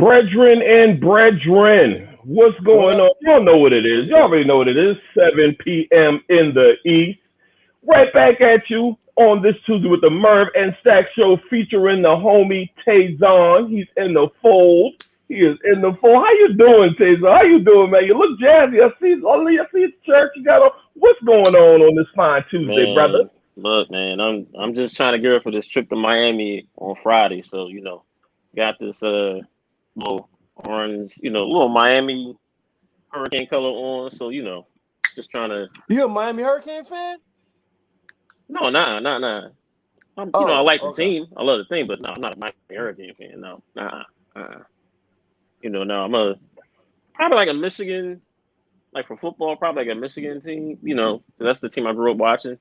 Brethren and brethren, what's What going up? on? Y'all know what it is. What's Y'all good? already know what it is. 7 p.m. in the East. Right back at you on this Tuesday with the Merv and Stack Show featuring the homie Taison. He's in the fold. He is in the fold. How you doing, Taison? How you doing, man? You look jazzy. I see it's church. You got on. What's going on this fine Tuesday, brother? Man, look, man, I'm just trying to get ready for this trip to Miami on Friday. So, got this little orange, little Miami hurricane color on. So, just trying to You a Miami Hurricane fan? no, nah. I Oh, like the okay. team. I love the team, but no, I'm not a Miami Hurricane fan. No, nah. No, I'm a probably like a Michigan, like for football, probably like a Michigan team. 'Cause that's the team I grew up watching.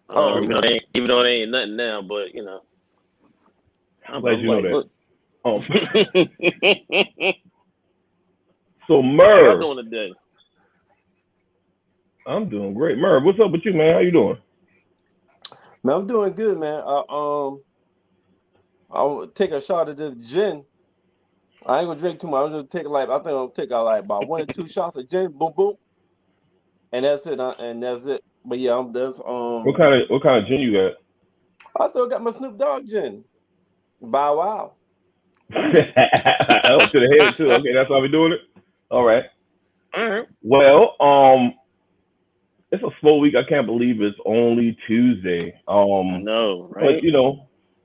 Oh, Even though okay. they ain't nothing now, but I'm glad I'm you know like, that. look. Um, so How y'all Merv, doing today? I'm doing great. Merv, what's up with you, man? How you doing? Man, I'm doing good, man. I'll take a shot of this gin. I ain't gonna drink too much. I'm just take like I think I'll take like about 1 or 2 shots of gin, boom, boom, and that's it. And that's it. But yeah, What kind of gin you got? I still got my Snoop Dogg gin. Bow wow. Oh, to the head too. Okay, that's why we doing it. All right. All right. Well, it's a slow week. I can't believe it's only Tuesday. I know, But right?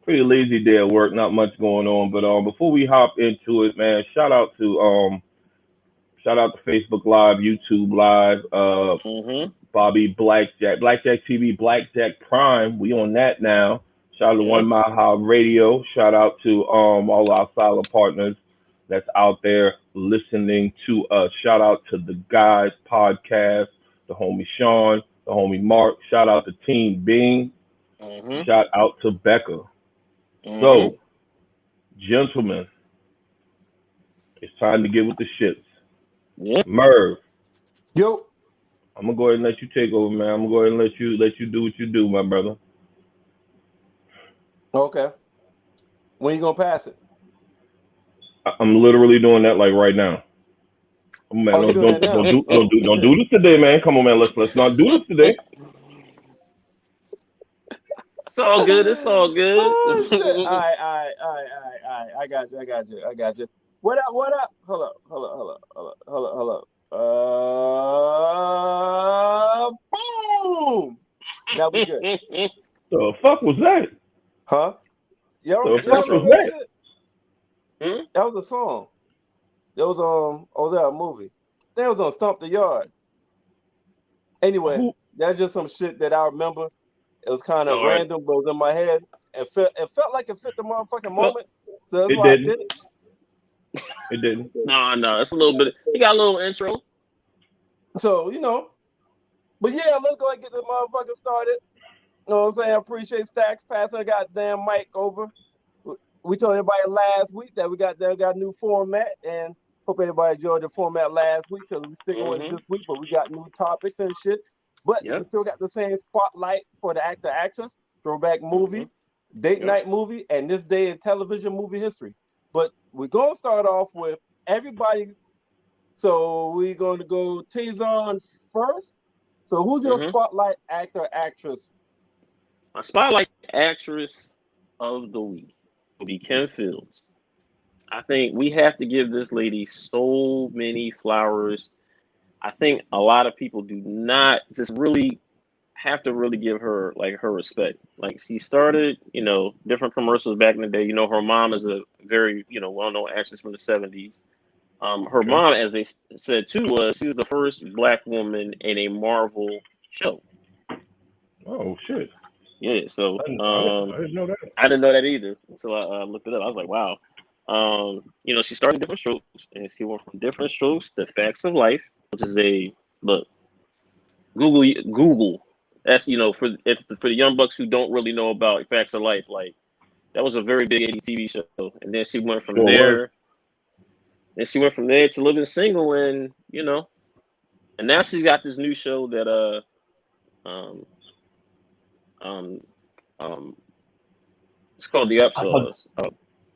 pretty lazy day at work. Not much going on. But before we hop into it, man, shout out to Facebook Live, YouTube Live, Mm-hmm. Bobby Blackjack TV, Blackjack Prime. We on that now. Shout out to Yeah. One Mile High Radio. Shout out to all our silent partners that's out there listening to us. Shout out to the guys podcast, the homie Sean, the homie Mark. Shout out to Team Bing. Mm-hmm. Shout out to Becca. Mm-hmm. So, gentlemen, it's time to get with the shits. Yeah. Merv, Yo, I'm gonna go ahead and let you take over, man. I'm gonna go ahead and let you do what you do, my brother. okay. When you gonna pass it? I'm literally doing that like right now. Oh, man, Oh, you don't doing don't that don't now? do don't Oh do don't shit. do this today, man. Come on, man. Let's not do this today. It's all good. It's all good. Oh shit! I got you. I got you. What up? What up? Hold up. Boom! Now we good, The fuck was that? huh? Y'all, The That's y'all fuck was remember intro. that that? shit? Hmm? That was a song. That was oh, that a movie. That was on Stomp the Yard. Anyway, Who? that's just some shit that I remember. It was kind of All right. random, but it was in my head. It felt like it fit the motherfucking Well, moment. So that's It why I didn't. did it. It didn't. no. It's a little bit. He got a little intro. So, but yeah, let's go and get this motherfucker started. You know what I'm saying? I appreciate Stacks passing the goddamn mic over. We told everybody last week that we got a new format, and hope everybody enjoyed the format last week because we sticking with it Mm-hmm. this week, but we got new topics and shit. But we Yep. still got the same spotlight for the actor actress, throwback Mm-hmm. movie, date Yep. night movie, and this day in television movie history. But we're gonna start off with everybody. So we're going to go Taison first. So who's your Mm-hmm. spotlight actor actress? My spotlight actress of the week will be Kim Fields. I think we have to give this lady so many flowers. I think a lot of people do not just really have to really give her like her respect. Like she started, different commercials back in the day. Her mom is a very, well-known actress from the '70s. Her Okay. mom, as they said too, was she was the first black woman in a Marvel show. Oh shit. Yeah, so I didn't know that. I didn't know that either until I looked it up. I was like, wow. She started Different Strokes, and she went from Different Strokes to Facts of Life, which is a look. Google. That's for the young bucks who don't really know about Facts of Life. Like that was a very big '80s TV show, and then she went from Sure was. there. And she went from there to Living Single, and now she's got this new show that um um um it's called The I thought Upshaws.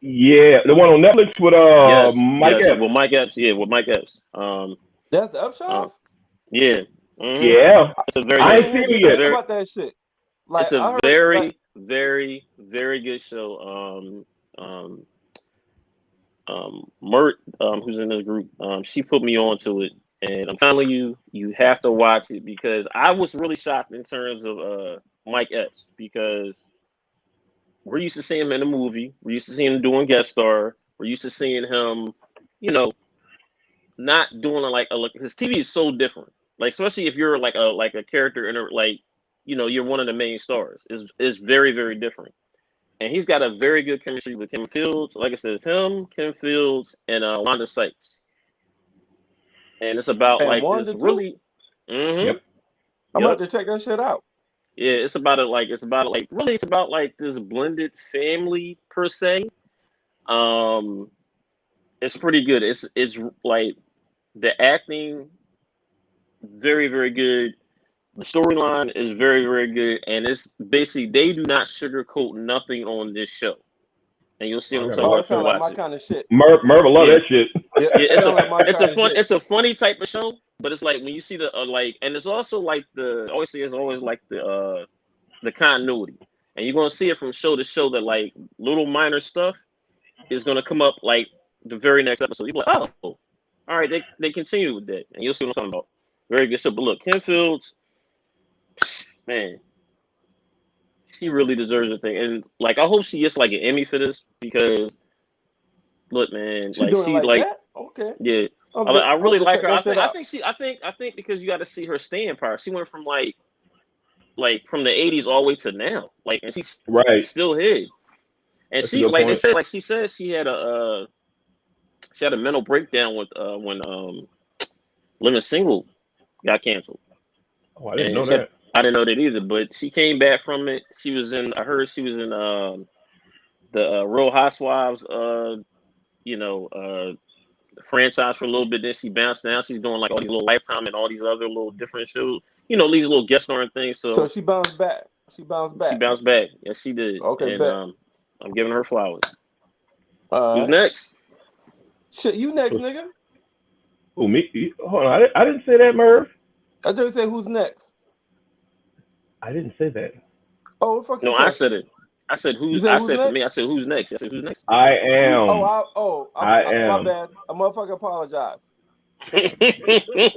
Yeah, the one on Netflix with Mike yes, Epps. with Mike Epps. Yeah, with Mike Epps. That's the Um, Upshaws. yeah. Yeah, It's a very I I good. ain't didn't hear seen it It's a good yet. things very. about that shit. It's Like a I heard, like very, very, very good show. Um, Mert, who's in this group, she put me on to it, and I'm telling you, you have to watch it because I was really shocked in terms of Mike Epps because we're used to seeing him in the movie, we're used to seeing him doing guest star, we're used to seeing him, you know, not doing like a look. His TV is so different, like especially if you're like a character in a like, you're one of the main stars. Is very very different. And he's got a very good chemistry with Kim Fields. Like I said, it's him, Kim Fields, and Wanda Sykes. And it's about and like this Wanda too. really, hmm Yep. I'm about yep, to check that shit out. yeah. It's about like this blended family per se. Um, it's pretty good. It's like the acting very very good. The storyline is very very good, and it's basically they do not sugarcoat nothing on this show. And you'll see I what I'm gotta talking Oh, about it watch if you sounds that. like watch my it. kind of shit. Merv will love Yeah. that shit. Yeah, Yeah, it sounds like my kind of shit. it's a funny type of show, but it's like when you see the like, and it's also like the obviously it's always like the continuity, and you're gonna see it from show to show that like little minor stuff is gonna come up like the very next episode. You're like, oh, all right, they continue with that, and you'll see what I'm talking about. Very good show. But look, Ken Fields, man, she really deserves a thing, and like I hope she gets like an Emmy for this because look, man, She like doing it she like like that? Okay. yeah. I'm I really gonna like check her. that shit out. I think because you got to see her staying power. She went from like from the '80s all the way to now. Like, and she's Right. still here. And That's a she good like they point. said, like she said she had a mental breakdown with when Living Single got canceled. Oh, I didn't And know she had, that. I didn't know that either, but she came back from it. I heard she was in the Real Housewives you know uh franchise for a little bit. Then she bounced. Now she's doing like all these little Lifetime and all these other little different shows. These little guest starring things. So So she bounced back. She bounced she back. bounced back. Yes, she did. Okay, And bet. I'm giving her flowers. All Who's right. next? Shit, you next, So, nigga. oh, me? Hold on. I didn't say that, Merv. I just say who's next. I didn't say that. Oh, what the fuck you No, I say? said it. You say I who's said for next? me. I said who's next. I said who's next. I Who's? Oh, am. I my am. bad. I motherfucker apologize.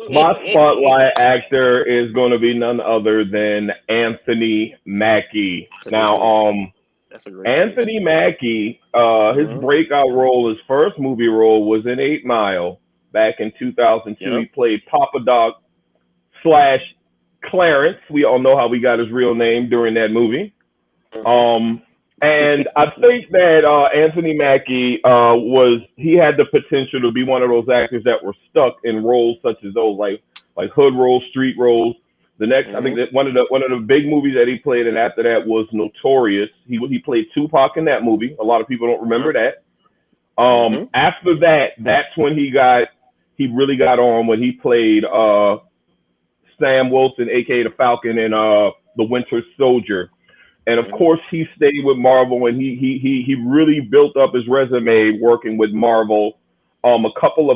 My spotlight actor is going to be none other than Anthony Mackie. That's a great Now, choice. That's a great choice. Anthony Mackie, his Mm-hmm. breakout role, his first movie role was in 8 Mile back in 2002. He Yep. played Papa Doc slash Clarence. We all know how we got his real name during that movie. Mm-hmm. And I think that Anthony Mackie he had the potential to be one of those actors that were stuck in roles such as those like hood roles, street roles. The next, I think Mm-hmm. that one of the big movies that he played, and after that was Notorious. He played Tupac in that movie. A lot of people don't remember that. Mm-hmm. After that, that's when he really got on when he played Sam Wilson, aka the Falcon, in the Winter Soldier. And of Mm-hmm. course, he stayed with Marvel, and he really built up his resume working with Marvel. A couple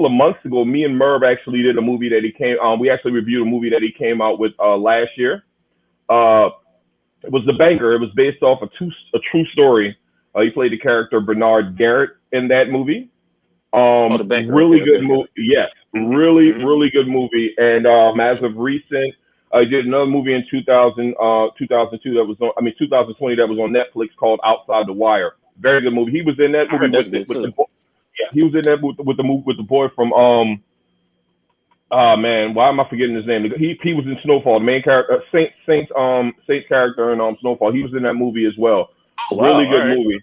of months ago, me and Merv actually did a movie that he came. We actually reviewed a movie that he came out with last year. Uh, it was The Banker. It was based off a true story. He played the character Bernard Garrett in that movie. Oh, the banker. Really Okay. good Okay. movie. Yes, really, Mm-hmm. really good movie. And as of recent, I did another movie in 2002 that was on. I mean, 2020 that was on Netflix called Outside the Wire. Very good movie. He was in that I movie heard that's good with the too. yeah. He was in that with the boy from oh man, why am I forgetting his name? He was in Snowfall. The main character, Saint character in Snowfall. He was in that movie as well. Oh wow. Really All good right. movie.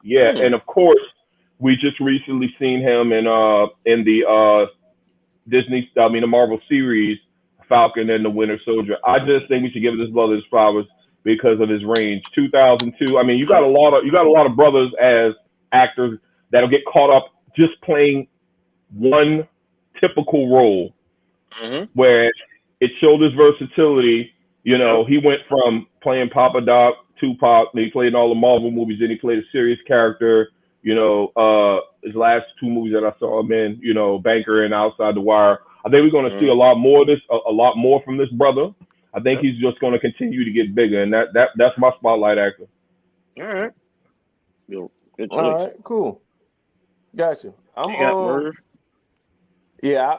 Yeah, Hmm. and of course we just recently seen him in the the Marvel series Falcon and the Winter Soldier. I just think we should give this brother his flowers because of his range. 2002. I mean, you got a lot of brothers as actors that'll get caught up just playing one typical role Mm-hmm. where it showed his versatility. Yep. He went from playing Papa Doc, Tupac, and he played in all the Marvel movies, then he played a serious character His last two movies that I saw him in, Banker and Outside the Wire. I think we're going to see a lot more of this, a lot more from this brother. I think he's just going to continue to get bigger, and that's my spotlight actor. All right. Good choice. All right, cool. Gotcha. I'm You got Merv? yeah,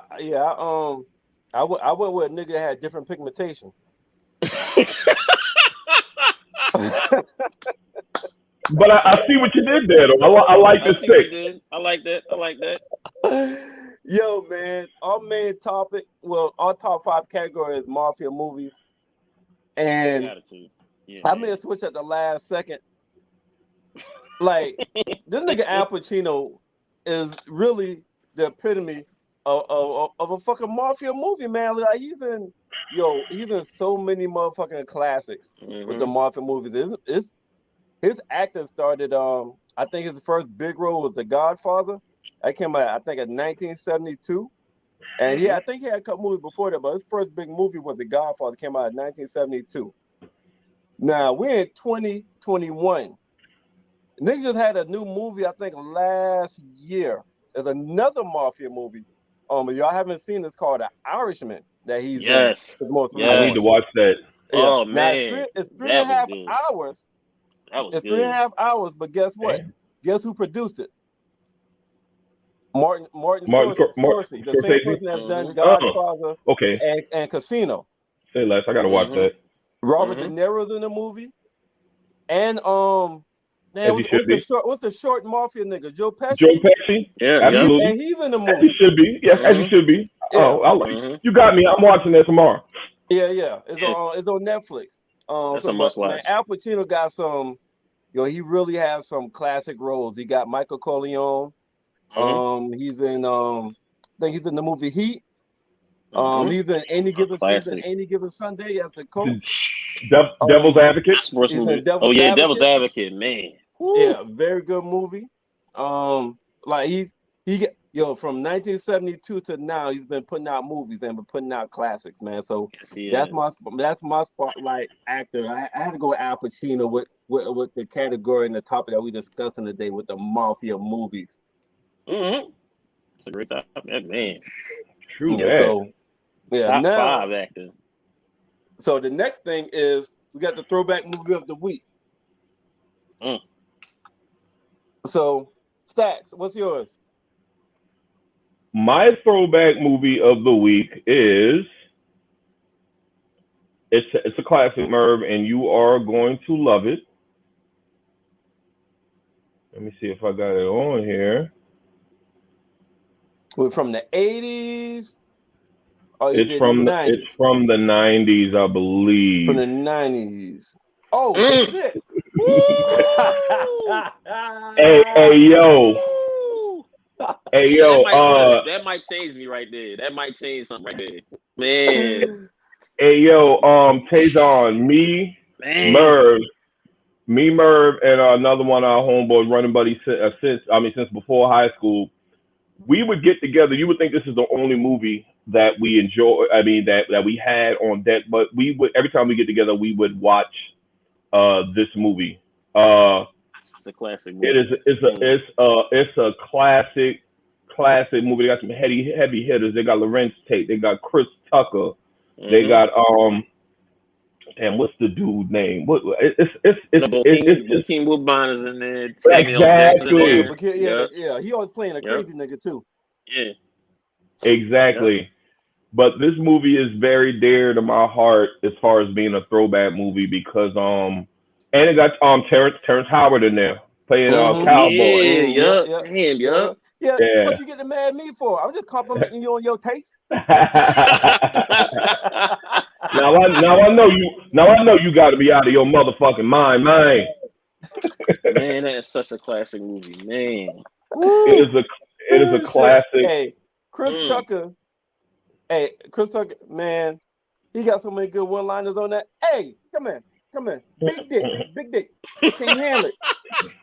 I went with a nigga that had different pigmentation. But I see what you did there, though. I like this see what you pick. did. I like that. Yo, man, our main topic, well, our top 5 category is Mafia movies. And I made a switch at the last second. Like, this nigga Al Pacino is really the epitome of a fucking Mafia movie, man. Like, he's in so many motherfucking classics with the Mafia movies. His acting started, I think his first big role was The Godfather. That came out, I think, in 1972. And I think he had a couple movies before that, but his first big movie was The Godfather, came out in 1972. Now, we're in 2021. Nigga just had a new movie, I think, last year. There's another Mafia movie. Y'all haven't seen this called The Irishman that he's in. I need to watch that. Yeah. Oh, now, man. it's 3.5 hours. It's 3.5 hours, but guess what? Damn. Guess who produced it? Martin Scorsese, the same person that's done Godfather and Casino. Say less. I gotta watch that. Robert De Niro's in the movie, and what's the short Mafia nigga? Joe Pesci. Joe Pesci. Yeah, absolutely. And he's in the movie. As he should be. Yes, as he should be. Yeah. You got me. I'm watching that tomorrow. Yeah. It's on Netflix. That's a must watch. Man, Al Pacino got some. He really has some classic roles. He got Michael Corleone. He's in I think he's in the movie Heat. He's in Any Given Sunday as the coach. Devil's Advocate. Sports movie. Devil's Advocate, man. Woo. Yeah, very good movie. Like he from 1972 to now, he's been putting out movies and been putting out classics, man. So that's my spotlight actor. I had to go with Al Pacino with the category and the topic that we discussing today with the Mafia movies. It's a great topic, man. True. Yeah, so top now 5 actor. So the next thing is we got the throwback movie of the week. So Stacks, what's yours? My throwback movie of the week is it's a classic, Merv, and you are going to love it. Let me see if I got it on here. We're from the 80s. It's from the 90s, I believe. From the 90s. Oh shit! Hey yo! That might change me right there. That might change something right there, man. Hey yo! Taison, Merv, and another one of our homeboys, running buddies since before high school. We would get together. You would think this is the only movie that we enjoy. I mean, that we had on deck, but we would every time we get together, we would watch this movie. It's a classic movie. It's a classic movie. They got some heavy hitters. They got Lorenz Tate. They got Chris Tucker. They got damn, what's the dude name? It's King Woodbine is in there. Exactly. Yeah. He always playing a crazy nigga too. Yeah. Exactly. Yeah. But this movie is very dear to my heart as far as being a throwback movie because and it got Terrence Howard in there playing Cowboy. Yeah. What you getting mad at me for? I'm just complimenting you on your taste. Now I know you got to be out of your motherfucking mind. Man, that is such a classic movie, man. It is a classic. Hey, Chris Tucker, man, he got so many good one-liners on that. Hey, come here, big dick. Can you handle it?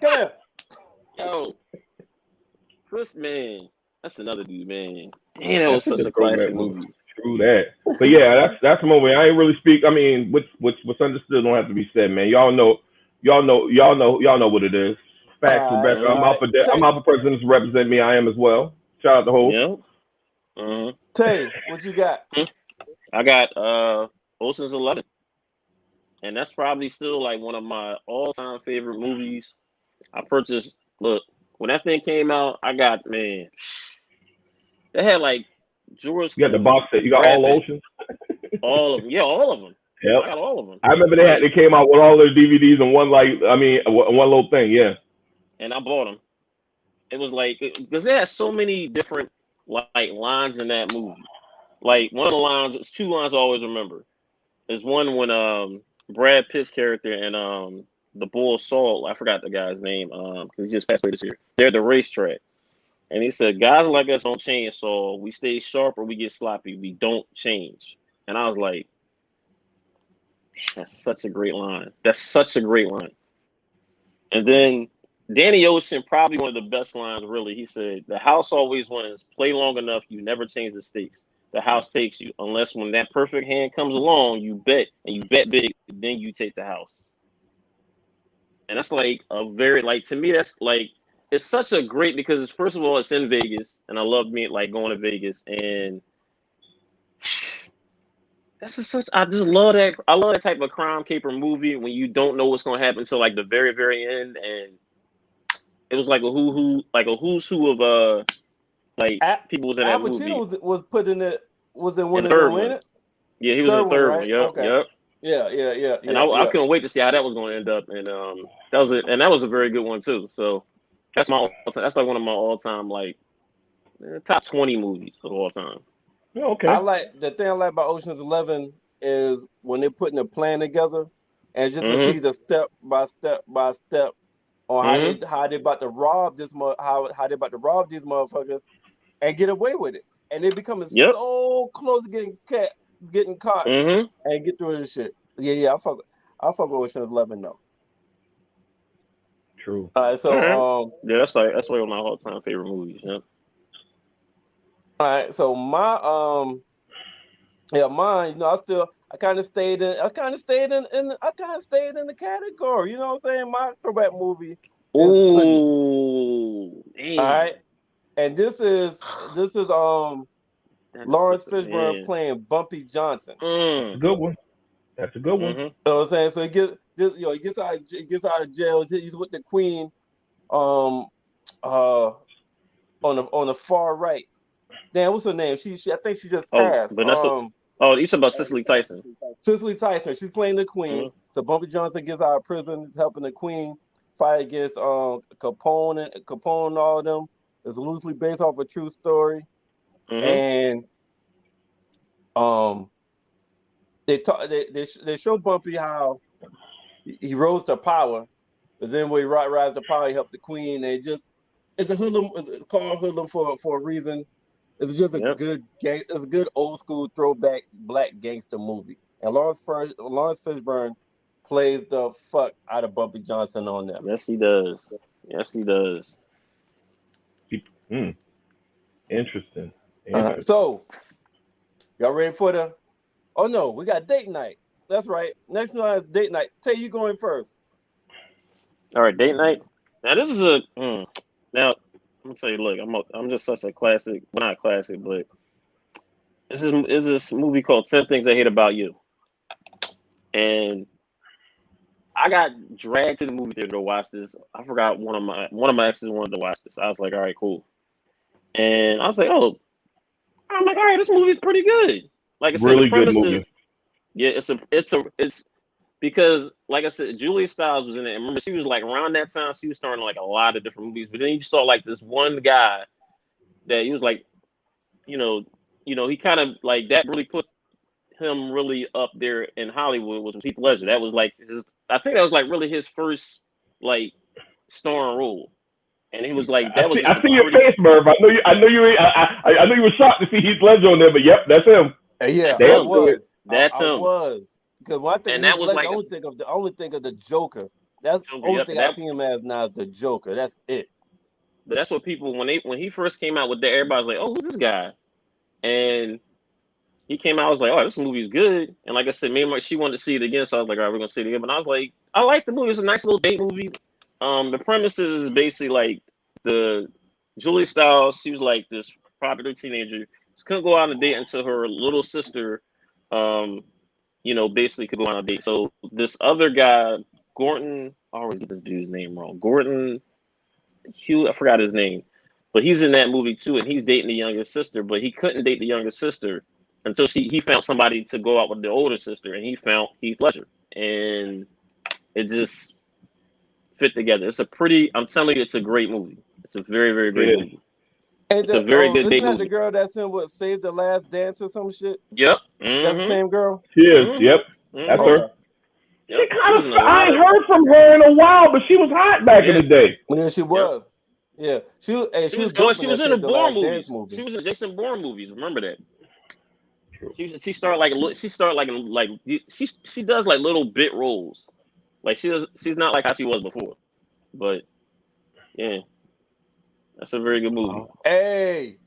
Come here. Yo, Chris, man, that's another dude, man. Damn, that was such a classic movie. True that. But yeah, that's a movie. I ain't really speak. I mean, what's understood don't have to be said, man. Y'all know what it is. Facts, All right, Rebecca. Yeah, all right. I'm out for presidents to represent me. I am as well. Shout out to Hov. yeah. Uh, Tay, what you got? I got Ocean's 11, and that's probably still like one of my all-time favorite movies. I purchased. Look, when that thing came out, I got man. They had like George You got the Clooney, box set. You got Brad all Pitt, oceans. all of them. Yeah, all of them. Yep. I got all of them. I remember Like, they came out with all their DVDs in one one little thing. Yeah. and I bought them. It was like because it has so many different like lines in that movie. Like one of the lines, it's two lines I always remember. There's one when Brad Pitt's character and the bull Saul, I forgot the guy's name because he just passed away this year. They're at the racetrack, and he said, "Guys like us don't change, Saul. We stay sharp or we get sloppy. We don't change." And I was like, "That's such a great line. That's such a great line." And then Danny Ocean, probably one of the best lines, really. He said, "The house always wins. Play long enough, you never change the stakes. The house takes you. Unless when that perfect hand comes along, you bet, and you bet big, then you take the house." And that's like a very, like, to me, that's like, it's such a great, because it's, first of all, it's in Vegas, and I love me, like, going to Vegas. And that's just such, I just love that. I love that type of crime caper movie when you don't know what's going to happen until, like, the very, very end. And it was like a who's who of like people was in Al that Pacino movie. was put in it. Was in In one the of third them, one, ain't it? yeah, he was in Third the one, third one. right? Yep, Okay. yep. And I Yeah. couldn't wait to see how that was going to end up. And that was it, and that was a very good one too. So that's that's like one of my all time like top 20 movies of all time. Yeah, I okay. like the thing I like about Ocean's 11 is when they're putting a plan together, and just to Mhm. see the step by step by step on Mhm. how they about to rob how they about to rob these motherfuckers and get away with it, and they becoming Yep. so close to getting caught Mhm. and get through this shit. Yeah, I fuck with Ocean's 11 though. True. All right, All so right. Yeah, that's one of my all time favorite movies. Yep. all right, so my yeah, mine, I kind of stayed in the category. You know what I'm saying? My throwback movie is Sunny. Oh, All damn. right, and this is That is Lawrence such a Fishburne man. playing Bumpy Johnson. That's a good one. That's a good one. Mhm. You know what I'm saying? So he gets out of jail. He's with the Queen, um, uh, on the far right. Damn, what's her name? She I think she just Oh, passed. Vanessa. Oh, you talking about Cicely Tyson? Cicely Tyson. She's playing the Queen. Mhm. So Bumpy Johnson gets out of prison. He's helping the Queen fight against Capone and all of them. It's loosely based off a true story. Mhm. And um they show Bumpy how he rose to power, but then when he rise to power, he helped the Queen. They just it's a hoodlum. It's called hoodlum for a reason. It's just a Yep. good gang. It's a good old school throwback black gangster movie. And Lawrence Fishburne plays the fuck out of Bumpy Johnson on there. Yes, he does. Yes, he does. Hmm. Interesting. Uh-huh. Interesting. So y'all ready for the? Oh no, we got date night. That's right. Next one is date night. Tay, you going first? All right, date night. Now this is a now. I'm gonna tell you, look, I'm just such a classic. Well, not classic, but this is this movie called 10 Things I Hate About You, and I got dragged to the movie theater to watch this. I forgot one of my exes wanted to watch this. I was like, all right, cool, and I was like, oh, I'm like, all right, this movie's pretty good. Like I said, the Really good premise movie. is yeah, it's because like I said, Julia Stiles was in it. And remember, she was like around that time, she was starring like a lot of different movies. But then you saw like this one guy that he was like, you know, he kind of like that really put him really up there in Hollywood was Heath Ledger. That was like his. I think that was like really his first like starring role, and he was like that was just I a see your pretty. face, Merv. I know you were shocked to see Heath Ledger on there, but yep, that's him. Yeah, That's I Damn him. to it. was. That's I him. was. Because when I think of And Heath that was Ledger, like I only think of the Joker. That's the only yep. thing I That see him as now is the Joker. That's it. but that's what people when he first came out with that, everybody's like, oh, who's this guy? And he came out, I was like, oh, this movie's good. And like I said, she wanted to see it again, so I was like, all right, we're gonna see it again. But I was like, I like the movie. It's a nice little date movie. The premise is basically like the Julie Stiles. She was like this popular teenager. She couldn't go out on a date until her little sister, um, basically could go on a date. So this other guy, Gordon, I always get this dude's name wrong. Gordon Hugh, I forgot his name, but he's in that movie too, and he's dating the younger sister. But he couldn't date the younger sister until he found somebody to go out with the older sister, and he found Heath Ledger, and it just fit together. It's a pretty. I'm telling you, it's a great movie. It's a very, very great movie. It's a very good date isn't that movie. the girl that's in what Save the Last Dance or some shit? Yep. That's the same girl? She is. Yep. That's her. Yep. She kind of. I ain't heard from her in a while, but she was hot back in the day. Yeah, she was. Yeah, she was in the Bourne movies. Movie. She was in Jason Bourne movies. Remember that? She started like she does like little bit roles. Like she's not like how she was before. But yeah, that's a very good movie. Hey,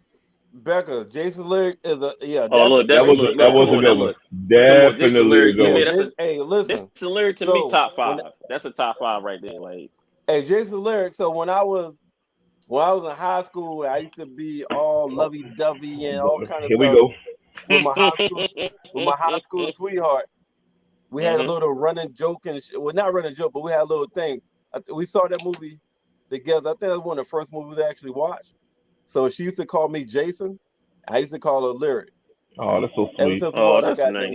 Becca, Jason Lyric is a that was a good one. Definitely a good one. Hey, listen, Jason Lyric to me top 5. That's a top 5 right there. Like, hey, Jason Lyric. So when I was in high school, I used to be all lovey-dovey and all kind of stuff. Here we go. With my high school sweetheart, we had a little running joke and well, not running joke, but we had a little thing. We saw that movie together. I think that was one of the first movies I actually watched. So she used to call me Jason. I used to call her Lyric. Oh, that's so sweet. That's nice.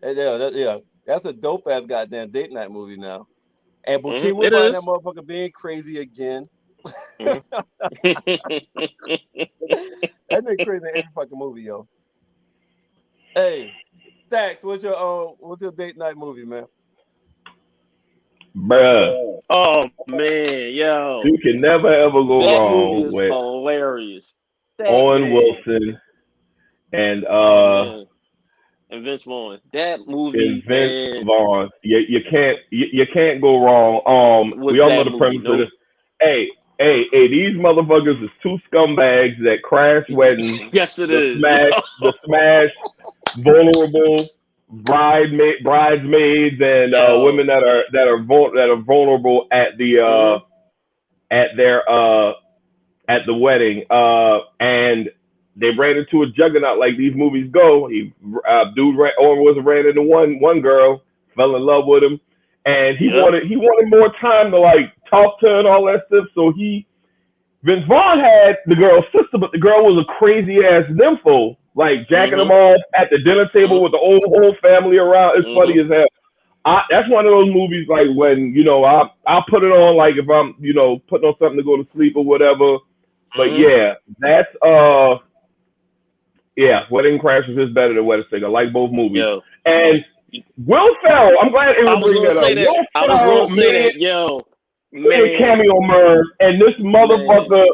Yeah, that's a dope ass goddamn date night movie now. And Bouquet was behind that motherfucker being crazy again. That nigga crazy in every fucking movie, yo. Hey, Stacks, what's your date night movie, man? Bruh. Oh man, yo. You can never ever go wrong with hilarious. Owen Wilson and Vince Vaughn. That movie. And Vince Vaughn. You can't go wrong. We all know the premise of this. Hey, these motherfuckers is two scumbags that crash weddings. Yes, it is. The smash, vulnerable bridesmaids and women that are vulnerable at the at the wedding. And they ran into a juggernaut like these movies go. Owen Wilson ran into one girl, fell in love with him, and he wanted more time to like talk to her and all that stuff. So Vince Vaughn had the girl's sister, but the girl was a crazy ass nympho, like jacking them off at the dinner table with the whole family around. It's funny as hell. That's one of those movies like when I'll put it on like if I'm putting on something to go to sleep or whatever. But that's Wedding Crashers is better than Wedding Singer. I like both movies. Yo. And Will Ferrell, I'm glad Aaron bring that up. I was gonna say that, yo. Man, cameo Merv, and this motherfucker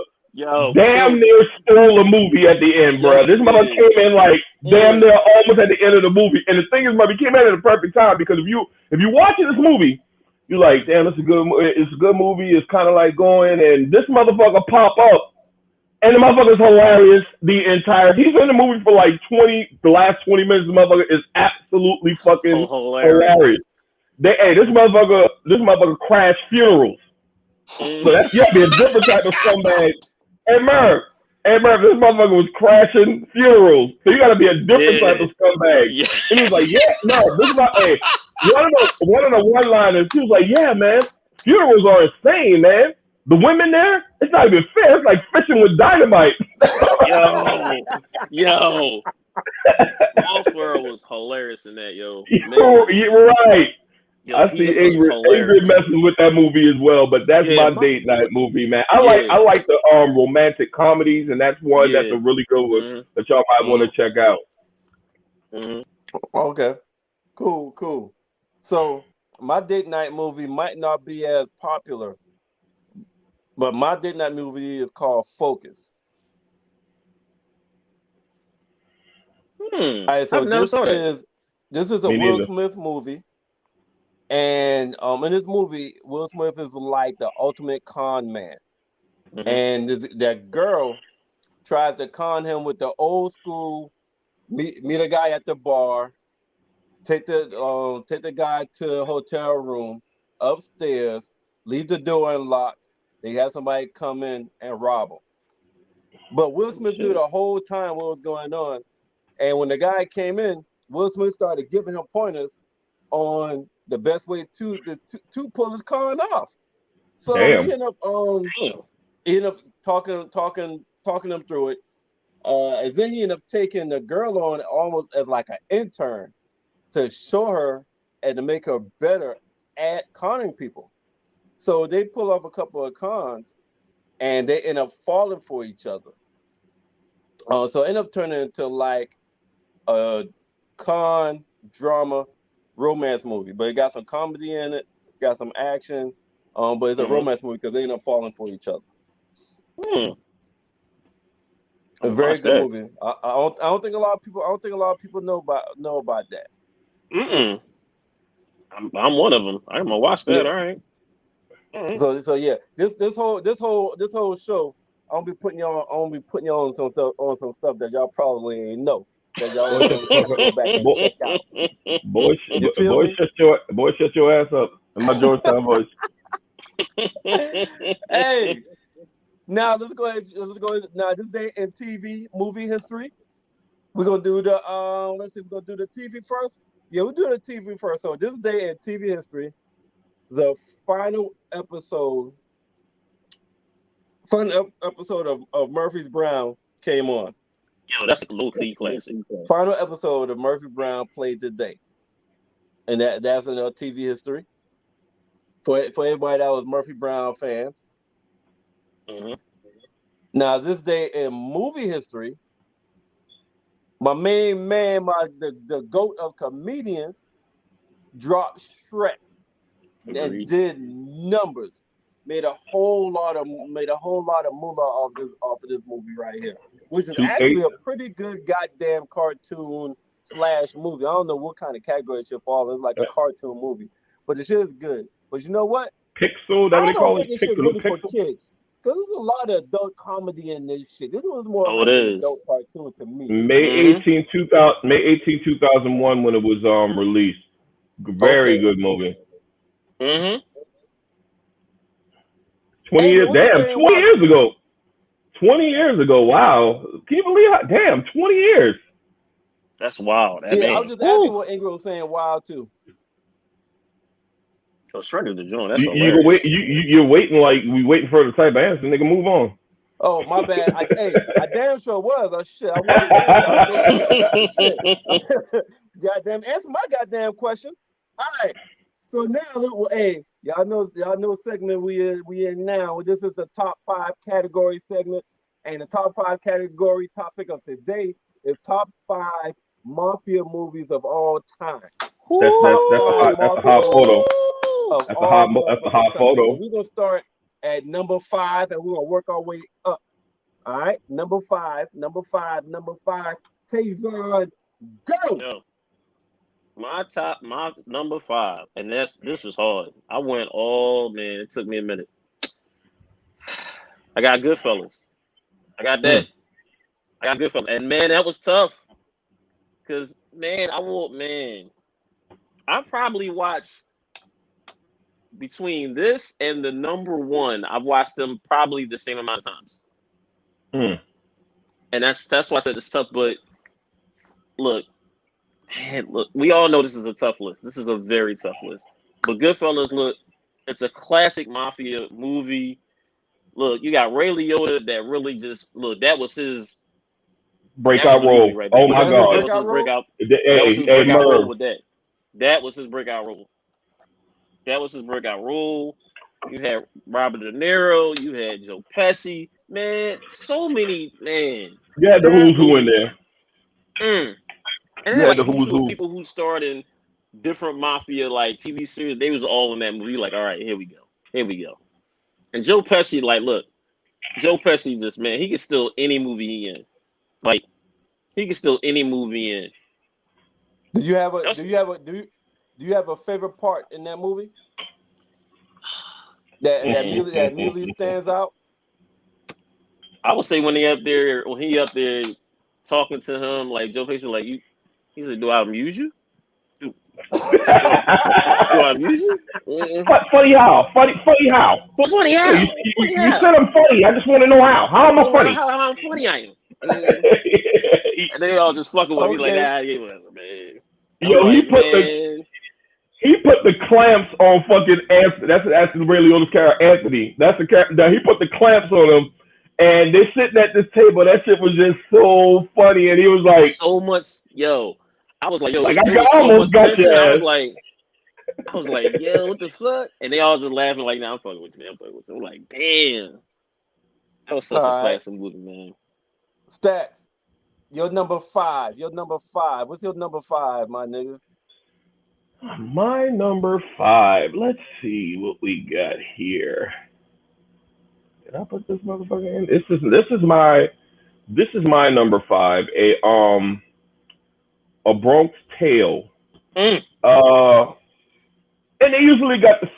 damn near stole a movie at the end, bro. This motherfucker came in like damn near almost at the end of the movie. And the thing is, he came in at the perfect time because if you watching this movie, you're like, damn, it's a good movie. It's kind of like going, and this motherfucker pop up. And the motherfucker's hilarious he's in the movie for like the last 20 minutes, the motherfucker is absolutely fucking hilarious. This motherfucker crashed funerals. So you gotta be a different type of scumbag. Hey Merv, this motherfucker was crashing funerals. So you gotta be a different type of scumbag. Yeah. And he was like, this is my one of the one-liners, he was like, yeah, man, funerals are insane, man. The women there, it's not even fair. It's like fishing with dynamite. Yo. Will Ferrell was hilarious in that, yo. You're right. Yo, I see Ingrid messes with that movie as well, but that's my date night movie, man. I like the romantic comedies, and that's one that's a really good one that y'all might want to check out. Okay, cool. So my date night movie might not be as popular, but my date night movie is called Focus. All right, so this is a Will Smith movie. And in this movie, Will Smith is like the ultimate con man. And that girl tries to con him with the old school, meet a guy at the bar, take the guy to a hotel room upstairs, leave the door unlocked. They had somebody come in and rob them. But Will Smith knew the whole time what was going on. And when the guy came in, Will Smith started giving him pointers on the best way to pull his con off. So Damn. he ended up talking them through it. And then he ended up taking the girl on almost as like an intern to show her and to make her better at conning people. So they pull off a couple of cons and they end up falling for each other. So it ended up turning into like a con drama romance movie, but it got some comedy in it, got some action, but it's a romance movie because they end up falling for each other. A very good movie. I don't think a lot of people know about that. I'm one of them. I'm gonna watch that. All right. So yeah, this whole show, I'm gonna be putting y'all on some stuff that y'all probably ain't know that y'all want to go back and check out. Boy, shut your ass up. In my Georgetown voice. Hey, now let's go ahead. Now this day in TV movie history, we're gonna do the let's see, we're gonna do the TV first. Yeah, we'll do the TV first. So this day in TV history, the final episode of Murphy's Brown came on. Yo, that's a low key classic. Final episode of Murphy Brown played today, and that's in our TV history. For everybody that was Murphy Brown fans. Now this day in movie history, my main man, the GOAT of comedians, dropped Shrek and did numbers. Made a whole lot of moolah off of this movie right here, which is actually a pretty good goddamn cartoon / movie. I don't know what kind of category it should fall in. It's like a cartoon movie, but the shit is good. But you know what? Pixel, that what they call it? This shit really for kids. Because there's a lot of adult comedy in this shit. This was more like an adult cartoon to me. May 18, 2001 when it was released. Very good movie. 20 years, damn, 20 years ago. 20 years ago, wow. Can you believe how, damn, 20 years. That's wild. I was just asking what Ingrid was saying, wild too. So Shrek is the joint. That's hilarious. You're waiting like we waiting for the type of answer, nigga. Move on. Oh my bad. I damn sure was. Oh shit. I wanted goddamn answer my goddamn question. All right. So now, hey, y'all know segment we in now. This is the top 5 category segment, and the top 5 category topic of today is top 5 mafia movies of all time. That's a hot photo. That's a hot photo. So we're gonna start at number 5, and we're gonna work our way up. All right, number 5. Taison, go. Yo, my number 5, and this was hard. I went man. It took me a minute. I got Goodfellas. I got that. I got Goodfellas, and man, that was tough. Cause man, I probably watched between this and the number 1. I've watched them probably the same amount of times. And that's why I said it's tough. But look, we all know this is a tough list. This is a very tough list. But Goodfellas, look, it's a classic mafia movie. Look, you got Ray Liotta that really that was his breakout role. Right, oh my God. That was his breakout. Role with that. That was his breakout role. You had Robert De Niro. You had Joe Pesci. Man, so many, man. You had the who's who in there. And then the who's who people who starred in different mafia like TV series. They was all in that movie. Like, all right, here we go. And Joe Pesci, Joe Pesci just, man, he can steal any movie he in. Like, he can steal any movie in. Do you have a favorite part in that movie? That immediately stands out? I would say when he up there talking to him, like Joe Pesci, like he said, "Do I amuse you? Do I abuse you? Funny how? Funny how? What's funny Yeah, how? you said I'm funny. I just want to know how. How am I funny? How funny I am. And they all just fucking with me like, yeah, whatever, man. Yo, like, man. He put the clamps on fucking Anthony. That's the really oldest character, Anthony. That's the character. He put the clamps on him, and they're sitting at this table. That shit was just so funny, and he was like, so much, yo. I was like, yo, like, it was so much got tension. your I ass. was like, yo, what the fuck? And they all just laughing like, nah, I'm fucking with you, man. I'm fucking with you. I'm like, damn. That was such a classic movie, man. Stacks, your number 5. Your number 5. What's your number 5, my nigga? My number 5. Let's see what we got here. Did I put this motherfucker in? This is my number 5. A Bronx Tale. And they usually got the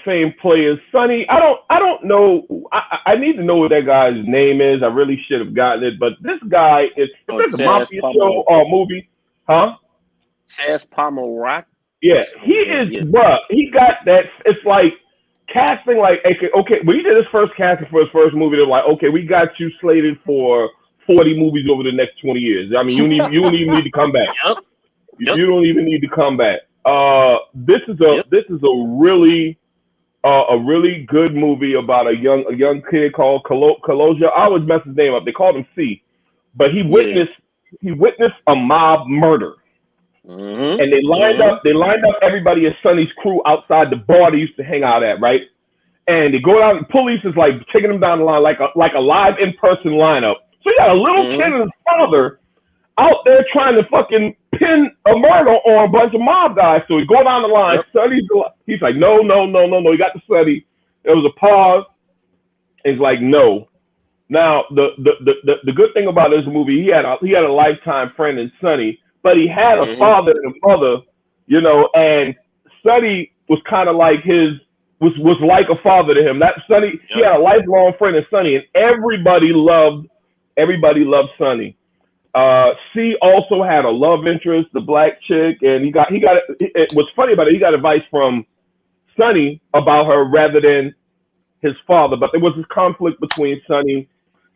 same players. Sonny, I don't know. I need to know what that guy's name is. I really should have gotten it, but this guy is a Mafia show or movie, huh? Chaz Palmer. Yeah, he is. Bruh, he got that. It's like casting. Like, okay, when he did his first casting for his first movie, they're like, okay, we got you slated for 40 movies over the next 20 years. I mean, you don't even need to come back. Yep. You don't even need to come back. This is a really good movie about a young kid called Kaloja. I always mess his name up. They called him C, but he witnessed a mob murder. Mm-hmm. And they lined up everybody in Sonny's crew outside the bar they used to hang out at, right? And they go down. The police is like taking them down the line like a live in-person lineup. So you got a little kid and his father out there trying to fucking pin a murder on a bunch of mob guys. So he go down the line. He's like, no. He got the study. There was a pause. He's like, no. Now the good thing about this movie, he had a lifetime friend in Sonny, but he had a father and a mother, you know, and Sonny was kind of like was like a father to him. That Sonny, he had a lifelong friend in Sonny, and everybody loved Sonny. C also had a love interest, the black chick, and he got it. What's funny about it, he got advice from Sonny about her rather than his father. But there was this conflict between Sonny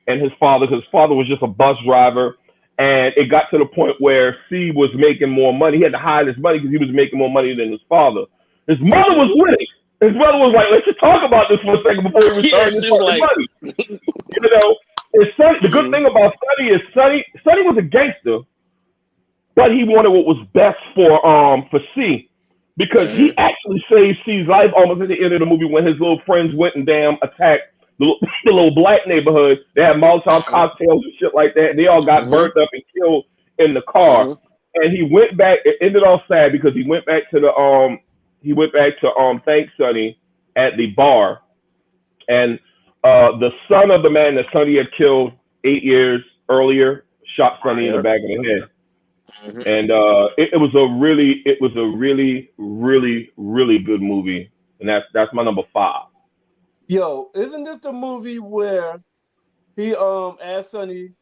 and his father because his father was just a bus driver, and it got to the point where C was making more money. He had to hide his money because he was making more money than his father. His mother was winning. His mother was like, "Let's just talk about this for a second before we return this money." You know. The good thing about Sonny is Sonny was a gangster, but he wanted what was best for C, because he actually saved C's life almost at the end of the movie when his little friends went and attacked the little black neighborhood. They had Molotov cocktails and shit like that, and they all got burnt up and killed in the car. And he went back. It ended all sad because he went back to thank Sonny at the bar, and the son of the man that Sonny had killed 8 years earlier shot Sonny in the back of the head. And it was a really good movie, and that's my number 5. Yo, isn't this the movie where he asked Sonny,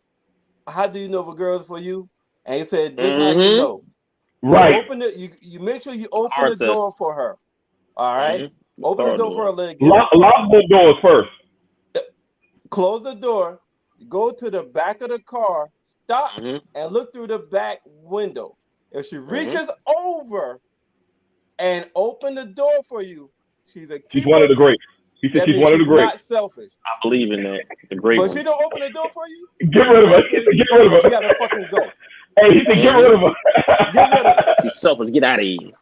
"How do you know if a girl's for you?" And he said, "This is how you know. Right. You open it. You make sure you open the door for her. All right. Open the door for her. Lock both doors first. Close the door, go to the back of the car, stop, and look through the back window. If she reaches over and open the door for you, she's a keeper. She's one of the greats. He said she's one of the greats. Not selfish. I believe in that. The great But one. she don't open the door for you. Get rid of her. Get rid of her. She gotta fucking go. Hey, he said get rid of her. Get rid of her. She's selfish. Get out of here.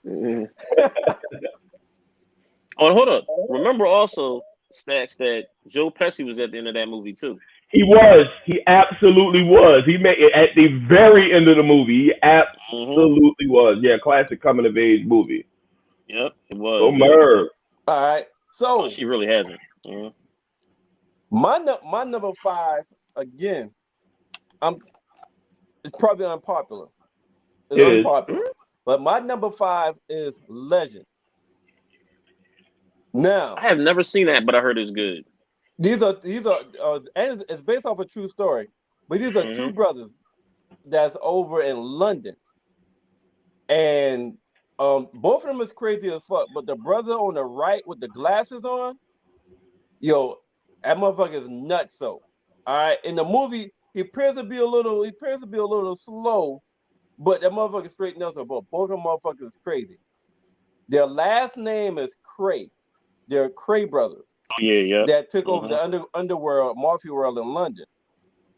Oh, hold up. Remember also, Stacks, that Joe Pesci was at the end of that movie too. He was. He absolutely was. He made it at the very end of the movie. He absolutely was. Yeah, classic coming of age movie. Yep, it was. Oh, Merv. All right. So she really hasn't. My number 5 again. It's probably unpopular. It's unpopular. But my number 5 is Legend. Now, I have never seen that, but I heard it's good. These are and it's based off a true story. But these are two brothers that's over in London, and Both of them is crazy as fuck. But the brother on the right with the glasses on, yo, that motherfucker is nuts. So, all right. In the movie, he appears to be a little slow, but that motherfucker straight Nelson. But both of them motherfuckers is crazy. Their last name is Cray. They're Cray brothers Yeah, yeah. that took over the underworld, Mafia world in London.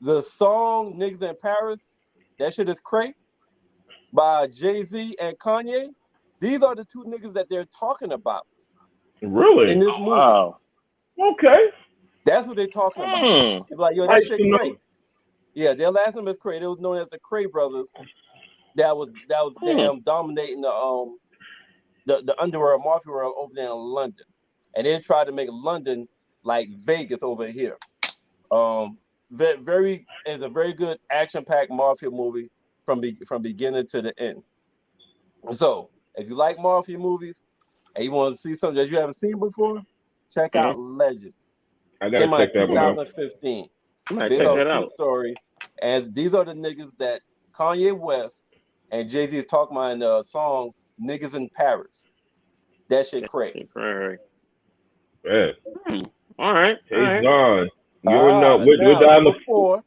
The song "Niggas in Paris," that shit is Cray by Jay-Z and Kanye. These are the two niggas that they're talking about Really? in this movie. Wow. Okay. That's what they're talking about. Hmm. It's like, yo, that Nice shit to know. Cray. Yeah, their last name is Cray. They was known as the Cray brothers. That was Hmm. them dominating the underworld, mafia world over there in London, and they tried to make London like Vegas over here. It's a very good action-packed mafia movie from beginning to the end. So, if you like mafia movies and you want to see something that you haven't seen before, check out Legend. I gotta Came out check in that one out. 2015. I might Based check on that true out. story. And these are the niggas that Kanye West and Jay-Z is talking about in the song Niggas in Paris. That shit crazy. Right. Yeah. All right. Hey, John. You're Now, we're down number to four.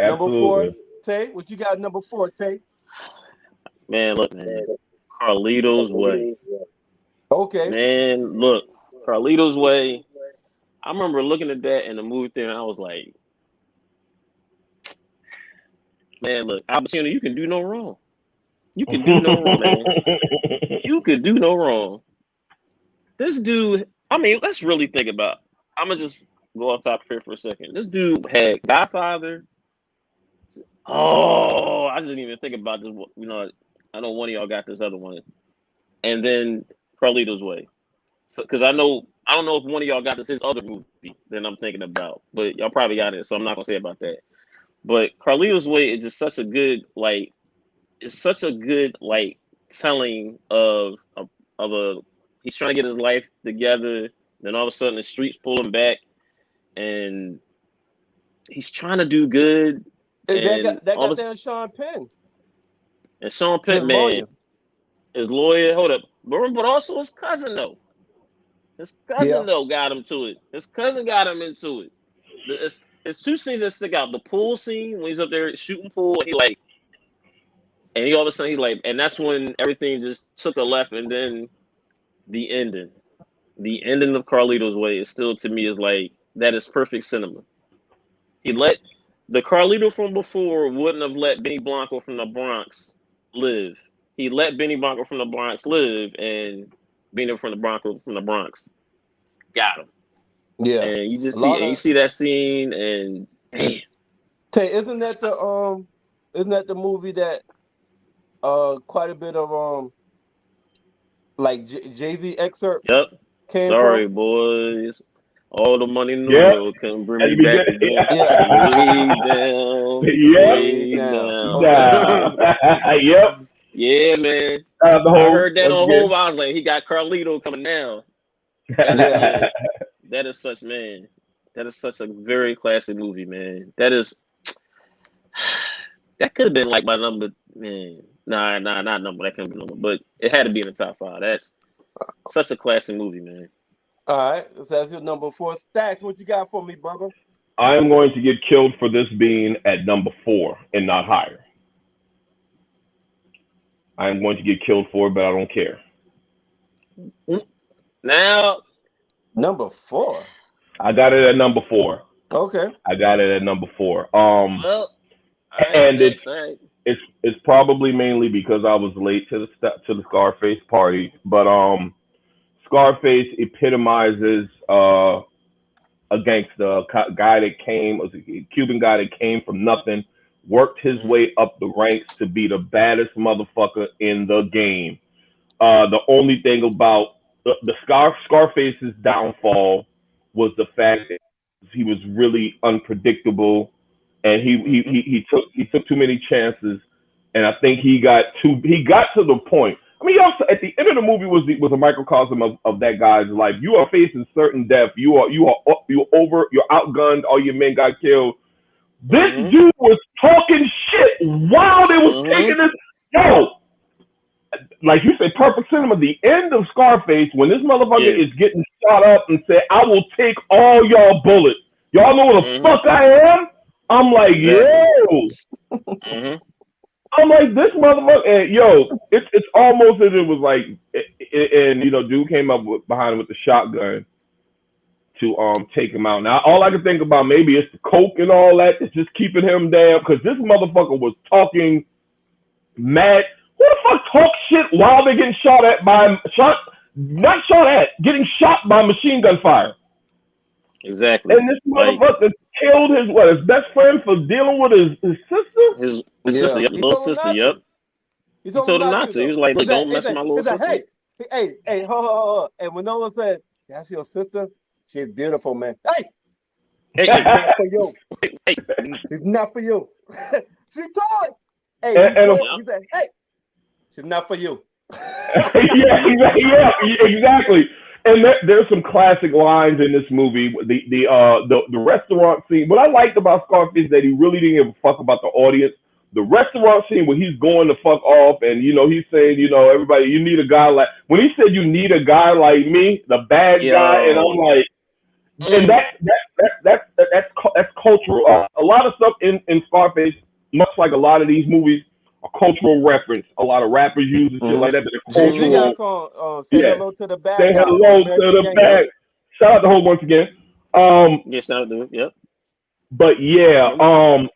Number four, absolutely. Tay, what you got number 4, Tay? Man, look, man. Carlito's Way. Okay. Man, look. Carlito's Way. I remember looking at that in the movie theater and I was like, man, look, opportunity, you can do no wrong. You can do no wrong, man. You could do no wrong. This dude, I mean, let's really think about. I'm gonna just go off topic here for a second. This dude had Godfather. Oh, I didn't even think about this. You know, I know one of y'all got this other one, and then Carlito's Way. So, because I don't know if one of y'all got this his other movie that I'm thinking about, but y'all probably got it, so I'm not gonna say about that. But Carlito's Way is just such a good telling of a he's trying to get his life together, then all of a sudden the streets pull him back, and he's trying to do good, and That all got of that Sean Penn, and Sean his Penn, man, lawyer. his lawyer, hold up, but also his cousin though. His Yeah. cousin though got him to it. His cousin got him into it. It's two scenes that stick out. The pool scene when he's up there shooting pool, and he all of a sudden and that's when everything just took a left, and then the ending. The ending of Carlito's Way is still to me is like that is perfect cinema. He let the Carlito from before wouldn't have let Benny Blanco from the Bronx live. He let Benny Blanco from the Bronx live, and Benny from the Bronx got him. Yeah. And you A just lot you of see that scene, and damn, Tay, isn't that the movie that quite a bit of like Jay-Z excerpts yep. came Sorry, from? boys. All the money in the Yep. world can bring At me the back beginning. again. Yeah. Way down, Yep. way Down. down. Yep. Yeah, man. The I home heard that once on again. Hove. I was like, he got Carlito coming now. That is Yeah. that is such man. That is such a very classic movie, man. That could have been like my number, man. Nah, not number. That couldn't be number, but it had to be in the top 5. That's such a classic movie, man. All right. So that's your number 4. Stacks, what you got for me, brother? I'm going to get killed for this being at number 4 and not higher. I'm going to get killed for it, but I don't care. Now, Number 4. I got it at number 4. Okay. I got it at number 4. well, all right, And Stacks, all right. it's probably mainly because I was late to the Scarface party, but Scarface epitomizes a gangster, a guy that came, a Cuban guy that came from nothing, worked his way up the ranks to be the baddest motherfucker in the game. The only thing about the Scarface's downfall was the fact that he was really unpredictable, and he took too many chances, and I think he got to the point. I mean, he also at the end of the movie was a microcosm of that guy's life. You are facing certain death. You're outgunned. All your men got killed. This dude was talking shit while they was taking this. Yo, like you say, perfect cinema. The end of Scarface, when this motherfucker Yeah. is getting shot up and say, "I will take all y'all bullets. Y'all know what the Mm-hmm. fuck I am." I'm like, Exactly. yo. Mm-hmm. I'm like, this motherfucker. And yo, it's almost as it was like, and dude came up behind him with the shotgun to take him out. Now all I can think about maybe it's the coke and all that that's just keeping him down because this motherfucker was talking mad. Who the fuck talk shit while they're getting shot at by not shot at, getting shot by machine gun fire? Exactly. And this Like motherfucker killed his best friend for dealing with his sister. his sister, Yeah, yep, he his little told him sister, not yep. to. He He told him told him not not to to. He though. was like, He "Look, said, don't he mess with said, my he little said, sister." hey, ho. And when Nolan said, "That's your sister," she's beautiful, man. Hey, Hey, she's hey, not for you. hey. She's not for you. She told him. Hey, and, he and told. Yep. He said, "Hey, she's not for you." yeah, exactly. And there's some classic lines in this movie. The restaurant scene. What I liked about Scarface is that he really didn't give a fuck about the audience. The restaurant scene where he's going the fuck off, and he's saying, everybody, you need a guy like. When he said you need a guy like me, the bad guy, and I'm Yo. like, and Mm. that's cultural. A lot of stuff in Scarface, much like a lot of these movies, are cultural reference. A lot of rappers use and shit Mm-hmm. like that. But they're Jay-Z got a cultural. song, "Say Yeah. Hello to the Bad Say Guy" from hello to American the Gangster. bag. Yep. Shout out to Hope once again. Um, Yes, I do. Yep. but yeah, Yep.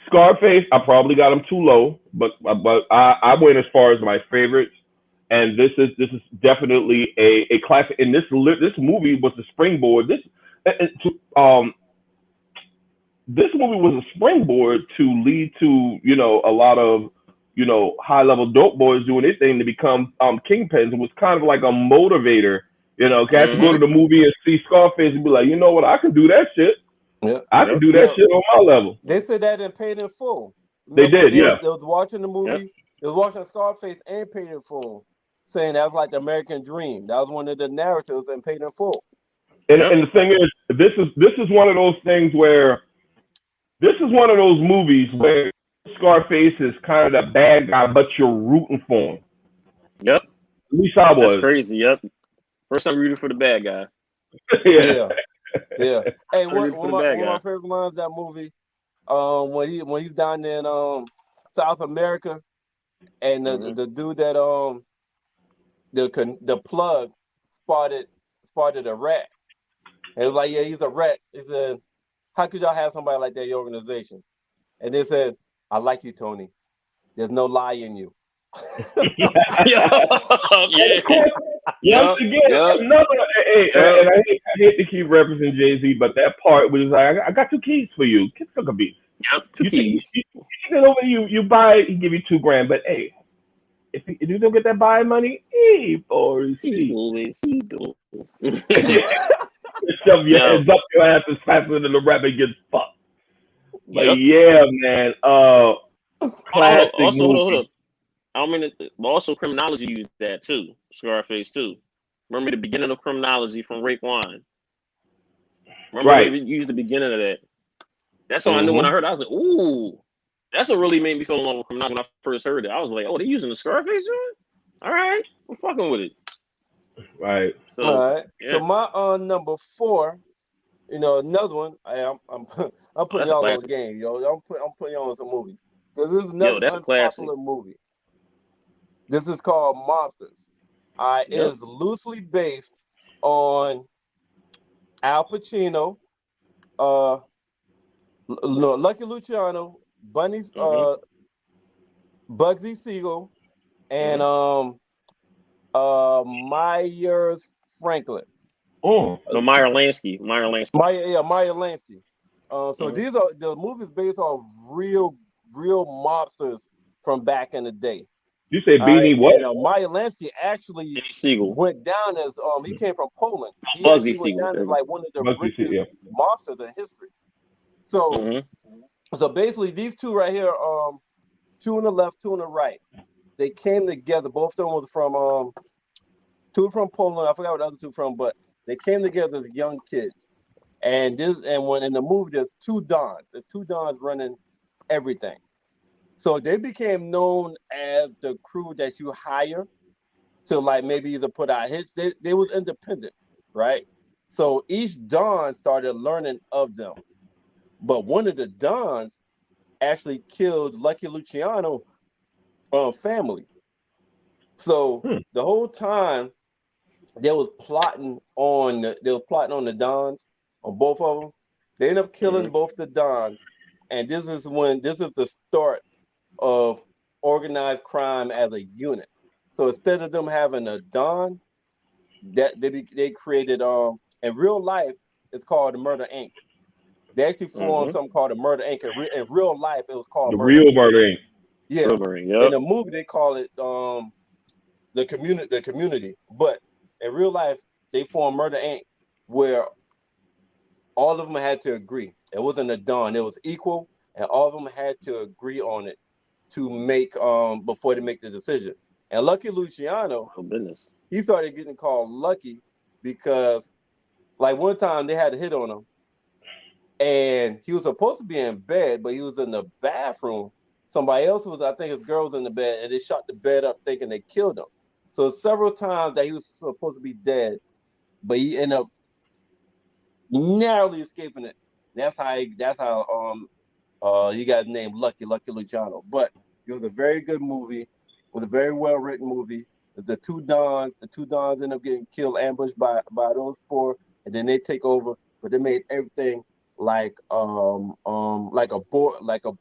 Scarface. I probably got him too low, but I went as far as my favorites, and this is definitely a classic. And this movie was the springboard. This movie was a springboard to lead to a lot of high level dope boys doing their thing to become kingpins. It was kind of like a motivator. Cats go to Mm-hmm. the movie and see Scarface and be like, you know what, I can do that shit. Yeah, I can Yep. do that yeah. shit on my level. They said that in Paid in Full. They Remember when did, yeah. they was watching the Yep. movie? They was watching Scarface and Paid in Full, saying that was like the American dream. That was one of the narratives in Paid in Full. And Yep. and the thing is, this is one of those things where this is one of those movies where Scarface is kind of the bad guy, but you're rooting for him. Yep. At least I That's was. crazy. Yep. First time rooting for the bad guy. Yeah. Yeah, yeah. Hey, First time rooting for the bad one of my guy. favorite lines of that movie, when he's down there in South America, and Mm-hmm. the dude that the plug spotted a rat, and it was like, yeah, he's a rat. He said, "How could y'all have somebody like that in your organization?" And they said, "I like you, Tony. There's no lie in you." Yep. And Yeah. of course, once Yep. again, Yep. another. Hey, Yep. and I hate to keep referencing Jay-Z, but that part was like, I got two keys for you. Kiss a beat. Yep. Two You think keys. you get over, you buy, he give you $2,000, but hey, if you don't get that buy money, hey, for see, Eagle is eagle. shove your Yo. heads up your ass as faster than the rabbit gets fucked. But Yep. yeah, man, Hold on. classic Also, hold on. Hold movie. on. I don't mean it, but also criminology used that too. Scarface too. Remember the beginning of criminology from Raekwon. Remember Right. when we used the beginning of that? That's all I knew when I Mm-hmm. heard it. I was like, ooh, that's what really made me fall in love with criminology when I first heard it. I was like, oh, they using the Scarface joint? All right, I'm fucking with it. Right. So All right. So yeah, my number 4, another one. I'm I'm oh, putting that's a y'all on classic. game, yo. I'm putting y'all on some movies because this is Yo, another that's a classic. unpopular movie. This is called Monsters. It Yep. is loosely based on Al Pacino, uh, no, Lucky Luciano, Mhm. Bugsy Siegel, and Mhm. Myers Franklin. Oh. No, Meyer Lansky. Meyer Lansky. Meyer Lansky. So Mhm. these are the movies based on real mobsters from back in the day. You say All right, Beanie what? and Meyer Lansky actually Eddie Siegel. went down as he came from Poland. He Bugsy actually went Siegel. down There as we go. like one of the Must be yeah. richest mobsters in history. So Mhm. so basically these two right here, two on the left, two on the right, they came together. Both of them was from two from Poland. I forgot what the other two from, but they came together as young kids. And when in the movie there's two dons. There's two dons running everything. So they became known as the crew that you hire to like maybe either put out hits. They was independent, right? So each Don started learning of them. But one of the Dons actually killed Lucky Luciano family. So Hmm. the whole time they was plotting on the Dons, on both of them. They end up killing Mhm. both the Dons, and this is the start of organized crime as a unit. So instead of them having a Don, they created in real life it's called the Murder Inc. They actually formed Mhm. something called the Murder Inc. In real life it was called The Murder real Inc. Murder Inc. Yeah. Silvering. In Yep. the movie they call it the community. But in real life, they formed Murder Inc., where all of them had to agree. It wasn't a done; it was equal, and all of them had to agree on it to make before they make the decision. And Lucky Luciano, Oh goodness. he started getting called Lucky because like one time they had a hit on him, and he was supposed to be in bed, but he was in the bathroom. Somebody else was, I think his girl was in the bed, and they shot the bed up thinking they killed him. So several times that he was supposed to be dead, but he ended up narrowly escaping it. That's how you got named Lucky Luciano. But it was a very good movie, it was a very well written movie. It's the two Dons end up getting killed, ambushed by those four, and then they take over. But they made everything like a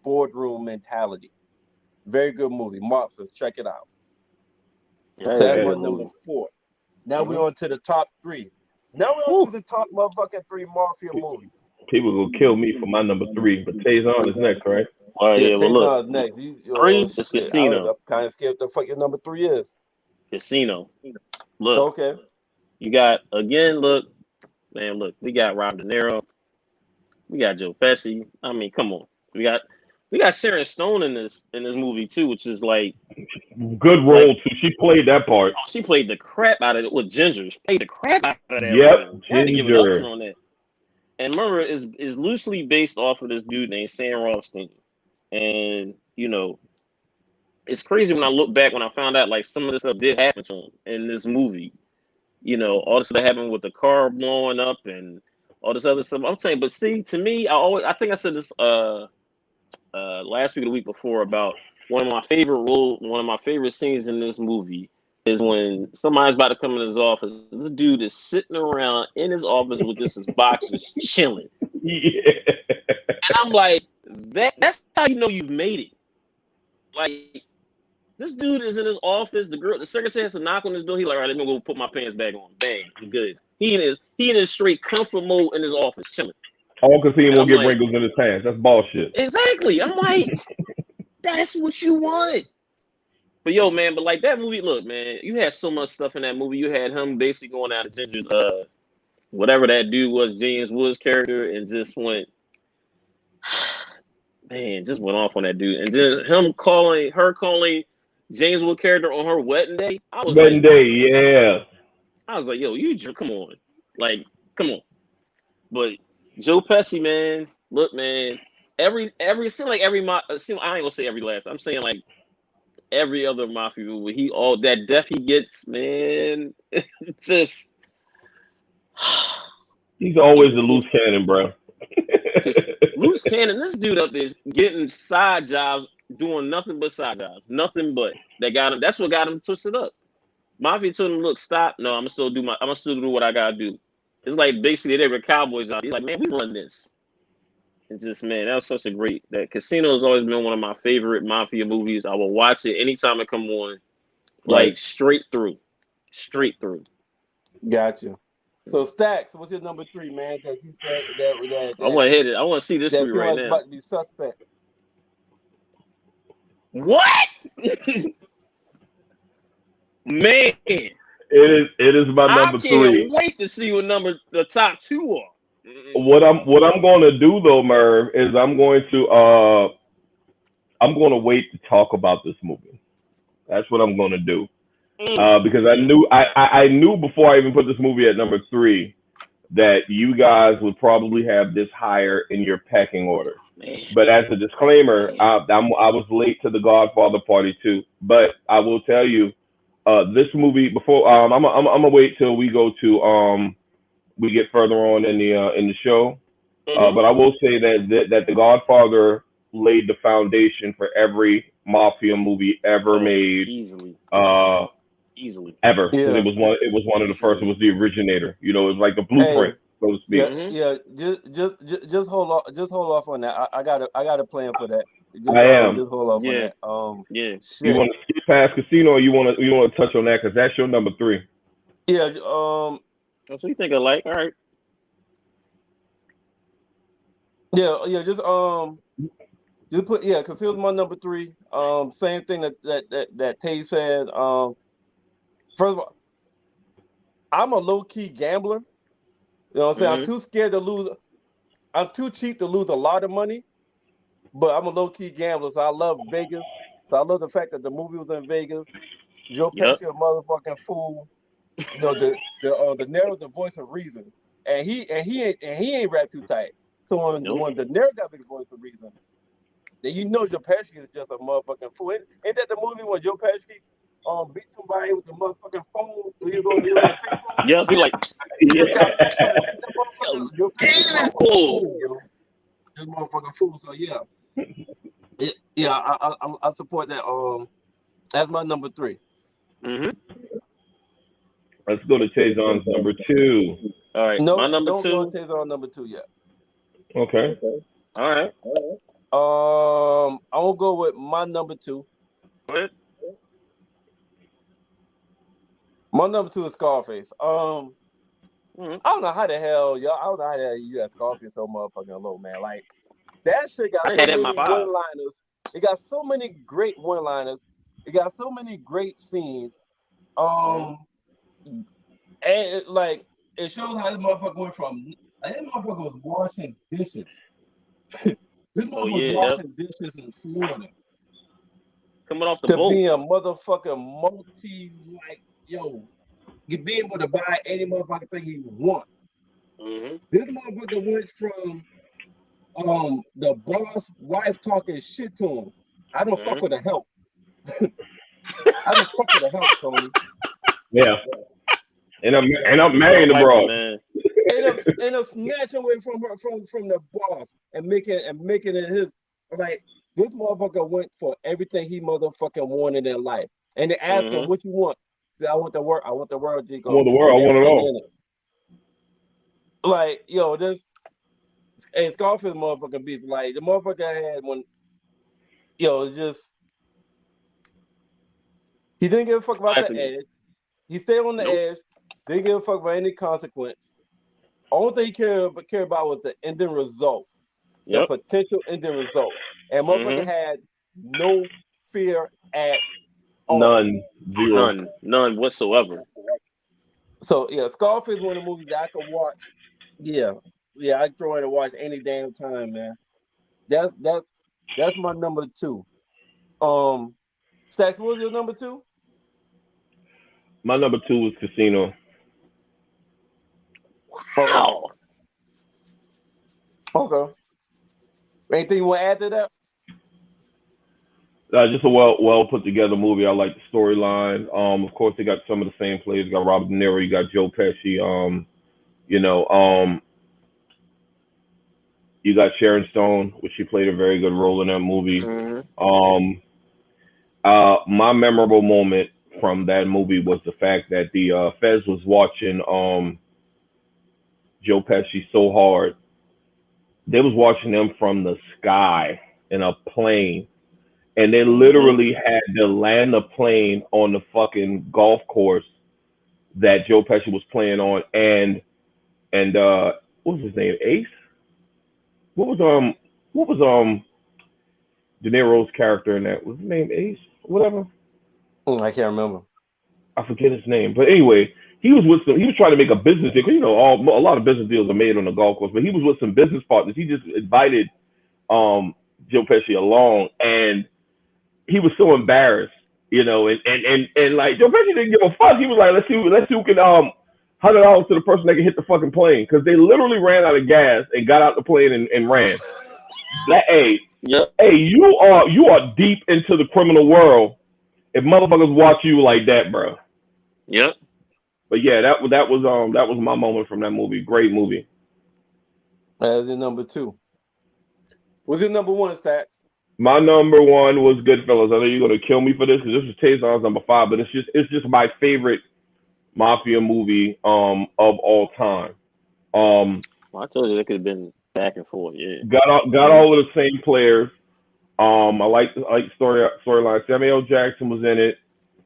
boardroom mentality. Very good movie. Monsters, check it out. Yeah, So that is a that's Yeah. my good number movie. four. Now we're Mhm. on to the top three. Now we're on to Whew. the top motherfucking three Mafia movies. People gonna kill me for my number three, but Taison is next, right? All right. Yeah, Yeah. Well, look. Tayson's next. Oh Three is shit. I'm Casino. kind of scared what the fuck your number three is. Casino. Look. Okay. You got again. Look, man. Look. We got Rob De Niro. We got Joe Pesci. I mean, come on. We got we got Sharon Stone in this movie too, which is Good like role too. She played that part. oh, she played the crap out of it with Ginger. She played the crap out of that Yep, role. I had to give it up to her Ginger. on that. And remember, is loosely based off of this dude named Sam Rothstein. And it's crazy when I look back when I found out like some of this stuff did happen to him in this movie. All this stuff that happened with the car blowing up and all this other stuff. I'm saying, but see, to me, I think I said this last week or the week before about one of my favorite scenes in this movie is when somebody's about to come in his office. This dude is sitting around in his office with just his boxers chilling. Yeah. And I'm like, that's how you know you've made it. Like, this dude is in his office. The secretary has to knock on his door. He like, all right, let me go put my pants back on. Bang, I'm good. He in his straight comfort mode in his office, chilling. All because he And won't I'm get like, wrinkles in his pants. That's bullshit. exactly. I'm like, that's what you want. But yo, man, but like that movie, look, man, you had so much stuff in that movie. You had him basically going out of Ginger's whatever that dude was, James Woods' character, and just went, man, just went off on that dude. And then her calling James Wood character on her wedding day. Wedding day, yeah. I was like, yo, come on, like, come on. But Joe Pesci, man, look, man, every seem like every I ain't gonna say every last. I'm saying like every other mafia movie, he all that death he gets, man, just He's it always the just loose seems cannon, bro. because loose cannon, this dude up is getting side jobs, doing nothing but side jobs, nothing but that got him. That's what got him twisted up. Mafia told him, "Look, stop. No, I'm gonna still do what I gotta do." It's like basically they were cowboys out. He's like, "Man, we run this." It's just, man, that was such a great. That Casino has always been one of my favorite mafia movies. I will watch it anytime it come on, Right. like straight through. Gotcha. So Stacks, what's your number three, man? That you think I want to hit it. I want to see this that movie seems right like it's now. about to be suspect. What? Man, It is my I number can't three. wait to see what number the top two are. What I'm gonna do though, Merv, is I'm gonna wait to talk about this movie. That's what I'm gonna do. Mm. Because I knew before I even put this movie at number three that you guys would probably have this higher in your pecking order. Man. But as a disclaimer, I was late to the Godfather party too. But I will tell you, this movie before I'm gonna wait till we go to we get further on in the show. Mm-hmm. But I will say that the Godfather laid the foundation for every mafia movie ever Oh, made, easily, uh, easily, ever, because Yeah. it was one of the first. It easily. was the originator. You know, it was like the Hey, blueprint, so to yeah, speak. Mm-hmm. yeah. Just hold off on that. I got a plan for that. I am. Just hold off on Yeah, that. yeah. You Shit. want to skip past Casino, or you want to touch on that because that's your number three. Yeah. That's what you think of, like, all right. Yeah. Yeah. Just put because he was my number three. Same thing that Tay said. First of all, I'm a low key gambler. You know what I'm saying? I'm Mm-hmm. too scared to lose. I'm too cheap to lose a lot of money, but I'm a low key gambler, so I love Vegas. So I love the fact that the movie was in Vegas. Joe Yep. Pesci a motherfucking fool. You know the Nero's the voice of reason, and he ain't rap too tight. So Nope. when the Nero got big voice of reason, then you know Joe Pesci is just a motherfucking fool. Ain't that the movie when Joe Pesci beat somebody with the motherfucking phone? He was on a payphone and Yep. He shit. like, He just got Yeah. trying to beat that yo, motherfucker. Joe Pesci is a damn motherfucking cool. fool, yo. This motherfucking fool. So yeah, I support that. That's my number three. Mm-hmm. Let's go to Tayson's number two. All right, my No, number don't go two. to Taser on number two yet. Okay. All right. I won't go with my number two. Go ahead. My number two is Scarface. Mm-hmm. I don't know how the hell y'all. I don't know how the hell you got Scarface so motherfucking low, man. Like that shit got I so had that in my many five. one-liners. It got so many great one-liners. It got so many great scenes. Mm-hmm. Um, and it shows how this motherfucker went from. Like, this motherfucker was washing dishes. This Oh motherfucker was yeah, yep. washing dishes in Florida Coming off the to boat. be a motherfucking yo, you be able to buy any motherfucking thing you want. Mm-hmm. This motherfucker went from the boss wife talking shit to him. I don't fuck Mm-hmm. with the help. I don't fuck with the help, Tony. Yeah. And I'm Just don't marrying the like him, bro. man. End up snatching away from her from the boss and making it his like this motherfucker went for everything he motherfucking wanted in life. And they asked him, Mm-hmm. what you want? He said, I want the world, I want Jigo, the with world. I want it everything all. in it. Like, yo, this hey Scarface motherfucking beats like the motherfucker had when just he didn't give a fuck about the Classic. edge. He stayed on the Nope. edge, didn't give a fuck about any consequence. Only thing he cared about was the ending result, the Yep. potential ending result. And motherfucker Mm-hmm. had no fear at all. None. Zero. None whatsoever. So yeah, Scarface is one of the movies that I could watch. Yeah. Yeah, I throw in and watch any damn time, man. That's that's that's my number two. Um Stacks, what was your number two? My number two was Casino. Okay. Wow. Okay. Anything you want to add to that? Just a well put together movie. I like the storyline. Of course, they got some of the same players. You got Robert De Niro. You got Joe Pesci. You know, you got Sharon Stone, which she played a very good role in that movie. Mm-hmm. Um, my memorable moment from that movie was the fact that the Feds was watching Joe Pesci so hard. They was watching him from the sky in a plane, and they Mm-hmm. literally had to land the plane on the fucking golf course that Joe Pesci was playing on, and what was his name? Ace. What was what was De Niro's character in that? Was his name Ace? Whatever. I can't remember. I forget his name, but anyway, he was with some. He was trying to make a business deal. 'Cause, you know, a lot of business deals are made on the golf course, but he was with some business partners. He just invited um Joe Pesci along, and he was so embarrassed, you know, and like Joe Pesci didn't give a fuck. He was like, let's see who can $100 to the person that can hit the fucking plane, because they literally ran out of gas and got out the plane and ran. That Yep. you are deep into the criminal world if motherfuckers watch you like that, bro. Yep. But yeah, that was my moment from that movie. Great movie. As in number two. What's your number one, Stats? My number one was Goodfellas. I know you're gonna kill me for this because this is Tayson's number five, but it's just my favorite mafia movie of all time. Um, Well, I told you it could have been back and forth. Yeah. got all of the same players. I like storyline. Samuel L. Jackson was in it.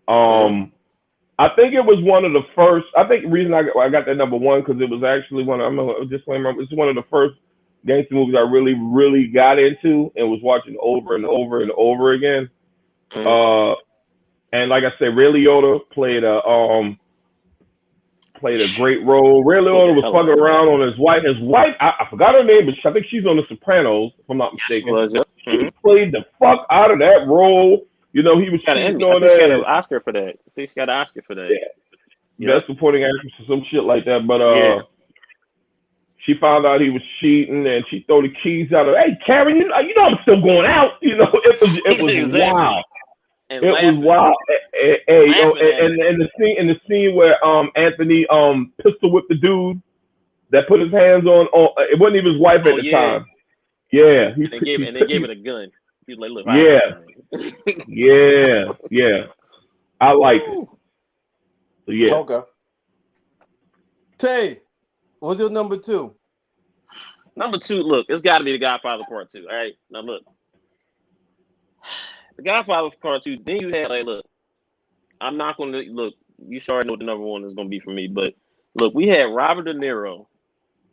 Mm-hmm. I think it was one of the first. I think the reason I got that number one because it was actually one. I'm gonna just remember. It's one of the first gangster movies I really got into and was watching over and over and over again. Mm-hmm. Uh, and like I said, Ray Liotta played a great role. Ray Played the Liotta was hell out fucking of that. around on his wife. His wife, I forgot her name, but I think she's on The Sopranos, if I'm not Yes, she mistaken. was. Yep. Mm-hmm. She played the fuck out of that role. You know, he was She got an cheating Emmy. I on think she got her. an Oscar for that. I think she got an Oscar for that. Yeah, Yep. best supporting actress or some shit like that. But Yeah. she found out he was cheating, and she threw the keys out of. Hey, Karen, you know I'm still going out. You know, it was Exactly. wild. And It was laughing, wild. Hey, yo, laughing at it. and the scene where Anthony pistol whipped the dude that put his hands on it wasn't even his wife at Oh the yeah. time. Yeah, And they gave it a gun. He's like, look, all right, yeah, listen, man. yeah. I liked it. Woo. So yeah, Okay. Tay, what's your number two? Number two, look, it's got to be The Godfather Part Two. All right, now look, The Godfather Part Two. Then you had like, look, I'm not going to look. You sure know what the number one is going to be for me, but look, we had Robert De Niro,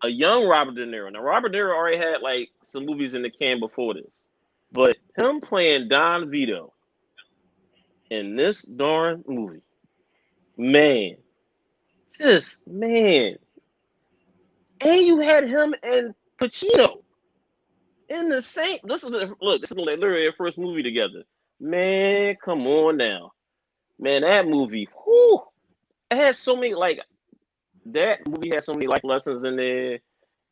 a young Robert De Niro. Now Robert De Niro already had like some movies in the can before this, but him playing Don Vito in this darn movie, man, just man, and you had him and Pacino in the same. This is literally their first movie together. Man, come on now, man, that movie, whew, it has so many like that movie has so many life lessons in there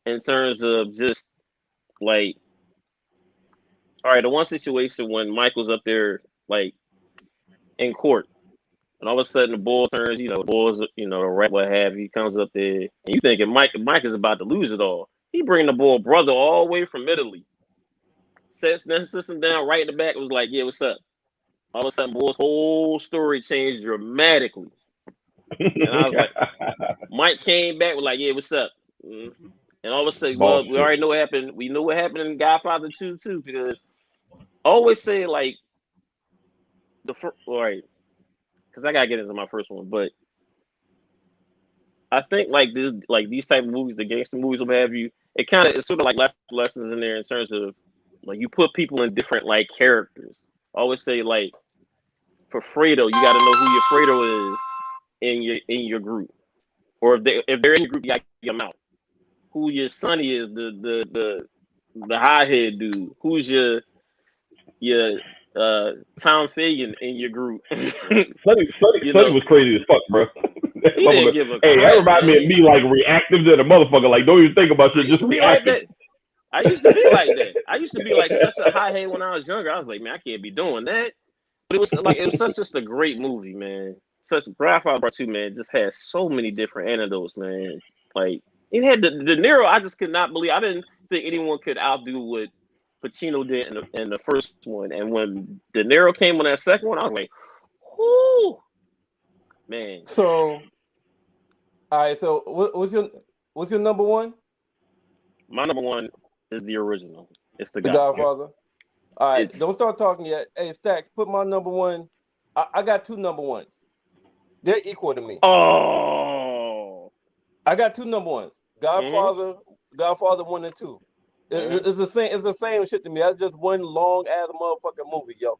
in terms of just like, all right, the one situation when Michael's up there like in court, and all of a sudden the ball turns, the ball's, the right what have you, he comes up there, and you thinking Mike is about to lose it all. He bring the ball brother all the way from Italy, sits him down right in the back, and was like, yeah, what's up? All of a sudden, boy's whole story changed dramatically. And I was like, Mike came back, was like, yeah, what's up? Mm-hmm. And all of a sudden, well, we already know what happened. We know what happened in Godfather 2 too, because I always say like all right, because I gotta get into my first one, but I think like these type of movies, the gangster movies, will have you. It's sort of like life lessons in there in terms of like you put people in different like characters. I always say like for Fredo, you got to know who your Fredo is in your group, or if they're in your group, you got to get them out. Who your Sonny is, the high head dude. Who's your Tom Fagan in your group? Sonny was crazy as fuck, bro. He didn't give a hey, crap, that reminded me of me like reactive to the motherfucker. Like don't even think about shit, just reactive. Like I used to be like that. I used to be like such a high head when I was younger. I was like, man, I can't be doing that. But it was such just a great movie, man. Such Godfather Part 2, man, just has so many different anecdotes, man. Like it had the De Niro. I just could not believe. I didn't think anyone could outdo what Pacino did in the first one. And when De Niro came on that second one, I was like, whoo, man. So, all right. So, what's your number one? My number one is the original. It's the The Godfather. Godfather. All right. Don't start talking yet. Hey, Stacks, put my number one. I got two number ones. They're equal to me. Oh. I got two number ones. Godfather, Godfather 1 and 2. It's the same. It's the same shit to me. That's just one long ass motherfucking movie, yo.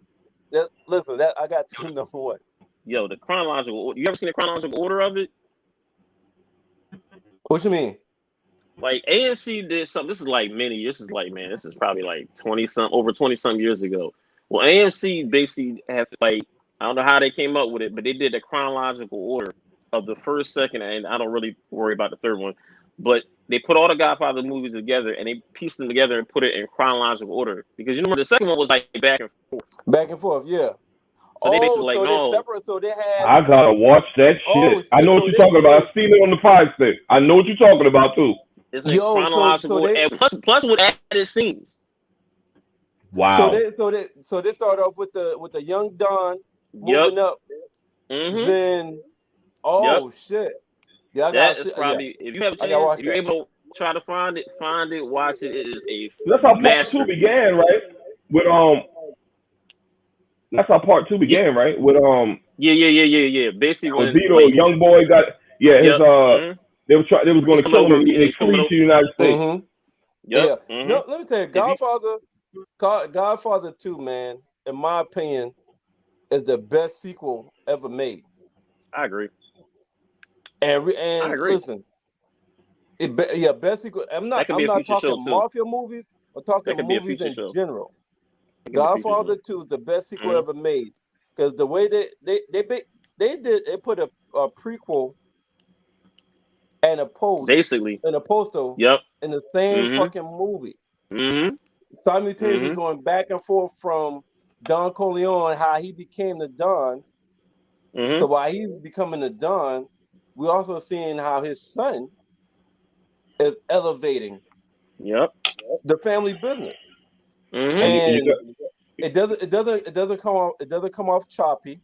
Listen, I got two number one. Yo, the chronological. You ever seen the chronological order of it? What you mean? Like AMC did something. This is like This is like, man, this is probably like over 20 some years ago. Well, AMC basically have like, I don't know how they came up with it, but they did the chronological order of the first, second, and I don't really worry about the third one. But they put all the Godfather movies together and they pieced them together and put it in chronological order. Because you remember the second one was like back and forth. Back and forth, yeah. So they basically Oh, like, so they no, separate. So they had. I gotta watch that Oh shit. I shit. know what So you're they. talking about. I've seen it on the Fire Stick. I know what you're talking about too. it's in Yo. So chronological they. and plus with added scenes. Wow. So they start off with the young Don Yep. moving up. Mm-hmm. Then. Yep. Oh shit. Yeah, I That gotta is see. Yeah, probably, if you have a I gotta chance, watch if you're that. able to try to find it, watch it. It is a That's how part two masterpiece. began, right? With that's how part two Yeah, began, right? With yeah. Basically, Vito, young boy got his yep. Mm-hmm. they was He's going to coming kill him over. and Yeah, they he's coming flee over. to the United States. Mm-hmm. Yep. Yeah. Mm-hmm. No, let me tell you, If you, Godfather 2, man, in my opinion, is the best sequel ever made. I agree. I And agree. listen, best sequel. That could be I'm a not future show talking too. mafia movies. I'm That talking could be a movies future in show. general. It could be a future Godfather show. 2 is the best sequel Mm-hmm. ever made because the way they put a prequel and Basically. a poster Yep. in the same Mm-hmm. fucking movie, Mm-hmm. simultaneously Mm-hmm. going back and forth from Don Corleone, how he became the Don. So Mm-hmm. while he's becoming the Don, we also seeing how his son is elevating Yep. the family business, Mm-hmm. And you and got it doesn't come off choppy.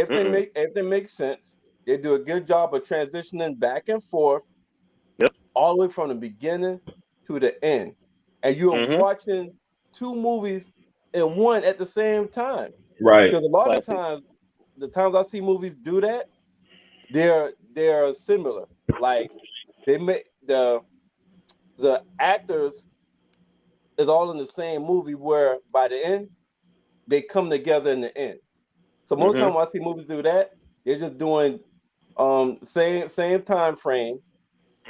Mm-mm. Everything makes sense. They do a good job of transitioning back and forth Yep. all the way from the beginning to the end, and you're Mm-hmm. watching two movies in one at the same time. right. Because a lot of Classic. times, the times I see movies do that, they're similar. Like they make the actors is all in the same movie where by the end they come together in the end. So most Mm-hmm. time when I see movies do that, they're just doing same time frame,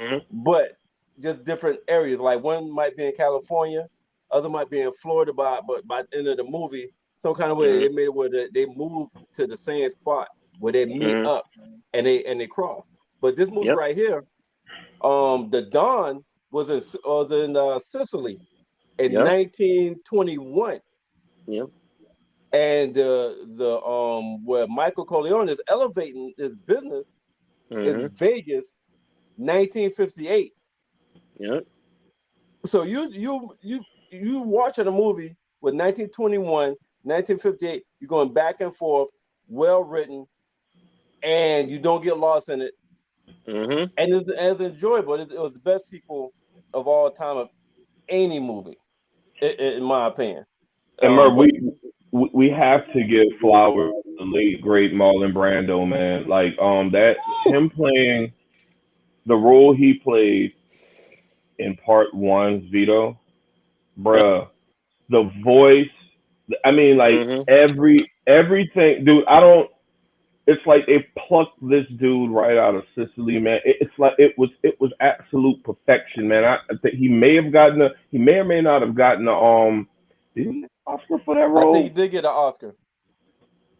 Mm-hmm. but just different areas. Like one might be in California, other might be in Florida, but by the end of the movie, some kind of way Mm-hmm. they made it where they move to the same spot where they meet Mm-hmm. up and they cross. But this movie Yep. right here, the Don was in Sicily in Yep. 1921, Yep. and the where Michael Corleone is elevating his business is Mm-hmm. Vegas, 1958. Yep. So you watching a movie with 1921, 1958. You're going back and forth, well written, and you don't get lost in it, Mm-hmm. and it's enjoyable. It was the best sequel of all time of any movie, in my opinion. And Merv, But we have to give flowers to the late great Marlon Brando, man. Like that him playing the role he played in part one, Vito, Yep. bruh, the voice. I mean, like Mm-hmm. everything, dude. I don't. It's like they plucked this dude right out of Sicily, man. It's like it was absolute perfection, man. I think he may have gotten he may or may not have gotten a did he get an Oscar for that I think he role? did get an Oscar.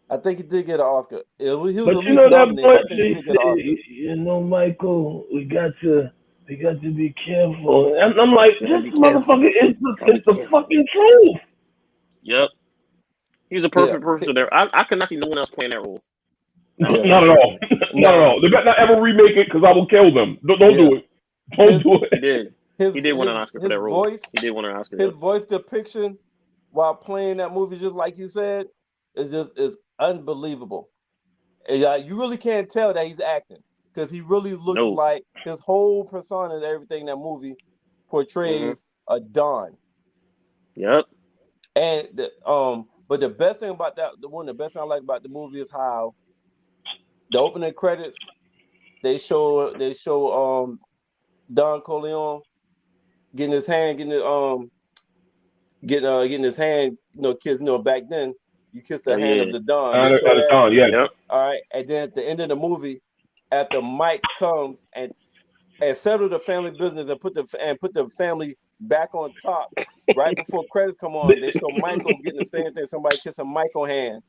I think he did get an Oscar. He was But at you least know that nominated. voice I think he he did get an said, Oscar. Michael, we got to be careful. And I'm like, Gotta this be careful. motherfucker is Gotta be the careful. fucking truth. Yep. He's a Yeah, perfect person there. I could not see no one else playing that role. Not a yeah. Not one at all. person. Not at Nah, all. They better not ever remake it because I will kill them. Don't yeah. do it. Don't His do He it. did. He did win an Oscar for his that role. voice He did win an Oscar. his Yep. voice depiction while playing that movie, just like you said, is unbelievable. And, you really can't tell that he's acting because he really looks No. like his whole persona and everything in that movie Mm-hmm. portrays a Don. Yep. And but the best thing about the best thing I like about the movie is how the opening credits they show Don Corleone getting his hand getting it, getting his hand, kiss, back then you kiss the Oh hand of yeah. the Don. They At show a that, time, yeah. Yep. all right, and then at the end of the movie, after Mike comes and settle the family business and put the family back on top, right before credits come on, they show Michael getting the same thing. Somebody kissing Michael hand,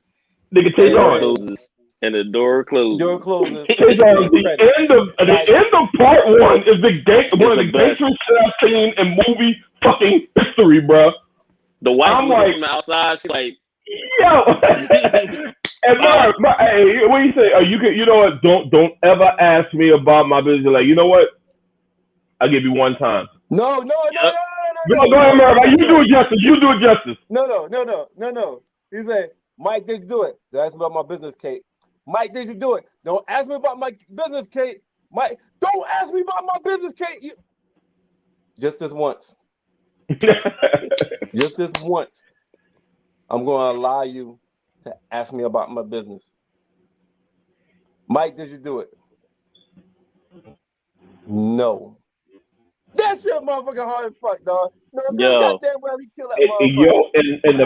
Nigga They love and Taison. those. And the door closed. Door closes. The end of part one is one of the gangster shit I've seen in movie fucking history, bro. The wife looking from the outside, she like, yo. And Merv, hey, what do you say? You know what? Don't ever ask me about my business. Like, you know what? I'll give you one time. No. Go ahead, Merv. You do it justice. No. He said, Mike, did you do it? Don't ask me about my business, Kate. Mike, did you do it? Don't ask me about my business, Kate. Mike, don't ask me about my business, Kate. Just this once. Just this once. I'm going to allow you to ask me about my business. Mike, did you do it? No. That shit motherfucking hard as fuck, dog. No, goddamn well he killed that motherfucker. And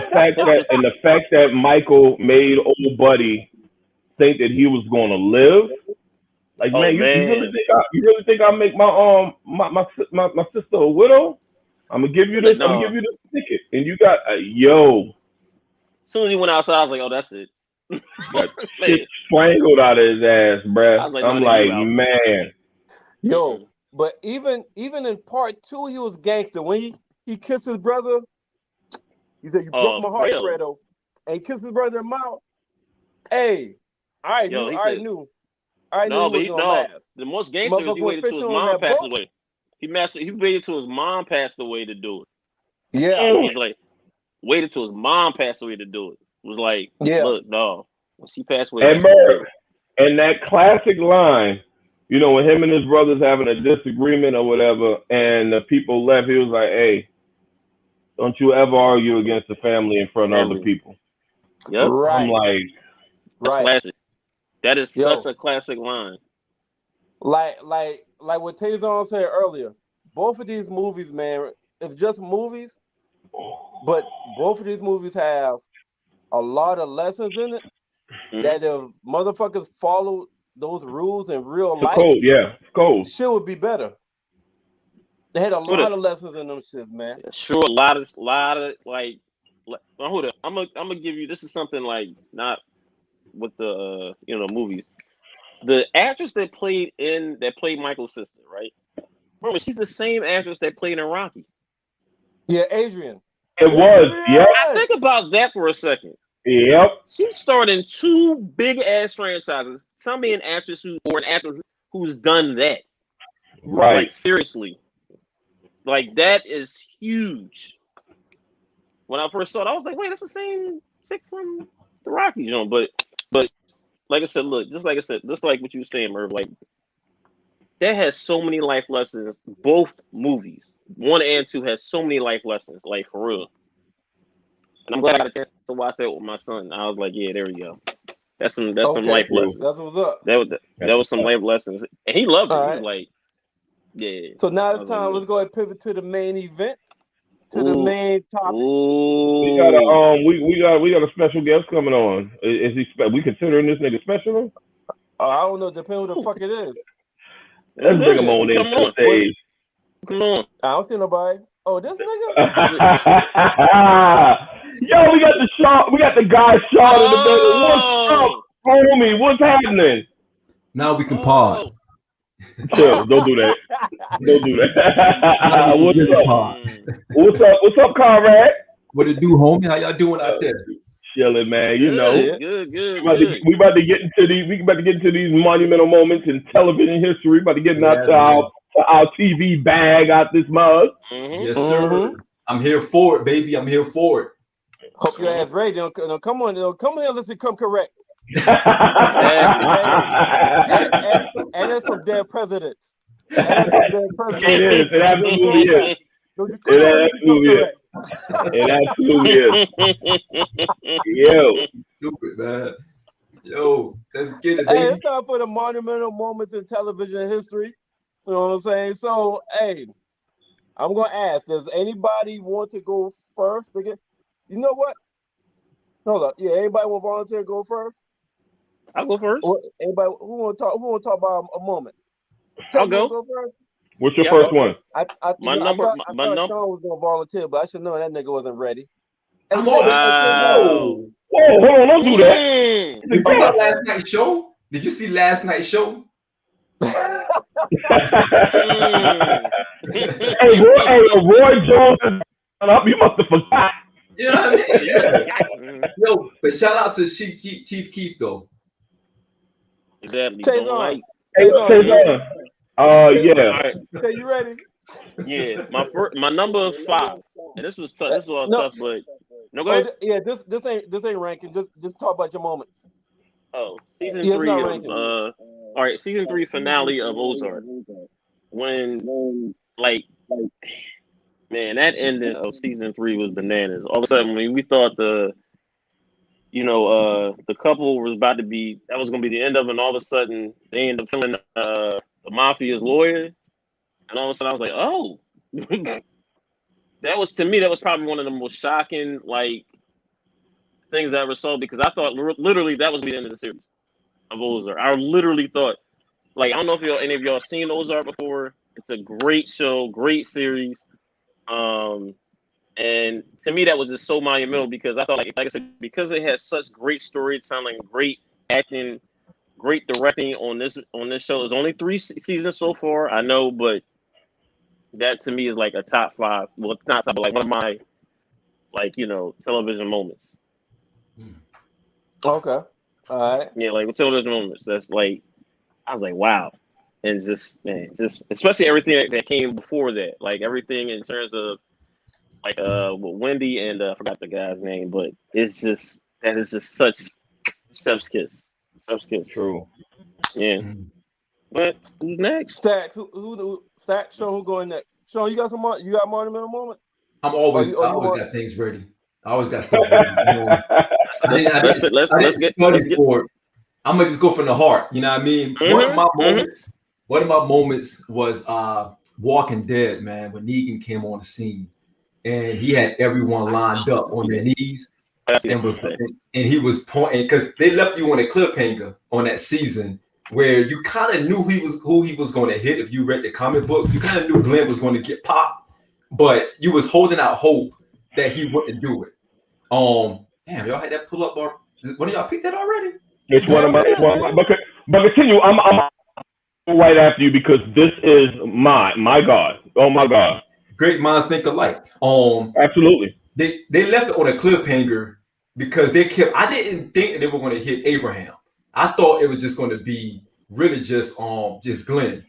the fact that Michael made old buddy think that he was going to live. Like, man, you really think I'll make my sister a widow? I'm gonna give you this. I'm gonna give you this ticket, and you got yo. As soon as he went outside, I was like, "Oh, that's it." Got shit strangled out of his ass, bruh. I'm like, man. Yo, but even in part 2, he was gangster. When he kissed his brother, he said, "You broke my heart, Fredo," and he kissed his brother in the mouth. Hey, I knew. The most gangster was he waited till his mom passed away. He waited till his mom passed away to do it. Yeah. He's like, waited till his mom passed away to do it. It was like, look, dog, when she passed away. And that classic line, you know, when him and his brothers having a disagreement or whatever, and the people left, he was like, hey, don't you ever argue against the family in front of other people. Yep. Right. I'm like, that's classic. That is such a classic line. Like what Taison said earlier, both of these movies, man, it's just movies, but both of these movies have a lot of lessons in it that if motherfuckers follow those rules in real life, shit would be better. They had a lot of lessons in them shits, man. Sure, a lot of like hold up. I'm gonna give you, this is something like not with the movies. The actress that played Michael's sister, right? Remember, she's the same actress that played in Rocky. Yeah, Adrian. It was, yeah. Think about that for a second. Yep. She starred in 2 big ass franchises. Tell me an actor who's done that. Right. Like, seriously. Like, that is huge. When I first saw it, I was like, wait, that's the same chick from the Rocky, you know, but like I said, look, just like what you were saying, Merv, like, that has so many life lessons. Both movies, 1 and 2, has so many life lessons, like, for real. And I'm glad I got a chance to watch that with my son. I was like, yeah, there we go. That's some life lessons. That's what's up. That was some life lessons, and he loved it. He was like, yeah. So now it's time. Let's go ahead and pivot to the main event, to the main topic. We got a special guest coming on. Is he? We considering this nigga special? I don't know. Depends who the fuck it is. Let's bring him on into the stage. Come on. I don't see nobody. Oh, this nigga. Yo, we got the guy Sean in the building. What's up, homie? What's happening? Now we can pause. Chill, don't do that. What's up, Conrad? What it do, homie? How y'all doing out there? Chilling, man. You know, good. We about to get into these monumental moments in television history. About to get into our TV bag out this mug. Yes, sir. I'm here for it, baby. I'm here for it. Hope your ass ready. Don't come on here. Let's come correct. and there's some dead presidents. It is. It absolutely is. It absolutely is. Yo. Stupid, man. Yo, let's get it, baby. Hey, it's time for the monumental moments in television history. You know what I'm saying? So, hey, I'm going to ask, does anybody want to go first? You know what? Hold up. Yeah, anybody want to volunteer to go first? I'll go first. Anybody who want to talk about a moment? I'll go. First? What's your first one? I thought Sean was going to volunteer, but I should know that nigga wasn't ready. I'm always Wow. Whoa, hold on, don't do that. Mm. Did you see last night's show? Did you see last night's show? Mm. Roy Jones is up. You must have forgot. You know what I mean? Mm. Yo, but shout out to Chief Keef though. Exactly. Taison. Don't like. Taison. Yeah. All right. Okay, you ready? Yeah. My number 5, and this was tough. This was all tough, but no, go ahead. Yeah, this ain't ranking. Just talk about your moments. Oh, season Yeah, it's 3 not of ranking. all right, season 3 finale of Ozark. When like, man, that ending of season 3 was bananas. All of a sudden, when we thought the couple was about to be, that was gonna be the end of it, and all of a sudden they end up killing the Mafia's lawyer, and all of a sudden I was like, oh, that was, to me, that was probably one of the most shocking like things I ever saw, because I thought literally that was the end of the series of Ozark. I literally thought, like, I don't know if any of y'all seen Ozark before. It's a great show, great series. And to me, that was just so monumental, because I thought, like I said, because it has such great storytelling, great acting, great directing on this show. There's only 3 seasons so far, I know, but that to me is like a top 5. Well, not top, but like one of my, like, television moments. Okay. All right. Yeah, like television moments. That's like, I was like, wow. And just, man, just especially everything that came before that, like everything in terms of like with Wendy and I forgot the guy's name, but it's just, that is just such chef's kiss. Chef's kiss. True. Yeah. But who's next? Stacks. Who Stacks? Sean, who going next? Sean, you got monumental moment? I always got things ready. I always got stuff ready. Let's get for it. I'm gonna just go from the heart. You know what I mean? One of my moments was Walking Dead, man, when Negan came on the scene and he had everyone lined up on their knees and he was pointing, because they left you on a cliffhanger on that season where you kind of knew who he was going to hit. If you read the comic books, you kind of knew Glenn was going to get popped, but you was holding out hope that he wouldn't do it. Damn, y'all had that pull up bar. One of y'all picked that already? It's one of my. But continue. I'm right after you, because this is my God. Oh my God. Great minds think alike. Absolutely. They left it on a cliffhanger because they kept. I didn't think that they were going to hit Abraham. I thought it was just going to be really just Glenn.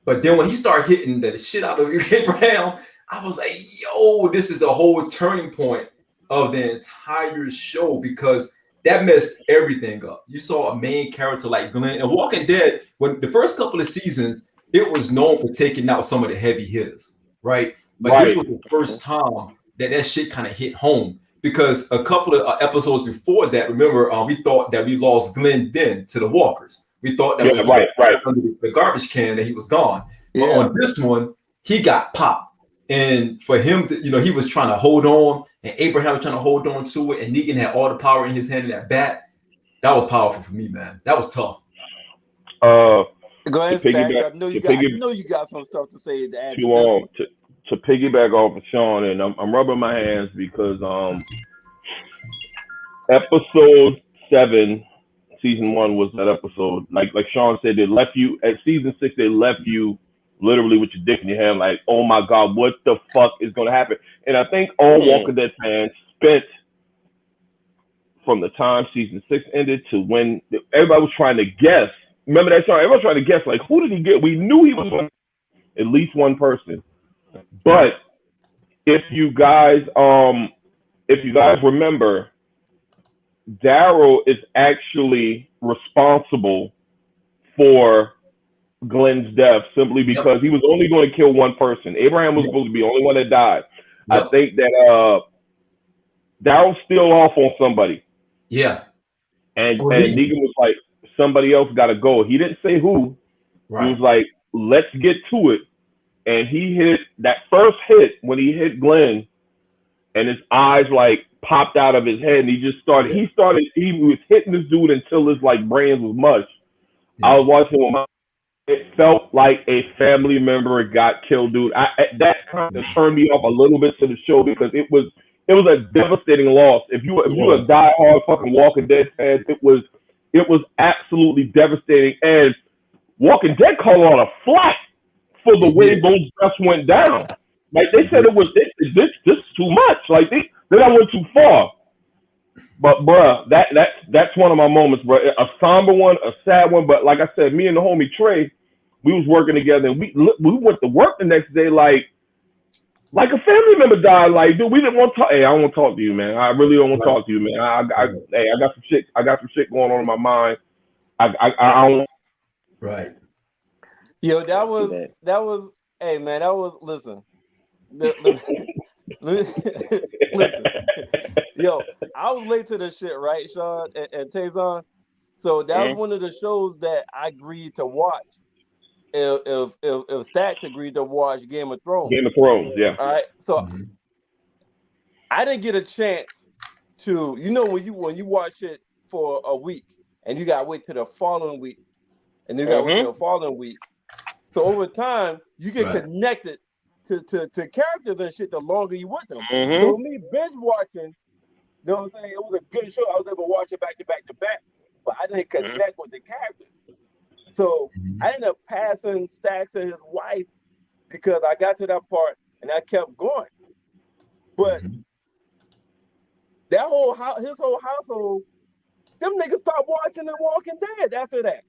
But then when he started hitting the shit out of Abraham, I was like, yo, this is the whole turning point of the entire show, because that messed everything up. You saw a main character like Glenn. And Walking Dead, when the first couple of seasons, it was known for taking out some of the heavy hitters, right? But This was the first time that shit kind of hit home, because a couple of episodes before that, remember, we thought that we lost Glenn then to the Walkers. We thought that under the garbage can that he was gone. Yeah. But on this one, he got popped. And for him to, he was trying to hold on, and Abraham was trying to hold on to it, and Negan had all the power in his hand in that bat. That was powerful for me, man. That was tough. Go ahead, Stack. I know you got some stuff to say to add to piggyback off of Sean, and I'm rubbing my hands because episode 7, season 1 was that episode. Like Sean said, they left you at season 6. They left you literally with your dick in your hand, like, oh my God, what the fuck is going to happen? And I think all Walking Dead fans spent from the time season 6 ended to when everybody was trying to guess. Remember that, Sean? Everybody was trying to guess, like, who did he get? We knew he was at least one person. But if you guys remember, Daryl is actually responsible for Glenn's death simply because he was only going to kill one person. Abraham was supposed to be the only one that died. I think that Daryl's still off on somebody. Yeah. And Negan was like, somebody else got to go. He didn't say who. Right. He was like, let's get to it. And he hit that first hit when he hit Glenn, and his eyes like popped out of his head, and he just started. Yeah. He was hitting this dude until his like brains was mush. Yeah. I was watching him. It felt like a family member got killed, dude. That kind of turned me off a little bit to the show because it it was a devastating loss. If you were a diehard fucking Walking Dead fan, it was absolutely devastating. And Walking Dead called on a flat for the way those deaths went down. Like they said, this too much. Like they went too far. But bruh, that's one of my moments, bro. A somber one, a sad one. But like I said, me and the homie Trey, we was working together, and we went to work the next day like a family member died. Like, dude, we didn't want to talk. Hey, I don't want to talk to you, man. I really don't want to talk to you, man. Hey, I got some shit. I got some shit going on in my mind. I don't. Right. Yo, that was. Hey, man, that was. Listen. Listen. Yo, I was late to this shit, right, Sean and Taison? So that was one of the shows that I agreed to watch. If Stacks agreed to watch Game of Thrones. Game of Thrones, yeah. All right. So I didn't get a chance to, when you watch it for a week and you gotta wait till the following week, and then you gotta wait till the following week. So over time, you get connected to characters and shit the longer you with them. So me binge watching, you know what I'm saying? It was a good show. I was able to watch it back to back to back, but I didn't connect with the characters. So I ended up passing Stacks and his wife because I got to that part and I kept going. But his whole household, them niggas stopped watching The Walking Dead after that.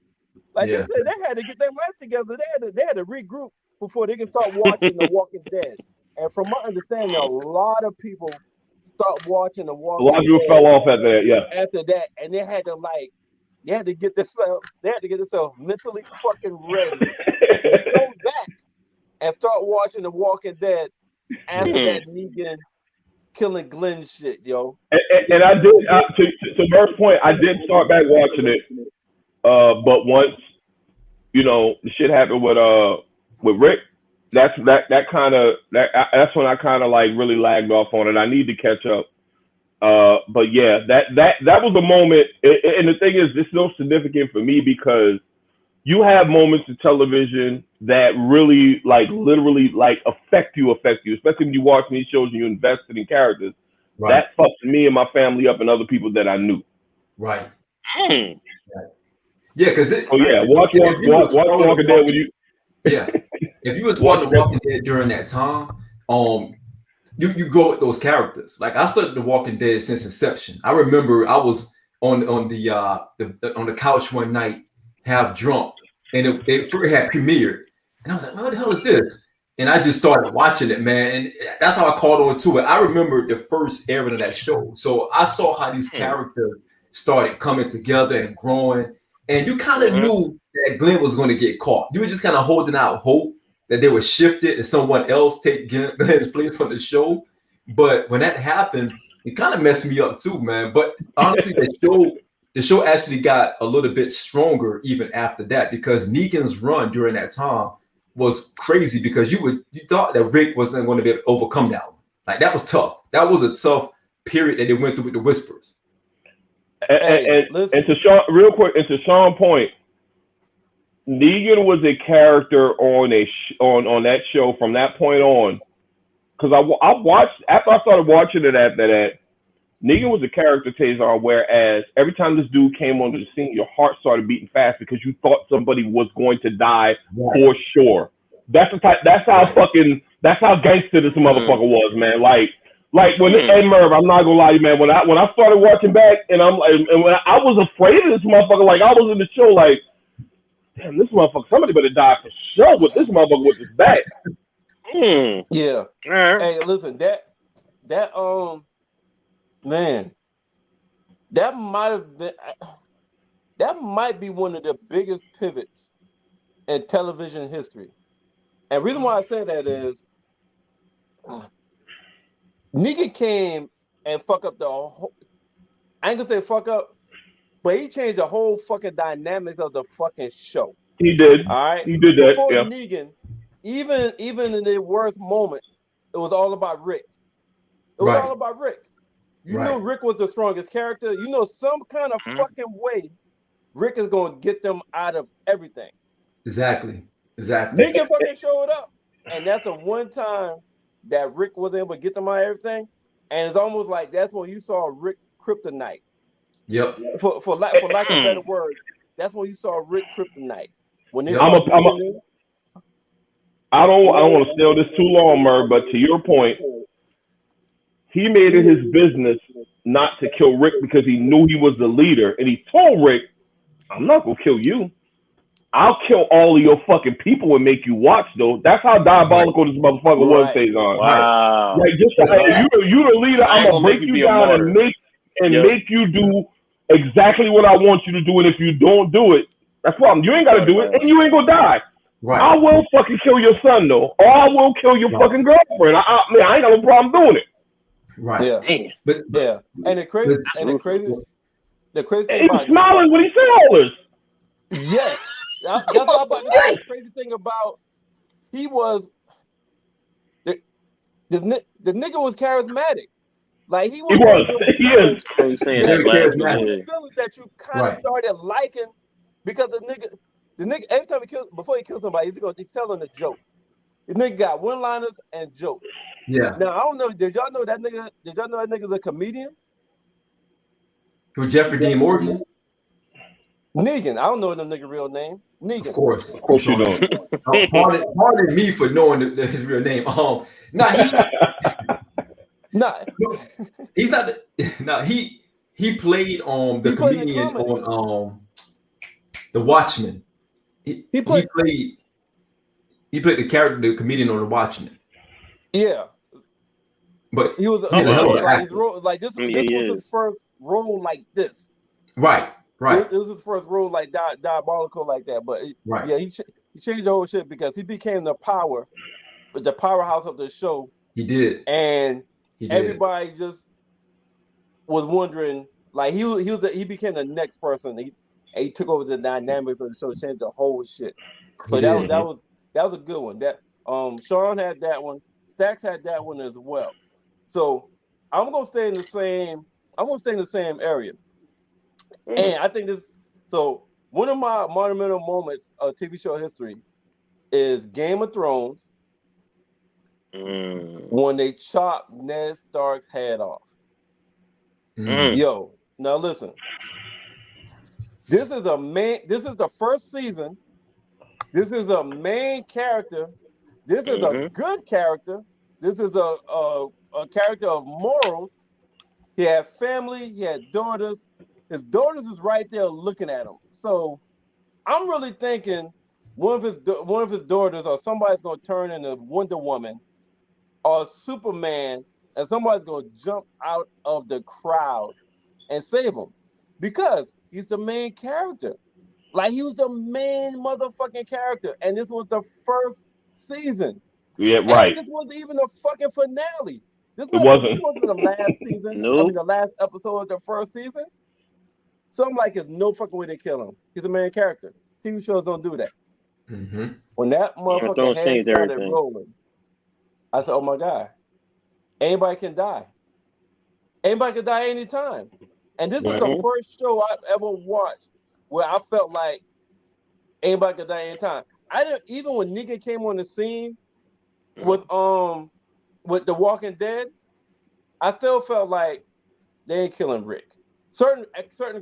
Like they said, they had to get their life together. They had to regroup before they can start watching The Walking Dead. And from my understanding, a lot of people stopped watching The Walking Dead. A lot of people fell off after that, yeah. After that, and they had to get themselves mentally fucking ready to come back and start watching The Walking Dead after that Negan killing Glenn shit, yo. And I did, to Merv's point, I did start back watching it. But once, the shit happened with Rick, that's when I kind of like really lagged off on it. I need to catch up. But yeah, that was the moment. And the thing is, it's so significant for me because you have moments in television that really, like, literally, like, affect you, especially when you watch these shows and you invested in characters. Right. That fucked me and my family up and other people that I knew. Right. Yeah, because watch Walking Dead with you. Yeah, if you was watching Walking Dead during that time, you go with those characters. Like I started The Walking Dead since inception. I remember I was on the couch one night, half drunk, and it had premiered, and I was like, "What the hell is this?" And I just started watching it, man, and that's how I caught on to it. I remember the first airing of that show, so I saw how these characters started coming together and growing, and you kind of knew that Glenn was going to get caught. You were just kind of holding out hope that they would shift it and someone else take Glenn's place on the show. But when that happened, it kind of messed me up too, man. But honestly, the show actually got a little bit stronger even after that because Negan's run during that time was crazy because you thought that Rick wasn't going to be able to overcome that one. Like that was tough. That was a tough period that they went through with the Whispers. And to Sean, real quick, and to Sean's point, Negan was a character on that show from that point on. Because I watched after I started watching it after that, Negan was a character, Taison, whereas every time this dude came onto the scene, your heart started beating fast because you thought somebody was going to die for sure. That's how gangster this motherfucker was, man. Like when hey Merv, I'm not gonna lie to you, man. When I started watching back and when I was afraid of this motherfucker, like I was in the show, like, damn, this motherfucker, somebody better die for sure with this motherfucker with his back. Yeah. Hey, listen, that man, that might be one of the biggest pivots in television history. And the reason why I say that is Negan came and fuck up the whole, I ain't gonna say fuck up, but he changed the whole fucking dynamics of the fucking show. He did. All right. He did that. Before yeah. Negan, even in the worst moments, it was all about Rick. It was all about Rick. You knew Rick was the strongest character. You know, some kind of fucking way, Rick is gonna get them out of everything. Exactly. Negan fucking showed up, and that's the one time that Rick was able to get them out of everything. and it's almost like that's when you saw Rick Kryptonite. Yep. For lack of better word, that's when you saw Rick Kryptonite. When they Yep. I don't want to stay on this too long, Merv, but to your point, he made it his business not to kill Rick because he knew he was the leader, and he told Rick, "I'm not gonna kill you. I'll kill all of your fucking people and make you watch, though." That's how diabolical this motherfucker was, Taison. Wow. Like, just you the leader, I'm gonna break you down and make you do exactly what I want you to do, and if you don't do it, that's why you ain't gotta do it, and you ain't gonna die. Right. I will fucking kill your son, though, or I will kill your fucking girlfriend. I ain't got no problem doing it. Right. Yeah. But yeah. And the crazy thing he was smiling when he said all this. Yes. That's what I'm about to say. The crazy thing about he was the nigga was charismatic. Like he is. Very charismatic. That you kind of started liking because the nigga every time before he kills somebody, he's telling a joke. The nigga got one-liners and jokes. Yeah. Now I don't know. Did y'all know that nigga? Did y'all know that nigga's a comedian? Who, Jeffrey Dean Morgan? Negan. I don't know the nigga real name. Negan. Of course you don't. Pardon me for knowing his real name. He's not. No, he played the comedian on The Watchmen. He played the character, the comedian on The Watchmen. Yeah, but he's a hell of an actor. This was his first role like this. Right. It was his first role like diabolical like that. But yeah, he changed the whole shit because he became the powerhouse of the show. He did, and everybody just was wondering. Like he became the next person. He took over the dynamics of the show, changed the whole shit. So that was a good one. That Sean had that one. Stacks had that one as well. So I'm gonna stay in the same area. And I think so one of my monumental moments of TV show history is Game of Thrones when they chopped Ned Stark's head off. Yo, now listen. This is the first season. This is a main character. This is a good character. This is a character of morals. He had family. He had daughters. His daughters is right there looking at him. So I'm really thinking one of his daughters or somebody's gonna turn into Wonder Woman or Superman, and somebody's gonna jump out of the crowd and save him because he's the main character. Like he was the main motherfucking character, and this was the first season. Yeah, right. And this wasn't even a fucking finale. This wasn't the last season. No. I mean, the last episode of the first season. So I'm like, there's no fucking way they kill him. He's a main character. TV shows don't do that. When that motherfucking head started rolling, I said, "Oh my god, anybody can die. Anybody can die anytime." And this is the first show I've ever watched where I felt like anybody could die anytime. I didn't even when Negan came on the scene with The Walking Dead, I still felt like they ain't killing Rick. Certain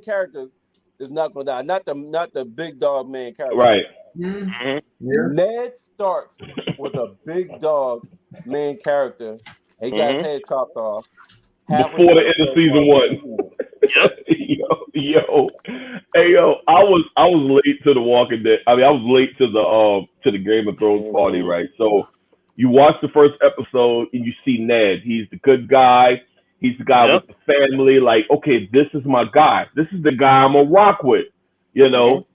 characters is not gonna die. Not the big dog main character. Right. Yeah. Ned Stark was a big dog main character. He got his head chopped off before the end of season 1. Yo, I was late to The Walking Dead. I mean, I was late to the Game of Thrones party, right? So you watch the first episode and you see Ned. He's the good guy. He's the guy with the family. Like, okay, this is my guy. This is the guy I'm gonna rock with, you know.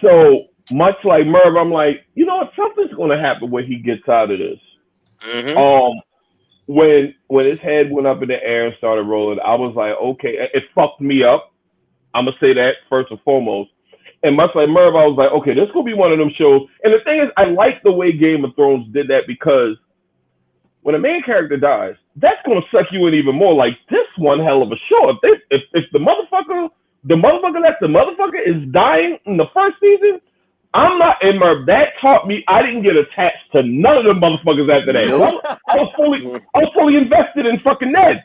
So much like Merv, I'm like, you know what? Something's gonna happen when he gets out of this. When his head went up in the air and started rolling, I was like, okay, it fucked me up. I'm gonna say that first and foremost. And much like Merv, I was like, okay, this is gonna be one of them shows. And the thing is, I like the way Game of Thrones did that because when a main character dies, that's gonna suck you in even more. Like, this one hell of a show. If the motherfucker that's the motherfucker is dying in the first season, I'm not in Merv. That taught me I didn't get attached to none of the motherfuckers after that. I was fully invested in fucking Ned.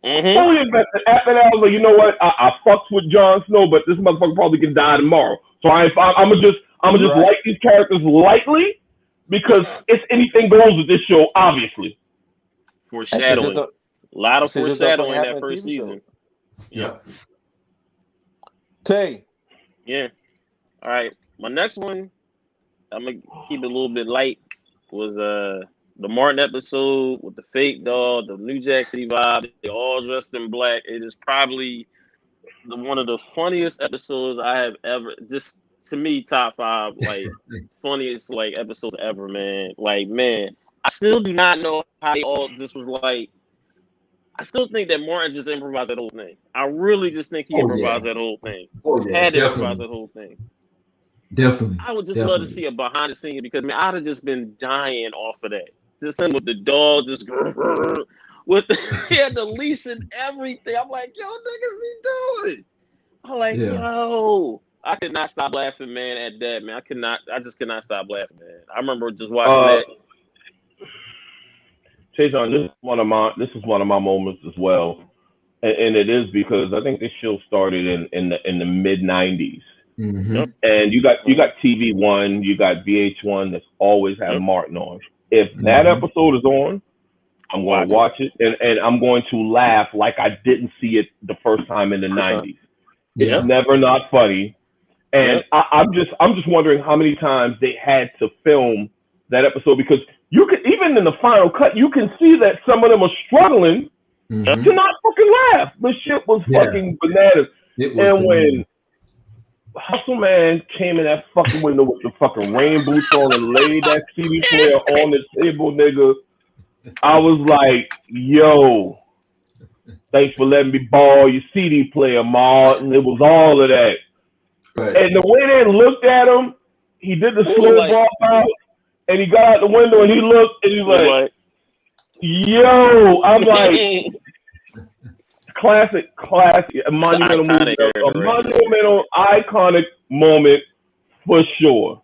Fully invested. After that, I was like, you know what? I fucks with Jon Snow, but this motherfucker probably can die tomorrow. So I'm gonna just like these characters lightly because it's anything goes with this show, obviously. Foreshadowing. A lot of foreshadowing in that first season. Yeah. Tay. Yeah. All right. My next one, I'm gonna keep it a little bit light. Was the Martin episode with the fake dog, the New Jack City vibe. They all dressed in black. It is probably one of the funniest episodes I have ever. Just to me, top 5 like funniest like episodes ever, man. Like, man, I still do not know how they all just was like. I still think that Martin just improvised that whole thing. I really just think he improvised that whole thing. Had to improvise that whole thing. Definitely. I would just love to see a behind the scenes because man, I'd have just been dying off of that. Just him with the dog, just with he had the leash and everything. I'm like, yo, niggas, he doing? I'm like, yo, I could not stop laughing, man. At that, man, I just could not stop laughing, man. I remember just watching that. Taison, this is one of my moments as well, and it is because I think this show started in the mid '90s. Mm-hmm. And you got TV1, you got VH1 that's always had Martin on. If that episode is on, I'm going to watch it, and I'm going to laugh like I didn't see it the first time in the '90s. It's never not funny, and I'm just wondering how many times they had to film that episode because you could even in the final cut you can see that some of them are struggling to not fucking laugh. The shit was fucking bananas, and when Hustle Man came in that fucking window with the fucking rain boots on and laid that CD player on the table, nigga. I was like, yo, thanks for letting me borrow your CD player, Ma. And it was all of that. Right. And the way they looked at him, he did the slow walk out and he got out the window and he looked and he's like, yo, I'm like, classic, a monumental movie, a monumental, iconic moment for sure.